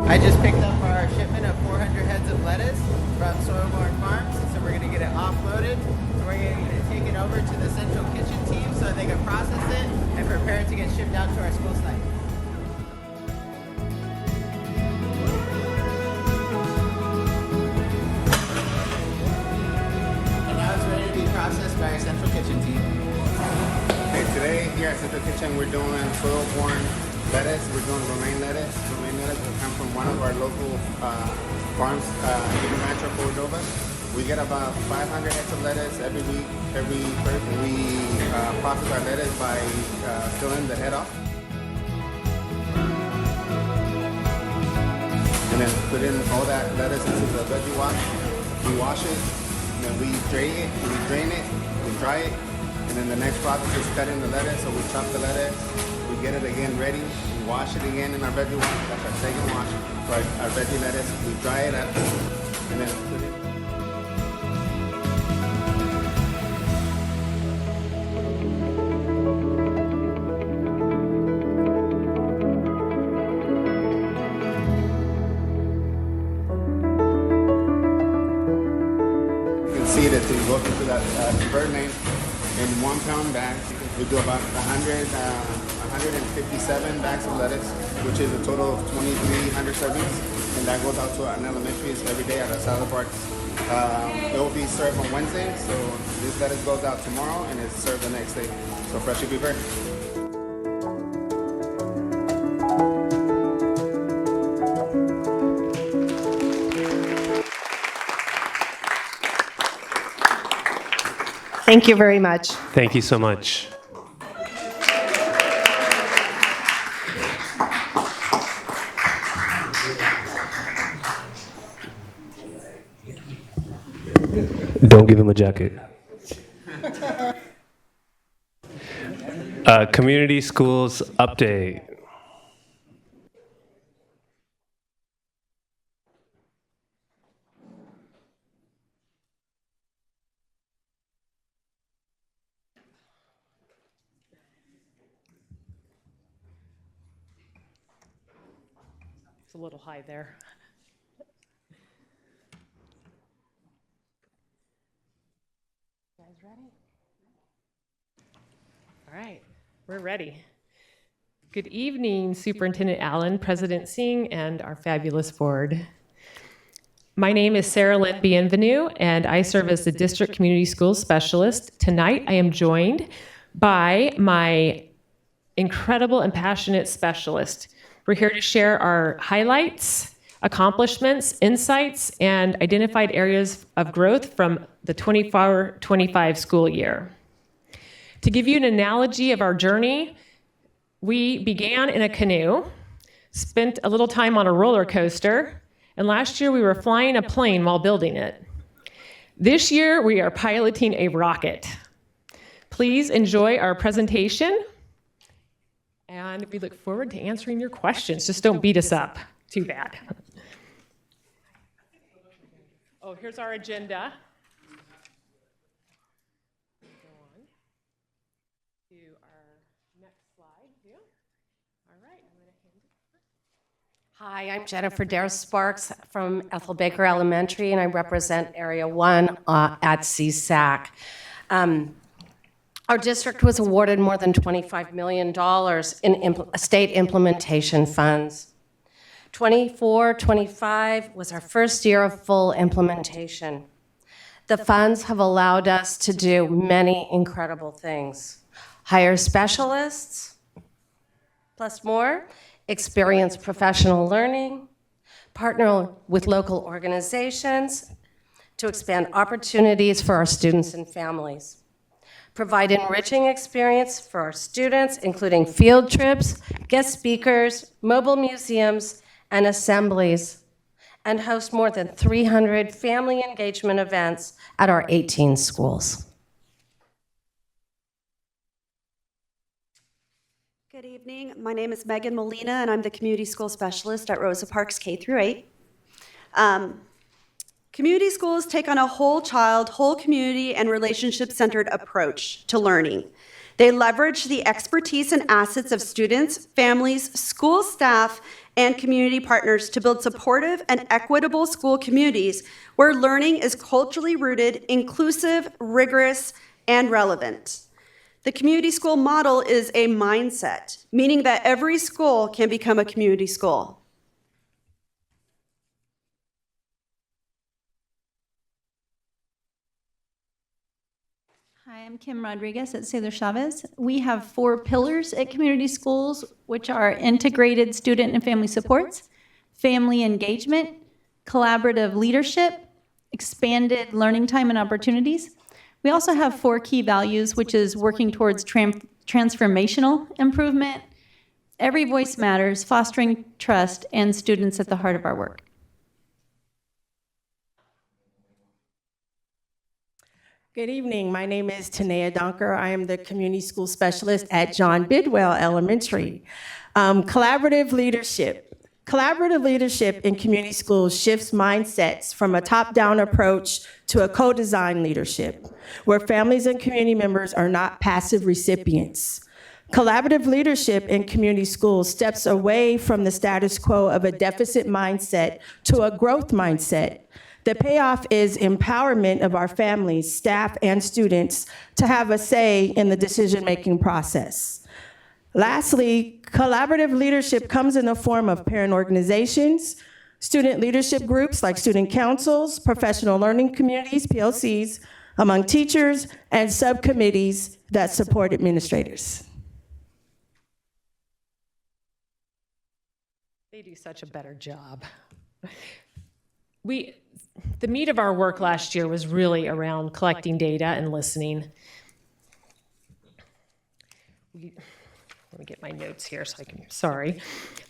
I just picked up our shipment of 400 heads of lettuce from Soilborn Farms, so we're going to get it offloaded. So we're going to take it over to the Central Kitchen team so they can process it and prepare it to get shipped out to our school site. And now it's ready to be processed by our Central Kitchen team. Okay, today here at Central Kitchen we're doing soil-born lettuce. We're doing romaine lettuce. Romaine lettuce will come from one of our local farms in Rancho Cordova. We get about 500 heads of lettuce every week. Every Thursday we process our lettuce by filling the head off. And then put in all that lettuce into the veggie wash. We wash it, and then we drain it, we dry it, and then the next process is cutting the lettuce. So we chop the lettuce, we get it again ready, we wash it again in our veggie wash. That's our second wash for our veggie lettuce. We dry it up, and then put it. see that through looking through that convert lane in 1 pound bags. We do about 157 bags of lettuce, which is a total of 2,300 servings, and that goes out to our elementaries every day at our salad parks. It will be served on Wednesday, so this lettuce goes out tomorrow and it's served the next day. So freshly prepared. Thank you very much. Thank you so much. Don't give him a jacket. Community schools update. It's a little high there. You guys ready? All right, we're ready. Good evening, Superintendent Allen, President Singh, and our fabulous board. My name is Sarah Lynn Bienvenue, and I serve as the District Community Schools Specialist. Tonight, I am joined by my incredible and passionate specialist. We're here to share our highlights, accomplishments, insights, and identified areas of growth from the 24-25 school year. To give you an analogy of our journey, we began in a canoe, spent a little time on a roller coaster, and last year we were flying a plane while building it. This year we are piloting a rocket. Please enjoy our presentation, and we look forward to answering your questions. Just don't beat us up too bad. Oh, here's our agenda. Go on to our next slide here. All right, I'm going to hand it. Hi, I'm Jennifer Dare Sparks from Ethel Baker Elementary, and I represent Area 1 at CSAC. Our district was awarded more than $25 million in state implementation funds. 24-25 was our first year of full implementation. The funds have allowed us to do many incredible things. Hire specialists, plus more, experience professional learning, partner with local organizations to expand opportunities for our students and families. Provide enriching experience for our students, including field trips, guest speakers, mobile museums, and assemblies, and host more than 300 family engagement events at our 18 schools. Good evening. My name is Megan Molina, and I'm the Community School Specialist at Rosa Parks K-8. Community schools take on a whole child, whole community, and relationship-centered approach to learning. They leverage the expertise and assets of students, families, school staff, and community partners to build supportive and equitable school communities where learning is culturally rooted, inclusive, rigorous, and relevant. The community school model is a mindset, meaning that every school can become a community school. Hi, I'm Kim Rodriguez at Cesar Chavez. We have 4 pillars at community schools, which are integrated student and family supports, family engagement, collaborative leadership, expanded learning time and opportunities. We also have 4 key values, which is working towards transformational improvement, every voice matters, fostering trust, and students at the heart of our work. Good evening. My name is Tanea Donker. I am the community school specialist at John Bidwell Elementary. Collaborative leadership. Collaborative leadership in community schools shifts mindsets from a top-down approach to a co-design leadership, where families and community members are not passive recipients. Collaborative leadership in community schools steps away from the status quo of a deficit mindset to a growth mindset. The payoff is empowerment of our families, staff, and students to have a say in the decision-making process. Lastly, collaborative leadership comes in the form of parent organizations, student leadership groups like student councils, professional learning communities, PLCs, among teachers, and subcommittees that support administrators. They do such a better job. The meat of our work last year was really around collecting data and listening. Let me get my notes here so I can, sorry.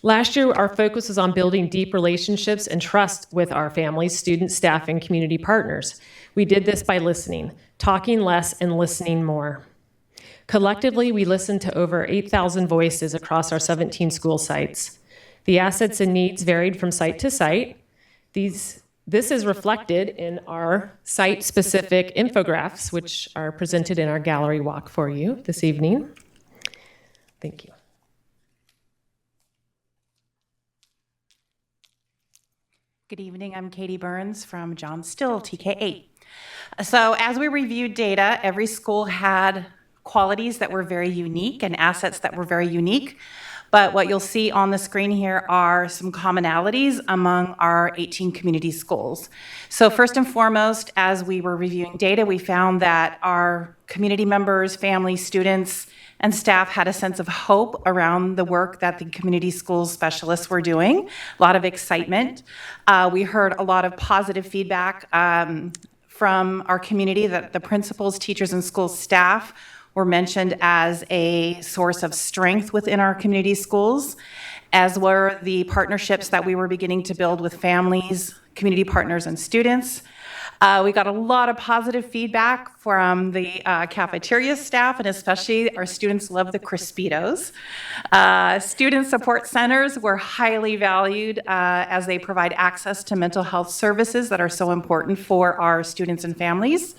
Last year, our focus was on building deep relationships and trust with our families, students, staff, and community partners. We did this by listening, talking less and listening more. Collectively, we listened to over 8,000 voices across our 17 school sites. The assets and needs varied from site to site. This is reflected in our site-specific infographics, which are presented in our gallery walk for you this evening. Thank you. Good evening, I'm Katie Burns from John Still, TK8. So as we reviewed data, every school had qualities that were very unique and assets that were very unique. But what you'll see on the screen here are some commonalities among our 18 community schools. So first and foremost, as we were reviewing data, we found that our community members, families, students, and staff had a sense of hope around the work that the community schools specialists were doing, a lot of excitement. We heard a lot of positive feedback from our community that the principals, teachers, and school staff were mentioned as a source of strength within our community schools, as were the partnerships that we were beginning to build with families, community partners, and students. We got a lot of positive feedback from the cafeteria staff, and especially our students love the Crispitos. Student support centers were highly valued as they provide access to mental health services that are so important for our students and families.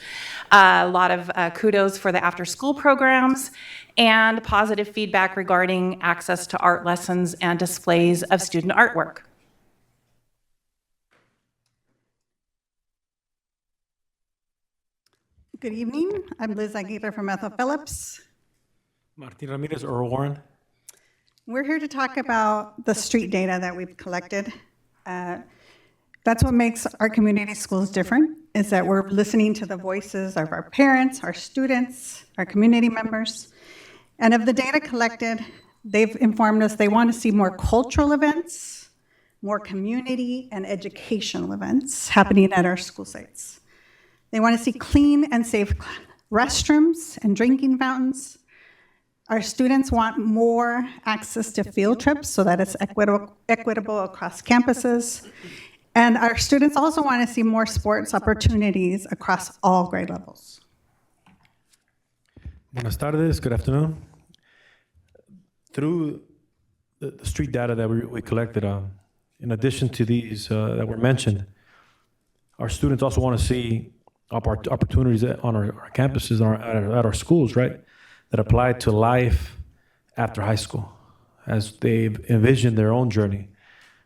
A lot of kudos for the after-school programs, and positive feedback regarding access to art lessons and displays of student artwork. Good evening. I'm Liz Aguirre from Ethel Phillips. Martin Ramirez, Earl Warren. We're here to talk about the street data that we've collected. That's what makes our community schools different, is that we're listening to the voices of our parents, our students, our community members. And of the data collected, they've informed us they want to see more cultural events, more community and educational events happening at our school sites. They want to see clean and safe restrooms and drinking fountains. Our students want more access to field trips so that it's equitable across campuses. And our students also want to see more sports opportunities across all grade levels. Buenas tardes, good afternoon. Through the street data that we collected, in addition to these that were mentioned, our students also want to see opportunities on our campuses, at our schools, right, that apply to life after high school, as they've envisioned their own journey.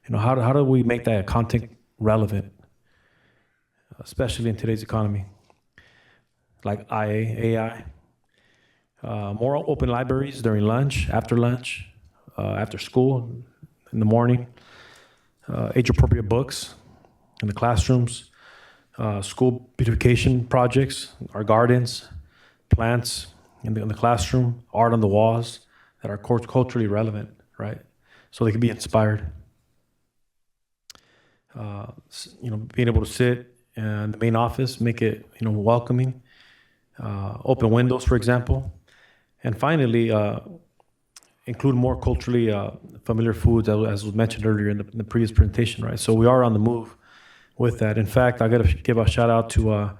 You know, how do we make that content relevant, especially in today's economy, like AI, more open libraries during lunch, after school, in the morning, age-appropriate books in the classrooms, school beautification projects, our gardens, plants in the classroom, art on the walls that are culturally relevant, right? So they can be inspired. Being able to sit in the main office, make it, welcoming, open windows, for example. And finally, include more culturally familiar foods, as was mentioned earlier in the previous presentation, right? So we are on the move with that. In fact, I got to give a shout out to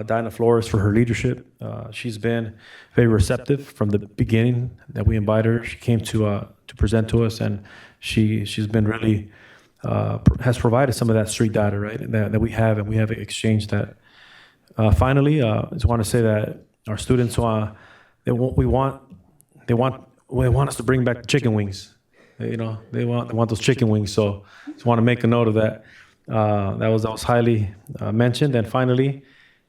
Diana Flores for her leadership. She's been very receptive from the beginning that we invited her. She came to present to us, and she's been really has provided some of that street data, right, that we have, and we have exchanged that. Finally, I just want to say that our students they want us to bring back the chicken wings. They want those chicken wings. So just want to make a note of that. That was highly mentioned. And finally,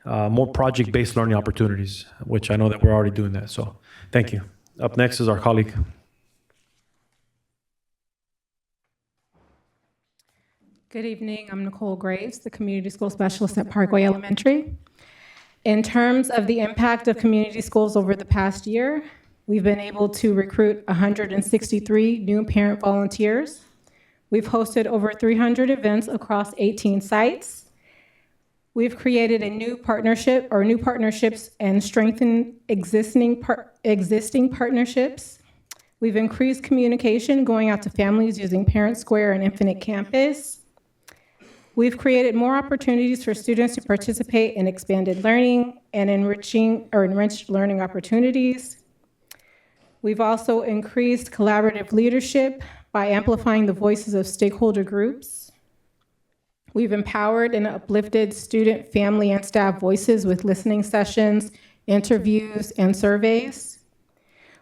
more project-based learning opportunities, which I know that we're already doing that. So thank you. Up next is our colleague. Good evening. I'm Nicole Graves, the Community School Specialist at Parkway Elementary. In terms of the impact of community schools over the past year, we've been able to recruit 163 new parent volunteers. We've hosted over 300 events across 18 sites. We've created a new partnerships and strengthened existing partnerships. We've increased communication going out to families using Parent Square and Infinite Campus. We've created more opportunities for students to participate in expanded learning and enriched learning opportunities. We've also increased collaborative leadership by amplifying the voices of stakeholder groups. We've empowered and uplifted student, family, and staff voices with listening sessions, interviews, and surveys.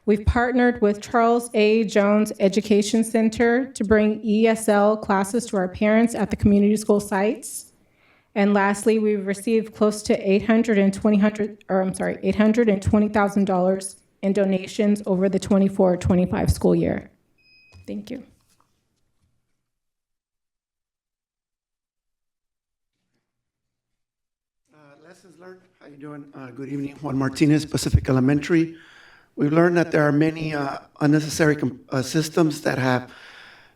We've partnered with Charles A. Jones Education Center to bring ESL classes to our parents at the community school sites. And lastly, we've received close to $820,000 in donations over the 24-25 school year. Thank you. Lessons learned. How you doing? Good evening. Juan Martinez, Pacific Elementary. We've learned that there are many unnecessary systems that have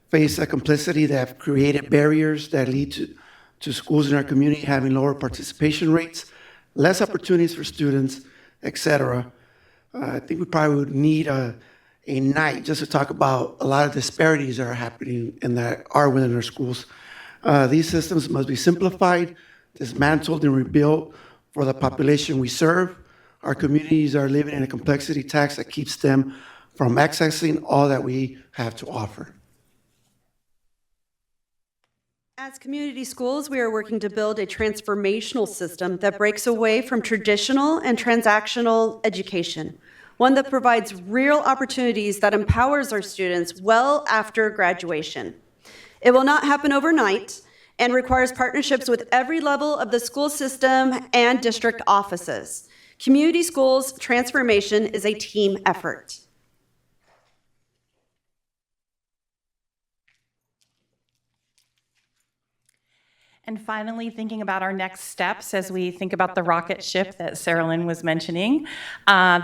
faced a complicity, that have created barriers that lead to schools in our community having lower participation rates, less opportunities for students, etc. I think we probably would need a night just to talk about a lot of disparities that are happening and that are within our schools. These systems must be simplified, dismantled, and rebuilt for the population we serve. Our communities are living in a complexity tax that keeps them from accessing all that we have to offer. As community schools, we are working to build a transformational system that breaks away from traditional and transactional education, one that provides real opportunities that empowers our students well after graduation. It will not happen overnight and requires partnerships with every level of the school system and district offices. Community schools transformation is a team effort. And finally, thinking about our next steps as we think about the rocket ship that Sarah Lynn was mentioning.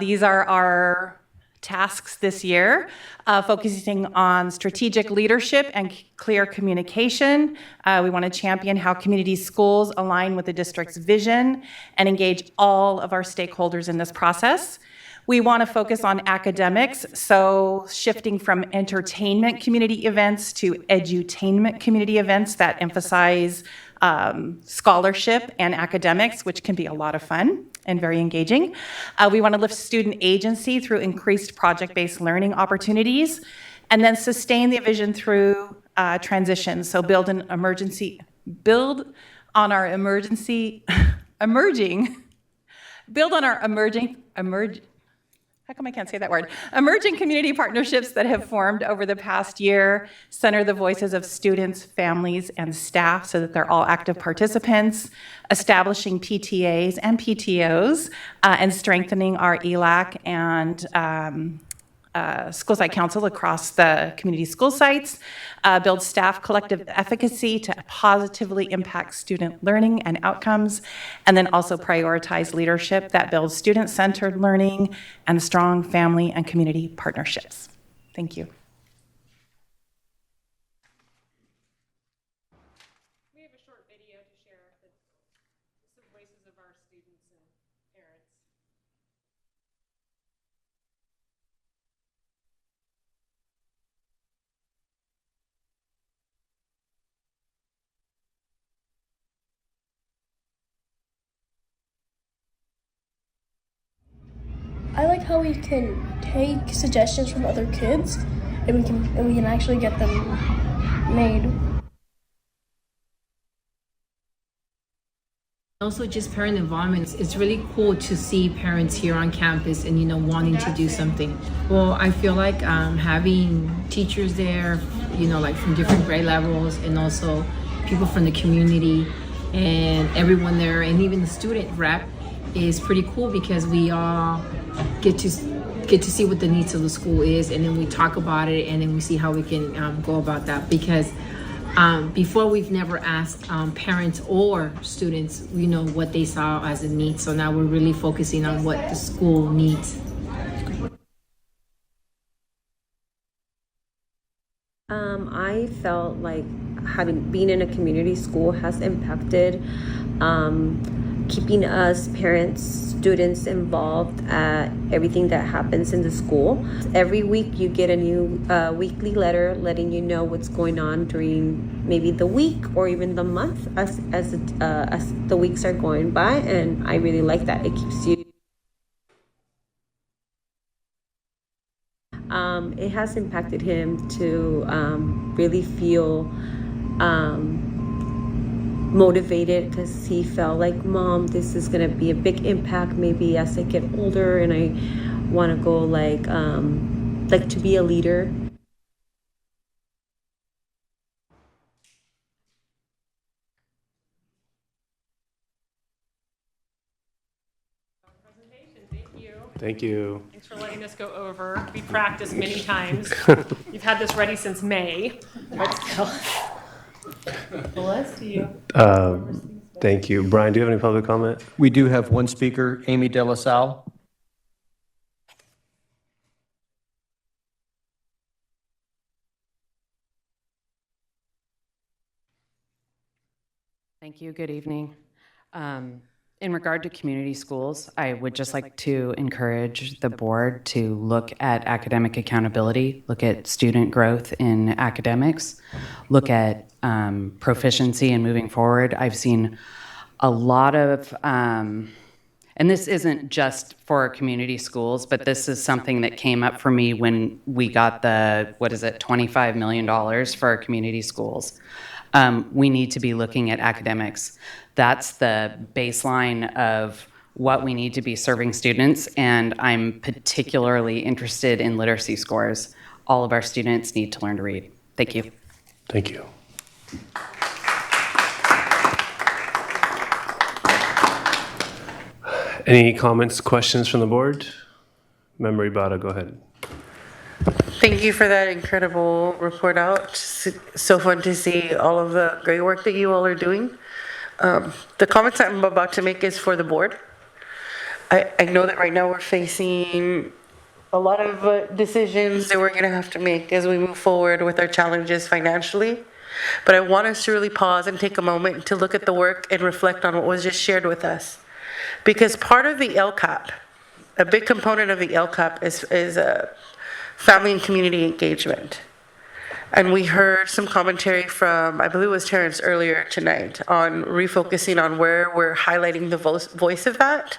These are our tasks this year, focusing on strategic leadership and clear communication. We want to champion how community schools align with the district's vision and engage all of our stakeholders in this process. We want to focus on academics, so shifting from entertainment community events to edutainment community events that emphasize scholarship and academics, which can be a lot of fun and very engaging. We want to lift student agency through increased project-based learning opportunities, and then sustain the vision through transition. So build on our emerging community partnerships that have formed over the past year, center the voices of students, families, and staff so that they're all active participants, establishing PTAs and PTOs, and strengthening our ELAC and school site council across the community school sites, build staff collective efficacy to positively impact student learning and outcomes, and then also prioritize leadership that builds student-centered learning and strong family and community partnerships. Thank you. We have a short video to share the voices of our students and parents. I like how we can take suggestions from other kids and we can actually get them made. Also, just parent environments, it's really cool to see parents here on campus and, wanting to do something. Well, I feel like having teachers there, like from different grade levels, and also people from the community and everyone there, and even the student rep is pretty cool because we all get to see what the needs of the school is, and then we talk about it, and then we see how we can go about that. Because before, we've never asked parents or students, what they saw as a need. So now we're really focusing on what the school needs. I felt like being in a community school has impacted keeping us parents, students involved at everything that happens in the school. Every week you get a new weekly letter letting you know what's going on during maybe the week or even the month as the weeks are going by, and I really like that. It keeps you. It has impacted him to really feel motivated, because he felt like, Mom, this is going to be a big impact maybe as I get older, and I want to go like to be a leader. Thank you. Thanks for letting us go over. We practiced many times. You've had this ready since May, but still. Bless you. Thank you. Brian, do you have any public comment? We do have one speaker, Amy De La Salle. Thank you. Good evening. In regard to community schools, I would just like to encourage the board to look at academic accountability, look at student growth in academics, look at proficiency and moving forward. I've seen a lot of, and this isn't just for community schools, but this is something that came up for me when we got the, $25 million for our community schools. We need to be looking at academics. That's the baseline of what we need to be serving students, and I'm particularly interested in literacy scores. All of our students need to learn to read. Thank you. Thank you. Any comments, questions from the board? Member Ibarra, go ahead. Thank you for that incredible report out. So fun to see all of the great work that you all are doing. The comments I'm about to make is for the board. I know that right now we're facing a lot of decisions that we're going to have to make as we move forward with our challenges financially. But I want us to really pause and take a moment to look at the work and reflect on what was just shared with us. Because part of the LCAP, a big component of the LCAP is family and community engagement. And we heard some commentary from, I believe it was Terrence earlier tonight, on refocusing on where we're highlighting the voice of that.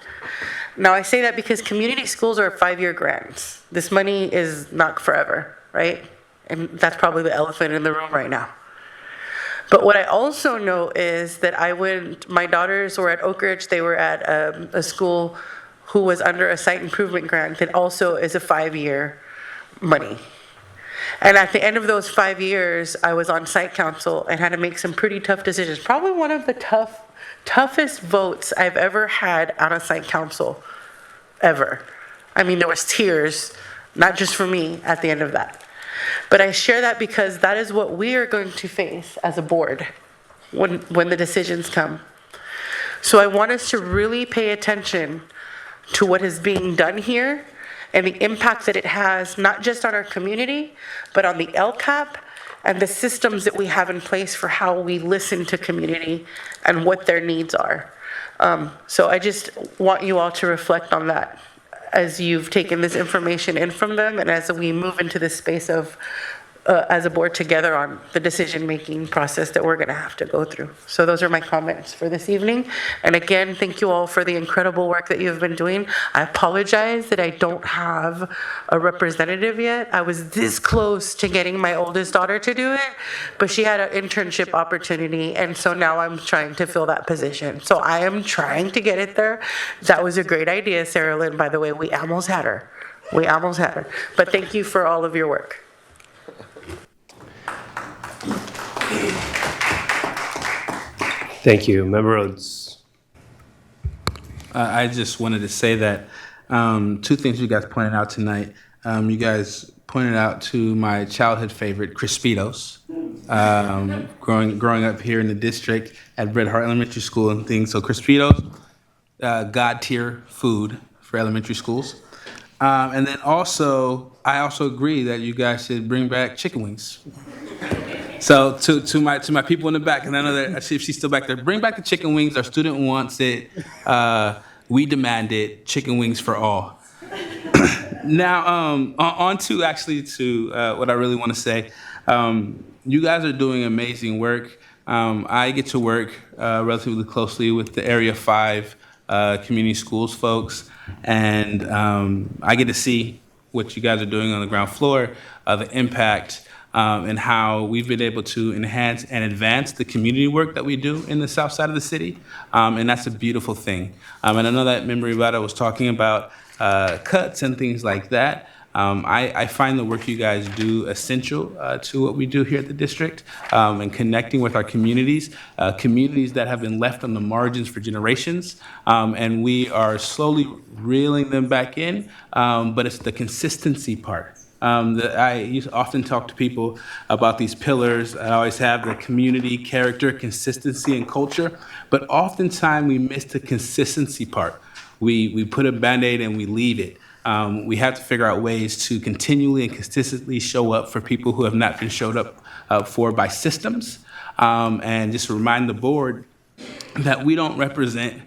Now, I say that because community schools are 5-year grants. This money is not forever, right? And that's probably the elephant in the room right now. But what I also know is that my daughters were at Oak Ridge, they were at a school who was under a site improvement grant that also is a 5-year money. And at the end of those 5 years, I was on site council and had to make some pretty tough decisions. Probably one of the toughest votes I've ever had on a site council, ever. I mean, there was tears, not just for me, at the end of that. But I share that because that is what we are going to face as a board when the decisions come. So I want us to really pay attention to what is being done here and the impact that it has, not just on our community, but on the LCAP and the systems that we have in place for how we listen to community and what their needs are. So I just want you all to reflect on that as you've taken this information in from them and as we move into this space of, as a board together on the decision-making process that we're gonna have to go through. So those are my comments for this evening. And again, thank you all for the incredible work that you've been doing. I apologize that I don't have a representative yet. I was this close to getting my oldest daughter to do it, but she had an internship opportunity, and so now I'm trying to fill that position. So I am trying to get it there. That was a great idea, Sarah Lynn, by the way. We almost had her. We almost had her. But thank you for all of your work. Thank you. Member Rhodes. I just wanted to say that two things you guys pointed out tonight. You guys pointed out to my childhood favorite, Crispitos. Growing up here in the district at Bret Hart Elementary School and things. So Crispitos, God tier food for elementary schools. And then also, I also agree that you guys should bring back chicken wings. So to my people in the back, and I know that I see if she's still back there, bring back the chicken wings. Our student wants it. We demand it. Chicken wings for all. Now, on to actually to what I really want to say. You guys are doing amazing work. I get to work relatively closely with the Area 5 community schools folks, and I get to see what you guys are doing on the ground floor, the impact, and how we've been able to enhance and advance the community work that we do in the south side of the city, and that's a beautiful thing. And I know that Member Ibarra was talking about cuts and things like that. I find the work you guys do essential to what we do here at the district, and connecting with our communities that have been left on the margins for generations, and we are slowly reeling them back in, but it's the consistency part. I used to often talk to people about these pillars. I always have the community, character, consistency, and culture, but oftentimes we miss the consistency part. We put a Band-Aid and we leave it. We have to figure out ways to continually and consistently show up for people who have not been showed up for by systems, and just remind the board that we don't represent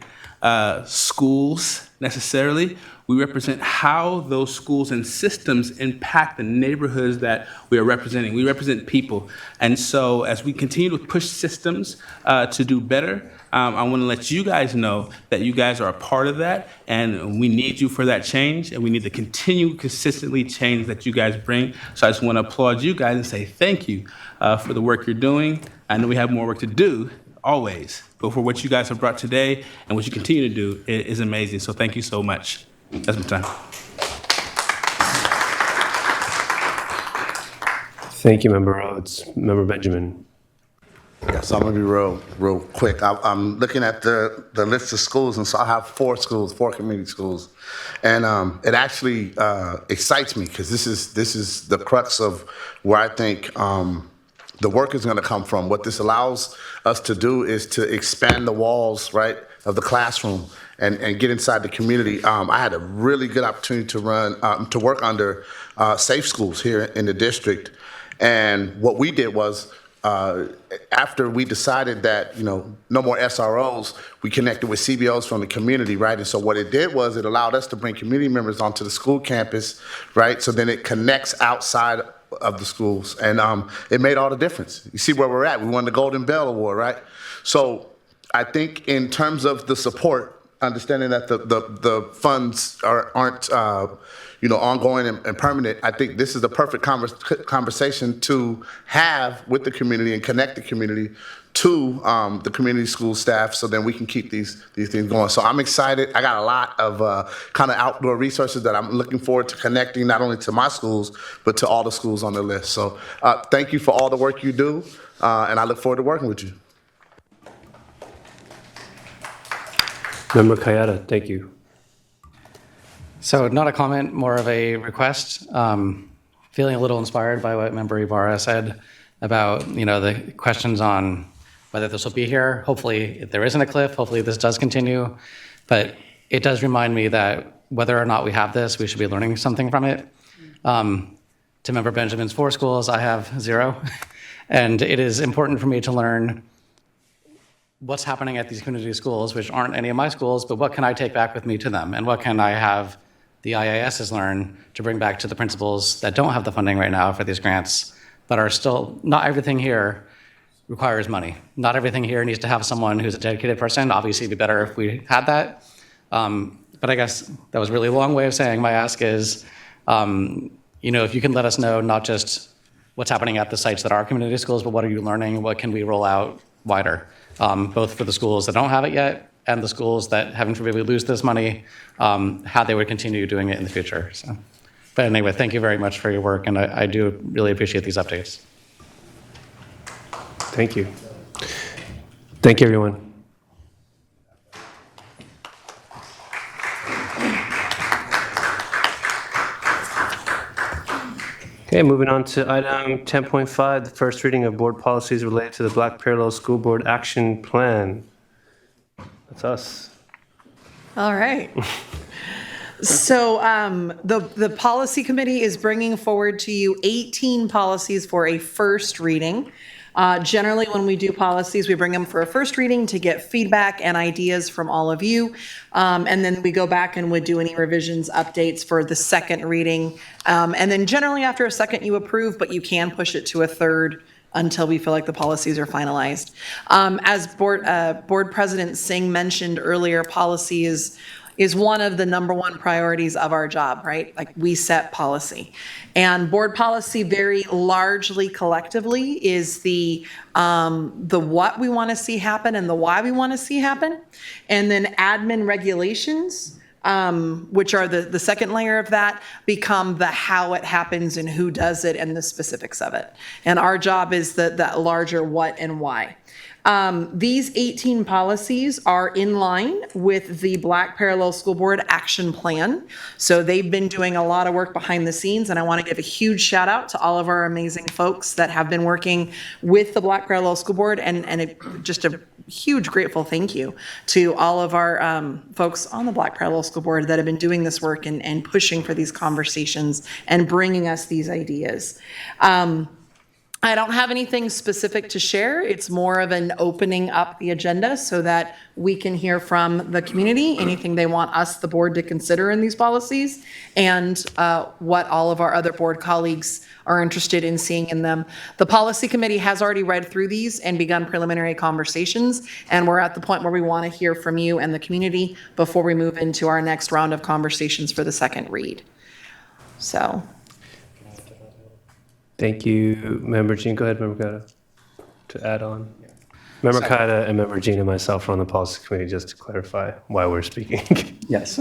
schools necessarily. We represent how those schools and systems impact the neighborhoods that we are representing. We represent people. And so as we continue to push systems to do better, I want to let you guys know that you guys are a part of that, and we need you for that change, and we need to continue consistently change that you guys bring. So I just want to applaud you guys and say thank you for the work you're doing. I know we have more work to do, always, but for what you guys have brought today and what you continue to do is amazing. So thank you so much. That's my time. Thank you, Member Rhodes. Member Benjamin. Yes, I'm gonna be real quick. I'm looking at the list of schools, and so I have 4 community schools, and it actually excites me because this is the crux of where I think the work is going to come from. What this allows us to do is to expand the walls, right, of the classroom and get inside the community. I had a really good opportunity to work under Safe Schools here in the district, and what we did was, after we decided that, no more SROs, we connected with CBOs from the community, right? And so what it did was it allowed us to bring community members onto the school campus, right? So then it connects outside of the schools, and it made all the difference. You see where we're at. We won the Golden Bell Award, right? So I think in terms of the support, understanding that the funds aren't ongoing and permanent, I think this is the perfect conversation to have with the community and connect the community to the community school staff, so then we can keep these things going. So I'm excited. I got a lot of kind of outdoor resources that I'm looking forward to connecting not only to my schools, but to all the schools on the list. So thank you for all the work you do, and I look forward to working with you. Member Kayada, thank you. So not a comment, more of a request. Feeling a little inspired by what Member Ibarra said about, the questions on whether this will be here. Hopefully, if there isn't a cliff, hopefully this does continue. But it does remind me that whether or not we have this, we should be learning something from it. To Member Benjamin's 4 schools, I have 0. And it is important for me to learn what's happening at these community schools, which aren't any of my schools, but what can I take back with me to them? And what can I have the IASs learn to bring back to the principals that don't have the funding right now for these grants, but are still, not everything here requires money. Not everything here needs to have someone who's a dedicated person. Obviously, it'd be better if we had that. But I guess that was a really long way of saying my ask is, if you can let us know not just what's happening at the sites that are community schools, but what are you learning? What can we roll out wider, both for the schools that don't have it yet and the schools that, heaven forbid, we lose this money, how they would continue doing it in the future. So, but anyway, thank you very much for your work, and I do really appreciate these updates. Thank you. Thank you, everyone. Okay, moving on to item 10.5, the first reading of board policies related to the Black Parallel School Board Action Plan. That's us. All right. So the policy committee is bringing forward to you 18 policies for a first reading. Generally, when we do policies, we bring them for a first reading to get feedback and ideas from all of you. And then we go back and would do any revisions, updates for the second reading. And then generally after a second, you approve, but you can push it to a third until we feel like the policies are finalized. As Board President Singh mentioned earlier, policy is one of the number one priorities of our job, right? Like, we set policy. And board policy very largely collectively is the what we want to see happen and the why we want to see happen. And then admin regulations, which are the second layer of that, become the how it happens and who does it and the specifics of it. And our job is that larger what and why. These 18 policies are in line with the Black Parallel School Board Action Plan. So they've been doing a lot of work behind the scenes, and I want to give a huge shout out to all of our amazing folks that have been working with the Black Parallel School Board, and just a huge grateful thank you to all of our folks on the Black Parallel School Board that have been doing this work and pushing for these conversations and bringing us these ideas. I don't have anything specific to share. It's more of an opening up the agenda so that we can hear from the community, anything they want us, the board, to consider in these policies, and what all of our other board colleagues are interested in seeing in them. The policy committee has already read through these and begun preliminary conversations, and we're at the point where we want to hear from you and the community before we move into our next round of conversations for the second read. So. Thank you, Member Jean. Go ahead, Member Kaida, to add on. Member Kaida and Member Jean and myself are on the policy committee, just to clarify why we're speaking. Yes.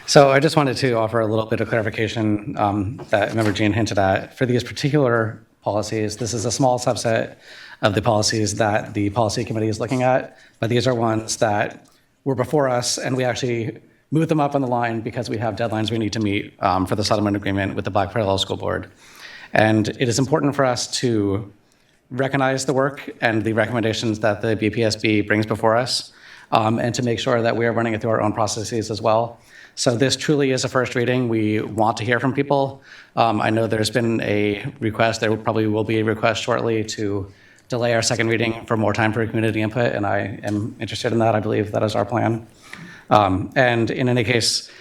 So I just wanted to offer a little bit of clarification that Member Jean hinted at. For these particular policies, this is a small subset of the policies that the policy committee is looking at, but these are ones that were before us, and we actually moved them up on the line because we have deadlines we need to meet for the settlement agreement with the Black Parallel School Board. And it is important for us to recognize the work and the recommendations that the BPSB brings before us, and to make sure that we are running it through our own processes as well. So this truly is a first reading. We want to hear from people. I know there's been a request, there probably will be a request shortly to delay our second reading for more time for community input, and I am interested in that. I believe that is our plan. And in any case,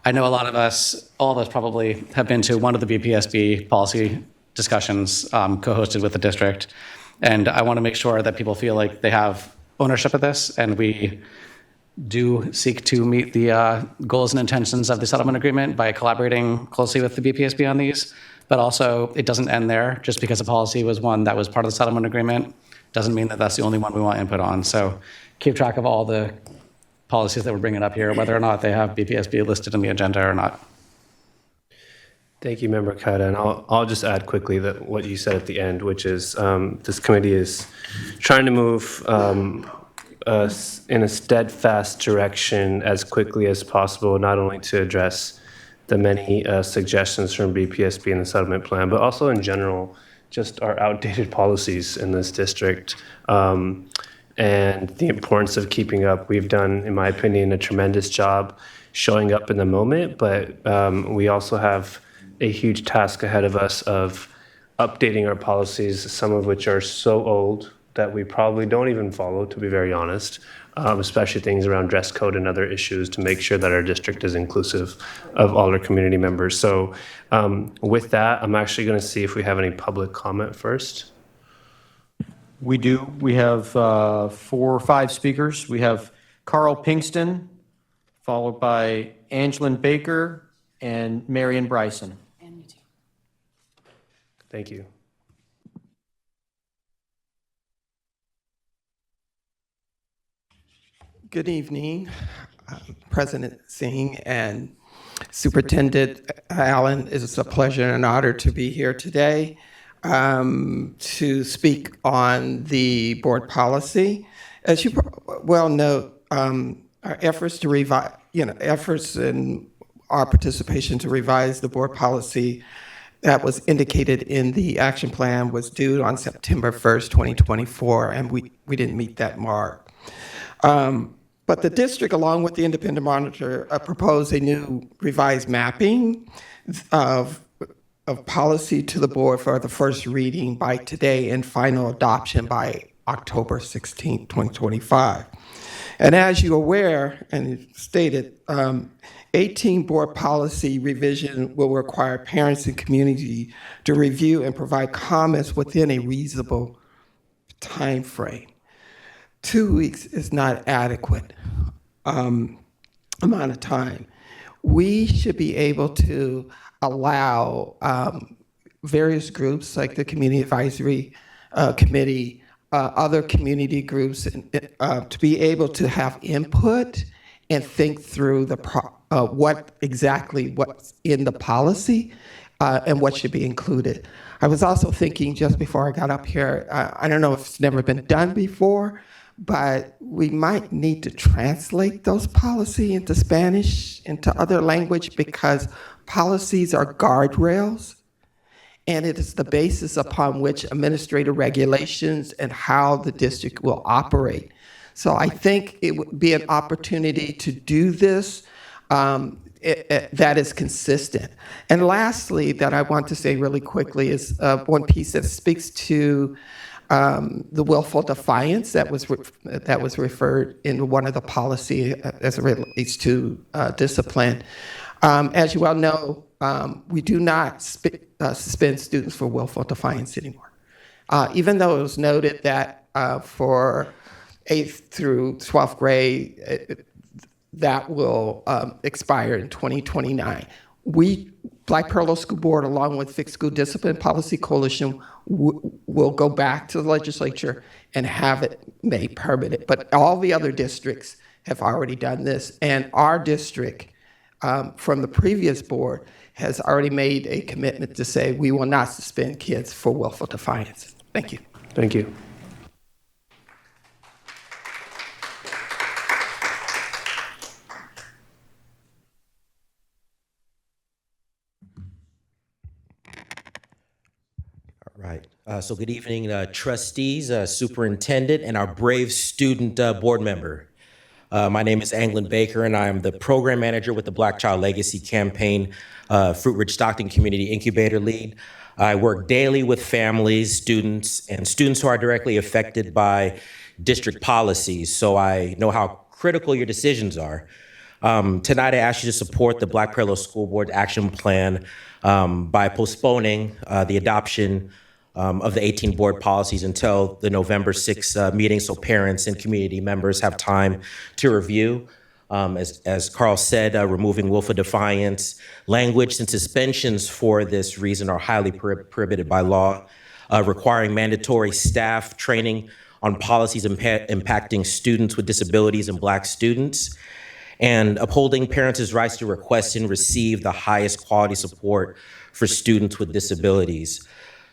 I know a lot of us, all of us probably, have been to one of the BPSB policy discussions co-hosted with the district. And I want to make sure that people feel like they have ownership of this, and we do seek to meet the goals and intentions of the settlement agreement by collaborating closely with the BPSB on these. But also, it doesn't end there. Just because a policy was one that was part of the settlement agreement doesn't mean that that's the only one we want input on. So keep track of all the policies that we're bringing up here, whether or not they have BPSB listed in the agenda or not. Thank you, Member Kaida. And I'll just add quickly that what you said at the end, which is this committee is trying to move in a steadfast direction as quickly as possible, not only to address the many suggestions from BPSB in the settlement plan, but also in general, just our outdated policies in this district. And the importance of keeping up. We've done, in my opinion, a tremendous job showing up in the moment, but we also have a huge task ahead of us of updating our policies, some of which are so old that we probably don't even follow, to be very honest, especially things around dress code and other issues, to make sure that our district is inclusive of all our community members. So with that, I'm actually going to see if we have any public comment first. We do. We have 4 or 5 speakers. We have Carl Pinkston, followed by Angelyn Baker and Marion Bryson. And me too. Thank you. Good evening, President Singh and Superintendent Allen. It's a pleasure and an honor to be here today to speak on the board policy. As you well know, our efforts to revise, efforts and our participation to revise the board policy that was indicated in the action plan was due on September 1st, 2024, and we didn't meet that mark. But the district, along with the independent monitor, proposed a new revised mapping of policy to the board for the first reading by today and final adoption by October 16, 2025. And as you're aware, and stated, 18 board policy revision will require parents and community to review and provide comments within a reasonable time frame. 2 weeks is not adequate amount of time. We should be able to allow various groups like the Community Advisory Committee, other community groups, to be able to have input and think through what's in the policy and what should be included. I was also thinking just before I got up here, I don't know if it's never been done before, but we might need to translate those policies into Spanish, into other language, because policies are guardrails, and it is the basis upon which administrative regulations and how the district will operate. So I think it would be an opportunity to do this that is consistent. And lastly, that I want to say really quickly is one piece that speaks to the willful defiance that was referred in one of the policy as it relates to discipline. As you well know, we do not suspend students for willful defiance anymore. Even though it was noted that for 8th through 12th grade, that will expire in 2029. We, Black Parallel School Board, along with Fixed School Discipline Policy Coalition, will go back to the legislature and have it made permanent. But all the other districts have already done this, and our district, from the previous board, has already made a commitment to say we will not suspend kids for willful defiance. Thank you. Thank you. Right. So good evening, trustees, superintendent, and our brave student board member. My name is Anglin Baker, and I am the program manager with the Black Child Legacy Campaign, Fruit Ridge Stockton Community Incubator Lead. I work daily with families, students, and students who are directly affected by district policies, so I know how critical your decisions are. Tonight, I ask you to support the Black Parallel School Board Action Plan by postponing the adoption of the 18 board policies until the November 6th meeting, so parents and community members have time to review. As Carl said, removing willful defiance language and suspensions for this reason are highly prohibited by law, requiring mandatory staff training on policies impacting students with disabilities and Black students, and upholding parents' rights to request and receive the highest quality support for students with disabilities.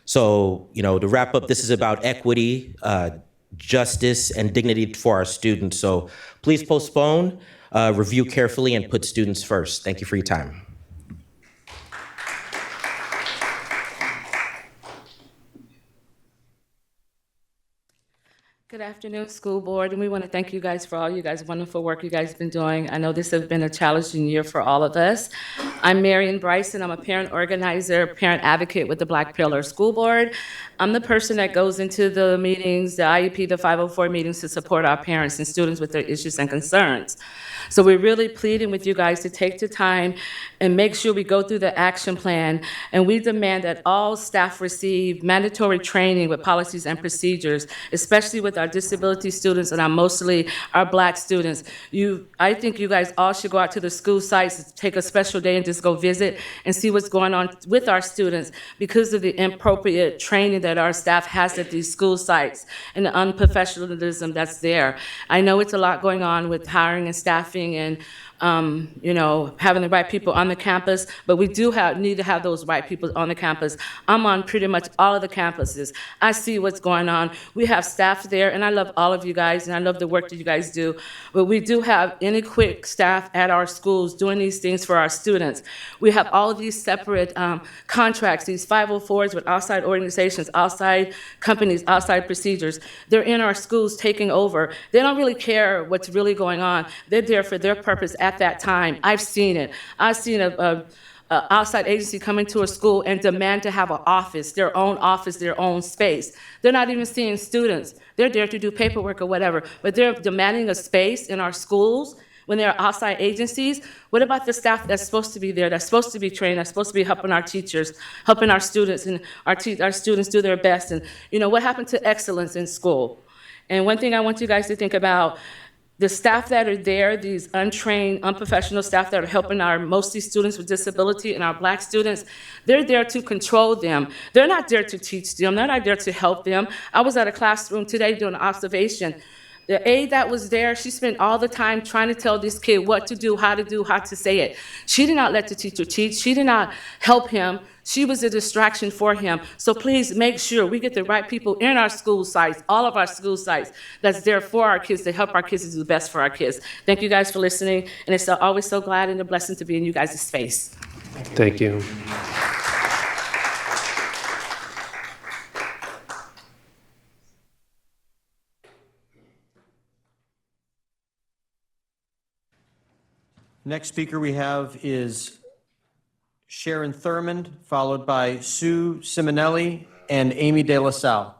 So, to wrap up, this is about equity, justice, and dignity for our students. So please postpone, review carefully, and put students first. Thank you for your time. Good afternoon, school board, and we want to thank you guys for all you guys' wonderful work you guys have been doing. I know this has been a challenging year for all of us. I'm Marian Bryson. I'm a parent organizer, parent advocate with the Black Pillar School Board. I'm the person that goes into the meetings, the IEP, the 504 meetings to support our parents and students with their issues and concerns. So we're really pleading with you guys to take the time and make sure we go through the action plan, and we demand that all staff receive mandatory training with policies and procedures, especially with our disability students and mostly our Black students. I think you guys all should go out to the school sites, take a special day and just go visit and see what's going on with our students because of the inappropriate training that our staff has at these school sites and the unprofessionalism that's there. I know it's a lot going on with hiring and staffing and having the right people on the campus, but we do need to have those right people on the campus. I'm on pretty much all of the campuses. I see what's going on. We have staff there, and I love all of you guys, and I love the work that you guys do, but we do have inadequate staff at our schools doing these things for our students. We have all of these separate contracts, these 504s with outside organizations, outside companies, outside procedures. They're in our schools taking over. They don't really care what's really going on. They're there for their purpose at that time. I've seen it. I've seen a outside agency come into a school and demand to have an office, their own space. They're not even seeing students. They're there to do paperwork or whatever, but they're demanding a space in our schools when they're outside agencies. What about the staff that's supposed to be there, that's supposed to be trained, that's supposed to be helping our teachers, helping our students, and our students do their best? And what happened to excellence in school? And one thing I want you guys to think about, the staff that are there, these untrained, unprofessional staff that are helping our mostly students with disability and our Black students, they're there to control them. They're not there to teach them. They're not there to help them. I was at a classroom today doing an observation. The aide that was there, she spent all the time trying to tell this kid what to do, how to say it. She did not let the teacher teach. She did not help him. She was a distraction for him. So please make sure we get the right people in our school sites, all of our school sites, that's there for our kids, to help our kids to do the best for our kids. Thank you guys for listening, and it's always so glad and a blessing to be in you guys' space. Thank you. Next speaker we have is Sharon Thurmond, followed by Sue Simonelli and Amy De La Salle.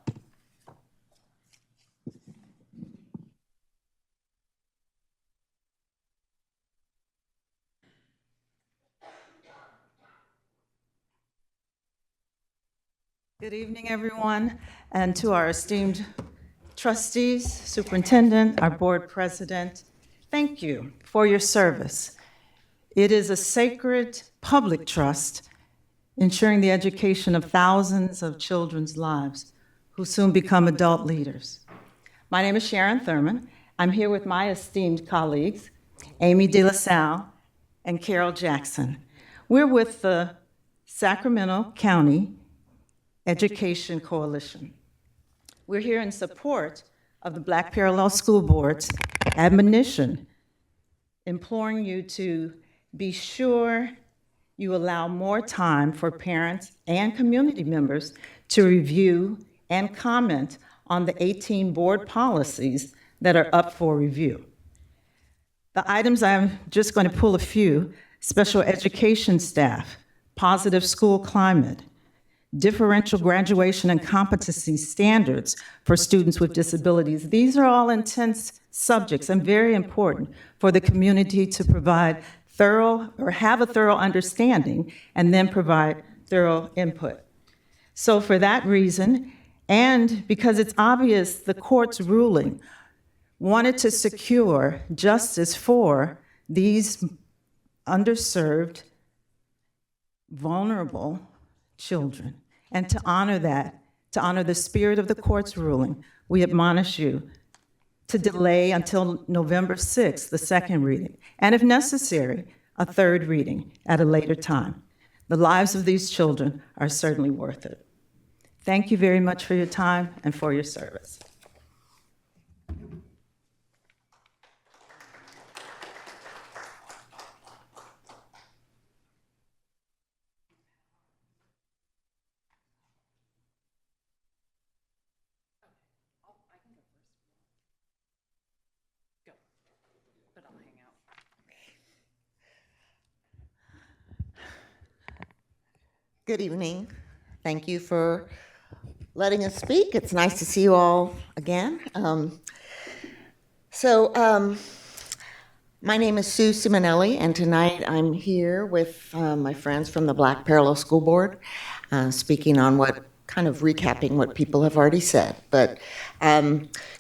Good evening, everyone, and to our esteemed trustees, superintendent, our board president, thank you for your service. It is a sacred public trust ensuring the education of thousands of children's lives who soon become adult leaders. My name is Sharon Thurmond. I'm here with my esteemed colleagues, Amy De La Salle and Carol Jackson. We're with the Sacramento County Education Coalition. We're here in support of the Black Parallel School Board's admonition, imploring you to be sure you allow more time for parents and community members to review and comment on the 18 board policies that are up for review. The items, I'm just going to pull a few: special education staff, positive school climate, differential graduation and competency standards for students with disabilities. These are all intense subjects and very important for the community to provide have a thorough understanding and then provide thorough input. So for that reason, and because it's obvious the court's ruling wanted to secure justice for these underserved, vulnerable children, and to honor that, to honor the spirit of the court's ruling, we admonish you to delay until November 6th, the second reading, and if necessary, a third reading at a later time. The lives of these children are certainly worth it. Thank you very much for your time and for your service. Good evening. Thank you for letting us speak. It's nice to see you all again. My name is Sue Simonelli, and tonight I'm here with my friends from the Black Parallel School Board, speaking on recapping what people have already said. But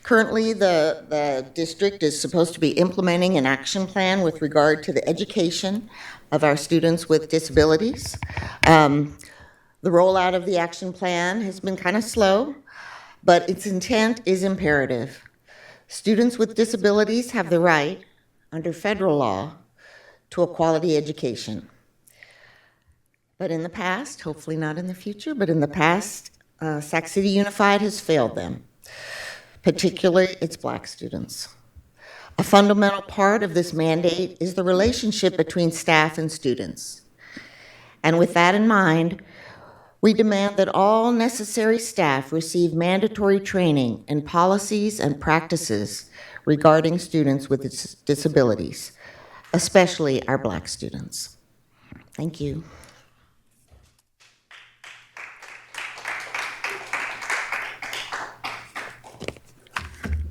currently, the district is supposed to be implementing an action plan with regard to the education of our students with disabilities. The rollout of the action plan has been kind of slow, but its intent is imperative. Students with disabilities have the right, under federal law, to a quality education. But in the past, hopefully not in the future, but in the past, Sac City Unified has failed them, particularly its Black students. A fundamental part of this mandate is the relationship between staff and students. And with that in mind, we demand that all necessary staff receive mandatory training in policies and practices regarding students with disabilities, especially our Black students. Thank you.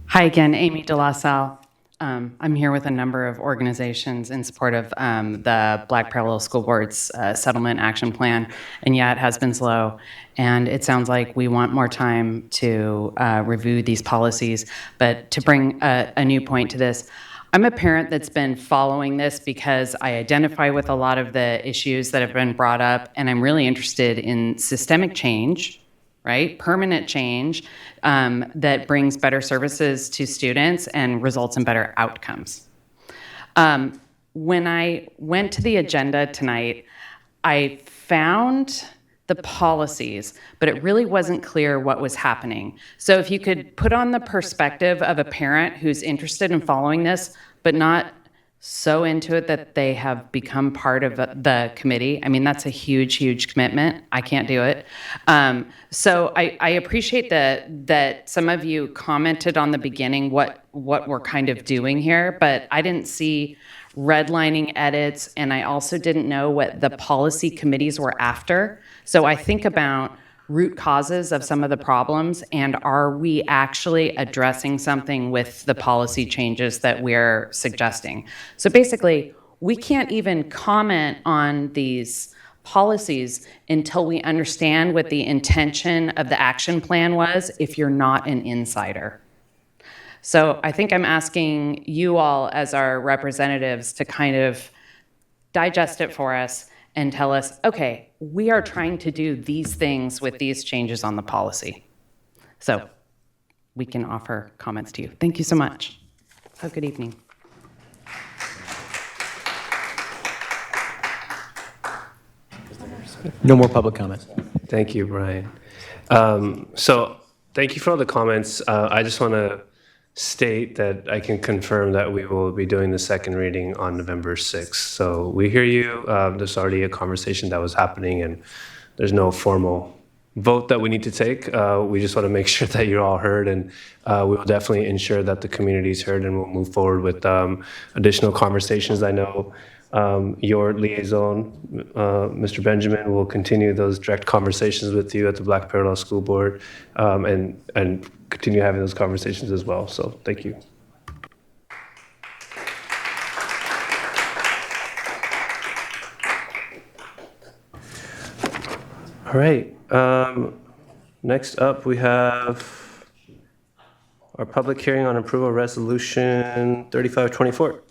Hi again, Amy DeLaSalle. I'm here with a number of organizations in support of the Black Parallel School Board's settlement action plan, and yeah, it has been slow, and it sounds like we want more time to review these policies. But to bring a new point to this, I'm a parent that's been following this because I identify with a lot of the issues that have been brought up, and I'm really interested in systemic change, right? Permanent change that brings better services to students and results in better outcomes. When I went to the agenda tonight, I found the policies, but it really wasn't clear what was happening. So if you could put on the perspective of a parent who's interested in following this, but not so into it that they have become part of the committee. I mean, that's a huge, huge commitment. I can't do it. So I appreciate that some of you commented on the beginning what we're kind of doing here, but I didn't see redlining edits, and I also didn't know what the policy committees were after. So I think about root causes of some of the problems, and are we actually addressing something with the policy changes that we're suggesting? So basically, we can't even comment on these policies until we understand what the intention of the action plan was if you're not an insider. So I think I'm asking you all as our representatives to kind of digest it for us and tell us, okay, we are trying to do these things with these changes on the policy. So we can offer comments to you. Thank you so much. Have a good evening. No more public comments. Thank you, Brian. So thank you for all the comments. I just want to state that I can confirm that we will be doing the second reading on November 6th. So we hear you. There's already a conversation that was happening, and there's no formal vote that we need to take. We just want to make sure that you're all heard, and we will definitely ensure that the community is heard, and we'll move forward with additional conversations. I know your liaison, Mr. Benjamin, will continue those direct conversations with you at the Black Parallel School Board, and continue having those conversations as well. So thank you. All right. Next up, we have our public hearing on approval resolution 3524.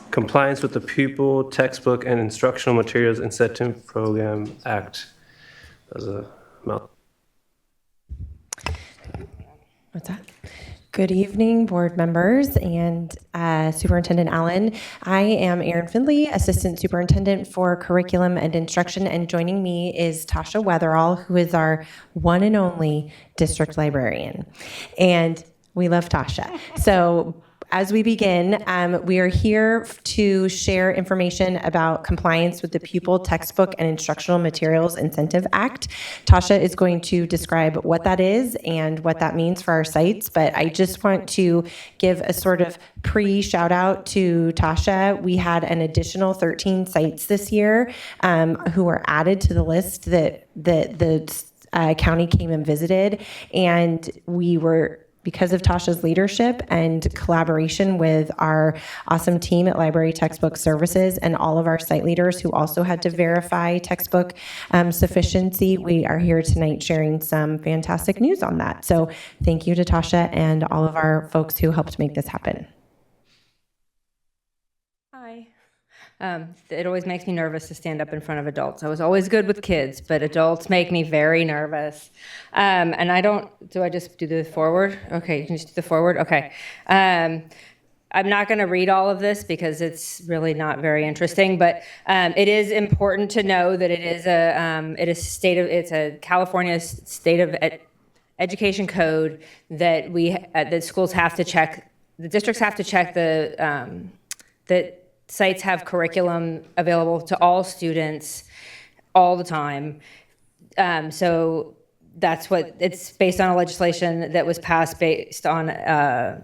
Compliance with the Pupil Textbook and Instructional Materials Incentive Program Act. That was a mouthful. What's that? Good evening, board members and Superintendent Allen. I am Erin Findley, Assistant Superintendent for Curriculum and Instruction, and joining me is Tasha Weatherall, who is our one and only district librarian. And we love Tasha. So as we begin, we are here to share information about compliance with the Pupil Textbook and Instructional Materials Incentive Act. Tasha is going to describe what that is and what that means for our sites, but I just want to give a sort of pre-shout out to Tasha. We had an additional 13 sites this year who were added to the list that the county came and visited, and we were, because of Tasha's leadership and collaboration with our awesome team at Library Textbook Services and all of our site leaders who also had to verify textbook sufficiency, we are here tonight sharing some fantastic news on that. So thank you to Tasha and all of our folks who helped make this happen. Hi. It always makes me nervous to stand up in front of adults. I was always good with kids, but adults make me very nervous. And do I just do the forward? Okay, you can just do the forward? Okay. I'm not going to read all of this because it's really not very interesting, but it is important to know that it's a California state of education code that the schools have to check, the districts have to check that sites have curriculum available to all students all the time. So that's what, it's based on a legislation that was passed based on a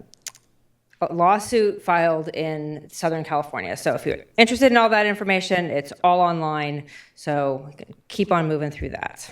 lawsuit filed in Southern California. So if you're interested in all that information, it's all online. So keep on moving through that.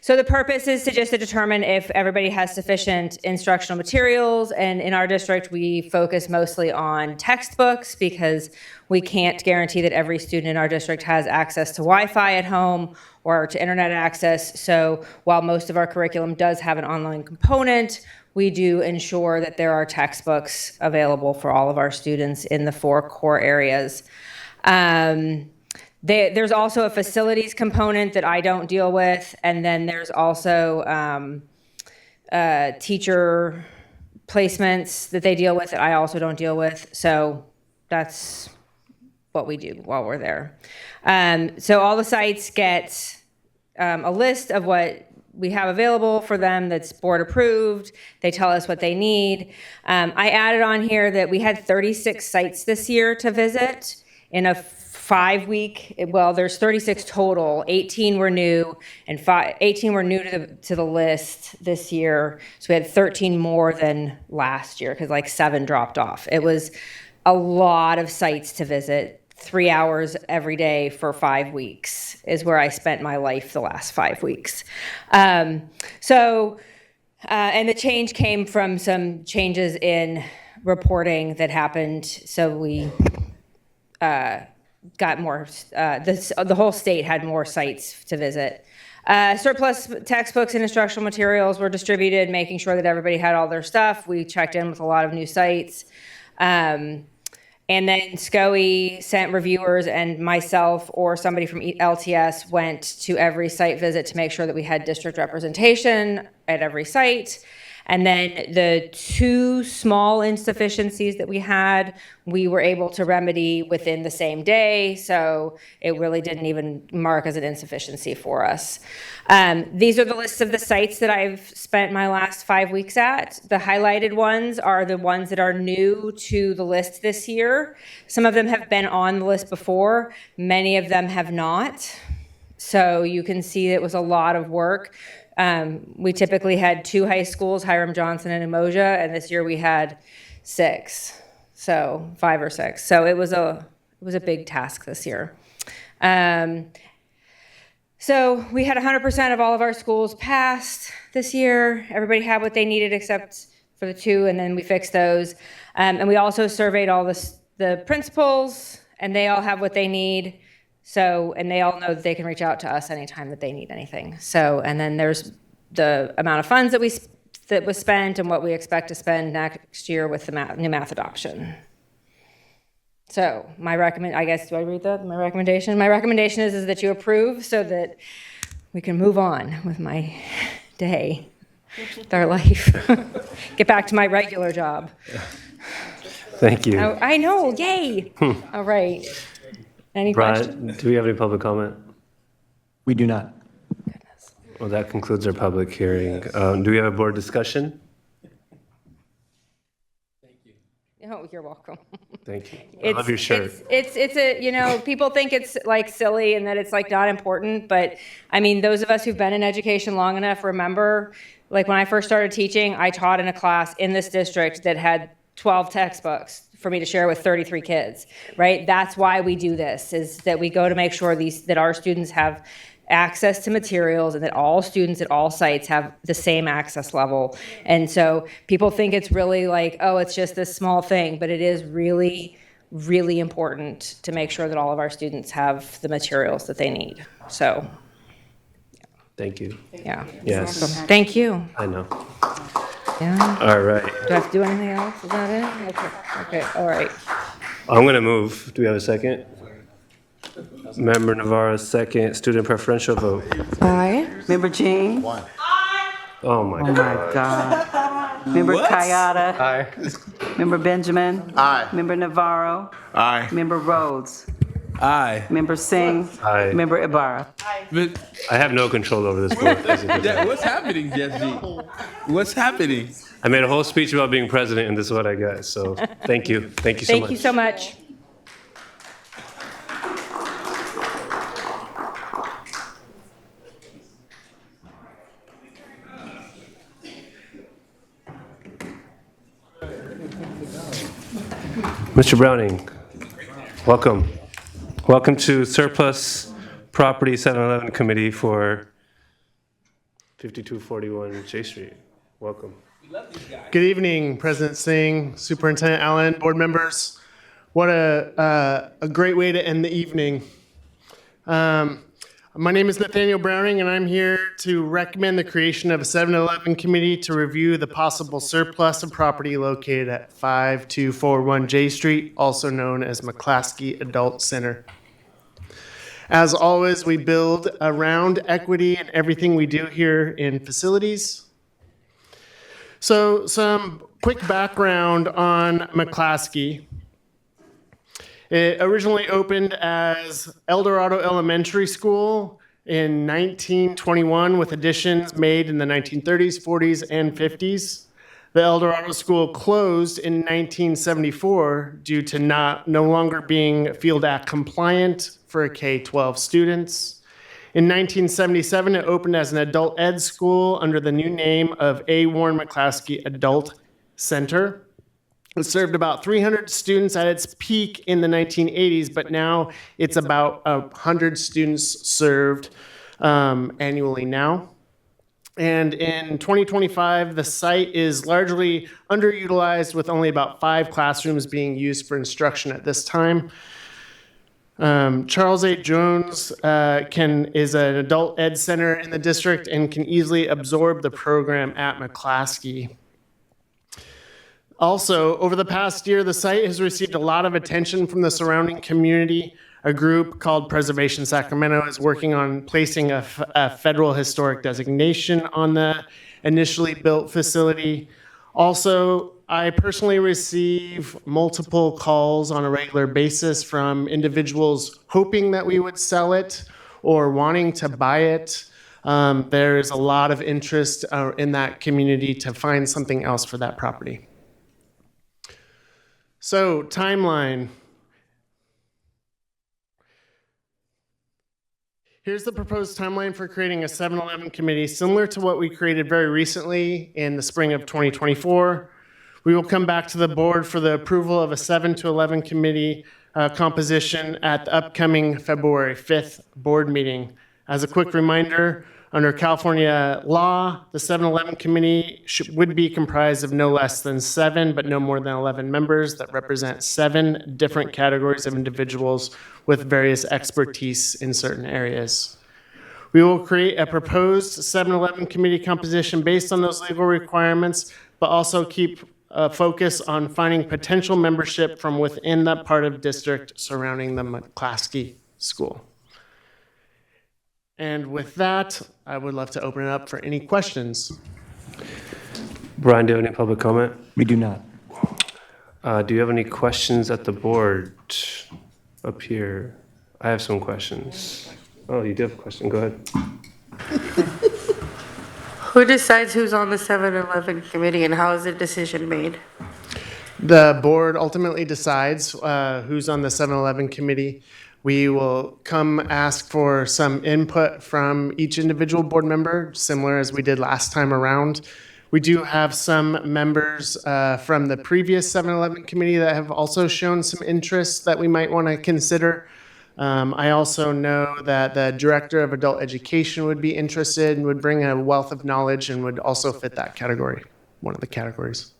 So the purpose is to determine if everybody has sufficient instructional materials. And in our district, we focus mostly on textbooks because we can't guarantee that every student in our district has access to Wi-Fi at home or to internet access. So while most of our curriculum does have an online component, we do ensure that there are textbooks available for all of our students in the 4 core areas. There's also a facilities component that I don't deal with, and then there's also teacher placements that they deal with that I also don't deal with. So that's what we do while we're there. So all the sites get a list of what we have available for them that's board approved. They tell us what they need. I added on here that we had 36 sites this year to visit in a 5-week, well, there's 36 total. 18 were new, and 18 were new to the list this year. So we had 13 more than last year because like 7 dropped off. It was a lot of sites to visit. 3 hours every day for 5 weeks is where I spent my life the last 5 weeks. And the change came from some changes in reporting that happened. So we got more, the whole state had more sites to visit. Surplus textbooks and instructional materials were distributed, making sure that everybody had all their stuff. We checked in with a lot of new sites. And then SCOE sent reviewers, and myself or somebody from LTS went to every site visit to make sure that we had district representation at every site. And then the 2 small insufficiencies that we had, we were able to remedy within the same day. So it really didn't even mark as an insufficiency for us. These are the lists of the sites that I've spent my last 5 weeks at. The highlighted ones are the ones that are new to the list this year. Some of them have been on the list before. Many of them have not. So you can see it was a lot of work. We typically had 2 high schools, Hiram Johnson and Umoja, and this year we had 6, so 5 or 6. So it was a big task this year. So we had 100% of all of our schools passed this year. Everybody had what they needed except for the 2, and then we fixed those. And we also surveyed all the principals, and they all have what they need. So, and they all know that they can reach out to us anytime that they need anything. So, and then there's the amount of funds that was spent and what we expect to spend next year with the new math adoption. So do I read that? My recommendation? My recommendation is that you approve so that we can move on with my day, with our life, get back to my regular job. Thank you. I know, yay. All right. Any questions? Brad, do we have any public comment? We do not. Well, that concludes our public hearing. Do we have a board discussion? Oh, you're welcome. Thank you. I love your shirt. It's a, people think it's like silly and that it's like not important, but I mean, those of us who've been in education long enough remember, like when I first started teaching, I taught in a class in this district that had 12 textbooks for me to share with 33 kids, right? That's why we do this, is that we go to make sure that our students have access to materials and that all students at all sites have the same access level. And so people think it's really like, oh, it's just this small thing, but it is really, really important to make sure that all of our students have the materials that they need. So. Thank you. Yeah. Yes. Thank you. I know. Yeah. All right. Do I have to do anything else? Is that it? Okay. All right. I'm going to move. Do we have a second? Member Navarro, second. Student preferential vote. Aye. Member Jean? Oh my God. God. Member What? Kayada. Aye. Member Benjamin. Aye. Member Navarro. Aye. Member Rhodes. Aye. Member Singh. Aye. Member Ibarra. But I have no control over this board. what's happening, Jesse? What's happening? I made a whole speech about being president, and this is what I got. So thank you. Thank you so much. Thank you so much. Mr. Browning, welcome. Welcome to Surplus Property 711 Committee for 5241 J Street. Welcome. Good evening, President Singh, Superintendent Allen, board members. What a great way to end the evening. My name is Nathaniel Browning, and I'm here to recommend the creation of a 711 committee to review the possible surplus of property located at 5241 J Street, also known as McClaskey Adult Center. As always, we build around equity in everything we do here in facilities. So some quick background on McClaskey. It originally opened as El Dorado Elementary School in 1921 with additions made in the 1930s, 40s, and 50s. The El Dorado School closed in 1974 due to no longer being Field Act compliant for K-12 students. In 1977, it opened as an adult ed school under the new name of A. Warren McClaskey Adult Center. It served about 300 students at its peak in the 1980s, but now it's about 100 students served annually now. And in 2025, the site is largely underutilized with only about 5 classrooms being used for instruction at this time. Charles A. Jones is an adult ed center in the district and can easily absorb the program at McClaskey. Also, over the past year, the site has received a lot of attention from the surrounding community. A group called Preservation Sacramento is working on placing a federal historic designation on the initially built facility. Also, I personally receive multiple calls on a regular basis from individuals hoping that we would sell it or wanting to buy it. There is a lot of interest in that community to find something else for that property. So, timeline. Here's the proposed timeline for creating a 711 committee, similar to what we created very recently in the spring of 2024. We will come back to the board for the approval of a 7 to 11 committee composition at the upcoming February 5th board meeting. As a quick reminder, under California law, the 711 committee would be comprised of no less than 7, but no more than 11 members that represent 7 different categories of individuals with various expertise in certain areas. We will create a proposed 711 committee composition based on those legal requirements, but also keep a focus on finding potential membership from within that part of district surrounding the McClaskey School. And with that, I would love to open it up for any questions. Brian, do you have any public comment? We do not. Do you have any questions at the board up here? I have some questions. Oh, you do have a question. Go ahead. Who decides who's on the 7-Eleven committee and how is the decision made? The board ultimately decides who's on the 711 committee. We will come ask for some input from each individual board member, similar as we did last time around. We do have some members from the previous 711 committee that have also shown some interest that we might want to consider. I also know that the director of adult education would be interested and would bring a wealth of knowledge and would also fit that category, one of the categories.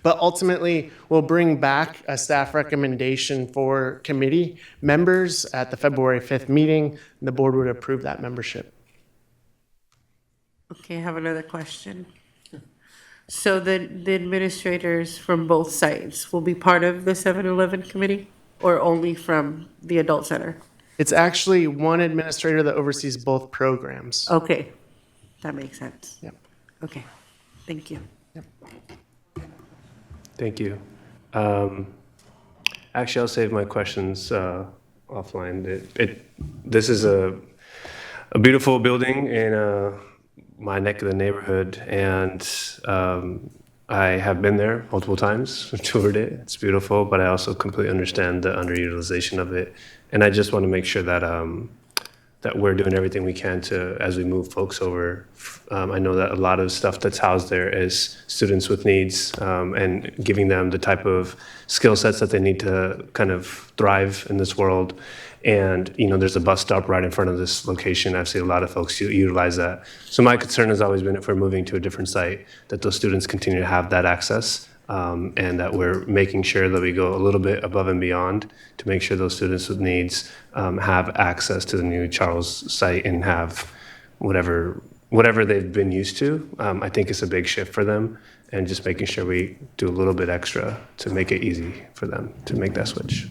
But ultimately, we'll bring back a staff recommendation for committee members at the February 5th meeting, and the board would approve that membership. Okay, I have another question. So the administrators from both sites will be part of the 7-Eleven committee or only from the adult center? It's actually one administrator that oversees both programs. Okay, that makes sense. Yep. Okay, thank you. Thank you. Actually, I'll save my questions offline. This is a beautiful building in my neck of the neighborhood, and I have been there multiple times, toured it. It's beautiful, but I also completely understand the underutilization of it, and I just want to make sure that that we're doing everything we can to, as we move folks over. I know that a lot of stuff that's housed there is students with needs, and giving them the type of skill sets that they need to kind of thrive in this world. And, you know, there's a bus stop right in front of this location. I've seen a lot of folks utilize that. So my concern has always been, if we're moving to a different site, that those students continue to have that access, and that we're making sure that we go a little bit above and beyond to make sure those students with needs have access to the new Charles site and have whatever they've been used to. I think it's a big shift for them, and just making sure we do a little bit extra to make it easy for them to make that switch.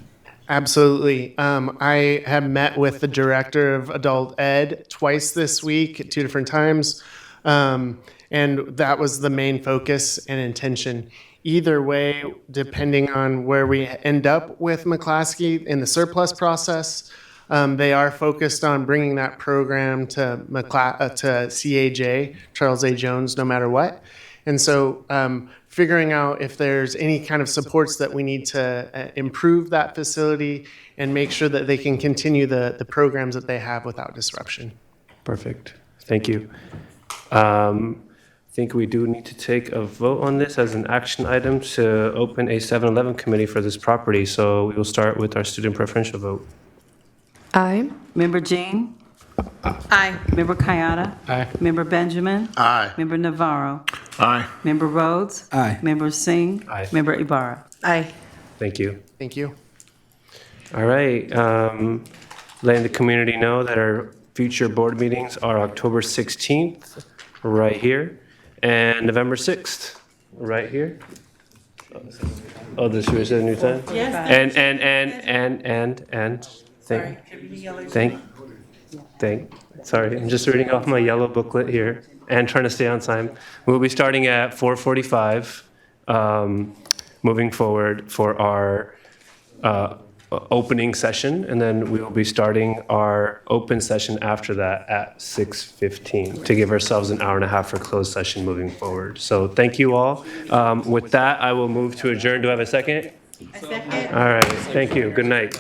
Absolutely. I have met with the director of adult ed twice this week at 2 different times, and that was the main focus and intention. Either way, depending on where we end up with McClaskey in the surplus process, they are focused on bringing that program to CAJ, Charles A. Jones, no matter what. And so figuring out if there's any kind of supports that we need to improve that facility and make sure that they can continue the programs that they have without disruption. Perfect. Thank you. I think we do need to take a vote on this as an action item to open a 7-Eleven committee for this property. So we will start with our student preferential vote. Aye. Member Jean? Aye. Member Kayada? Aye. Member Benjamin? Aye. Member Navarro? Aye. Member Rhodes? Aye. Member Singh? Aye. Member Ibarra? Aye. Thank you. Thank you. All right. Letting the community know that our future board meetings are October 16th, right here, and November 6th, right here. Oh, this is a new time? Yes. Sorry, I'm just reading off my yellow booklet here and trying to stay on time. We'll be starting at 4:45, moving forward for our opening session, and then we will be starting our open session after that at 6:15 to give ourselves an hour and a half for closed session moving forward. So thank you all. With that, I will move to adjourn. Do I have a second? A second. All right, thank you. Good night.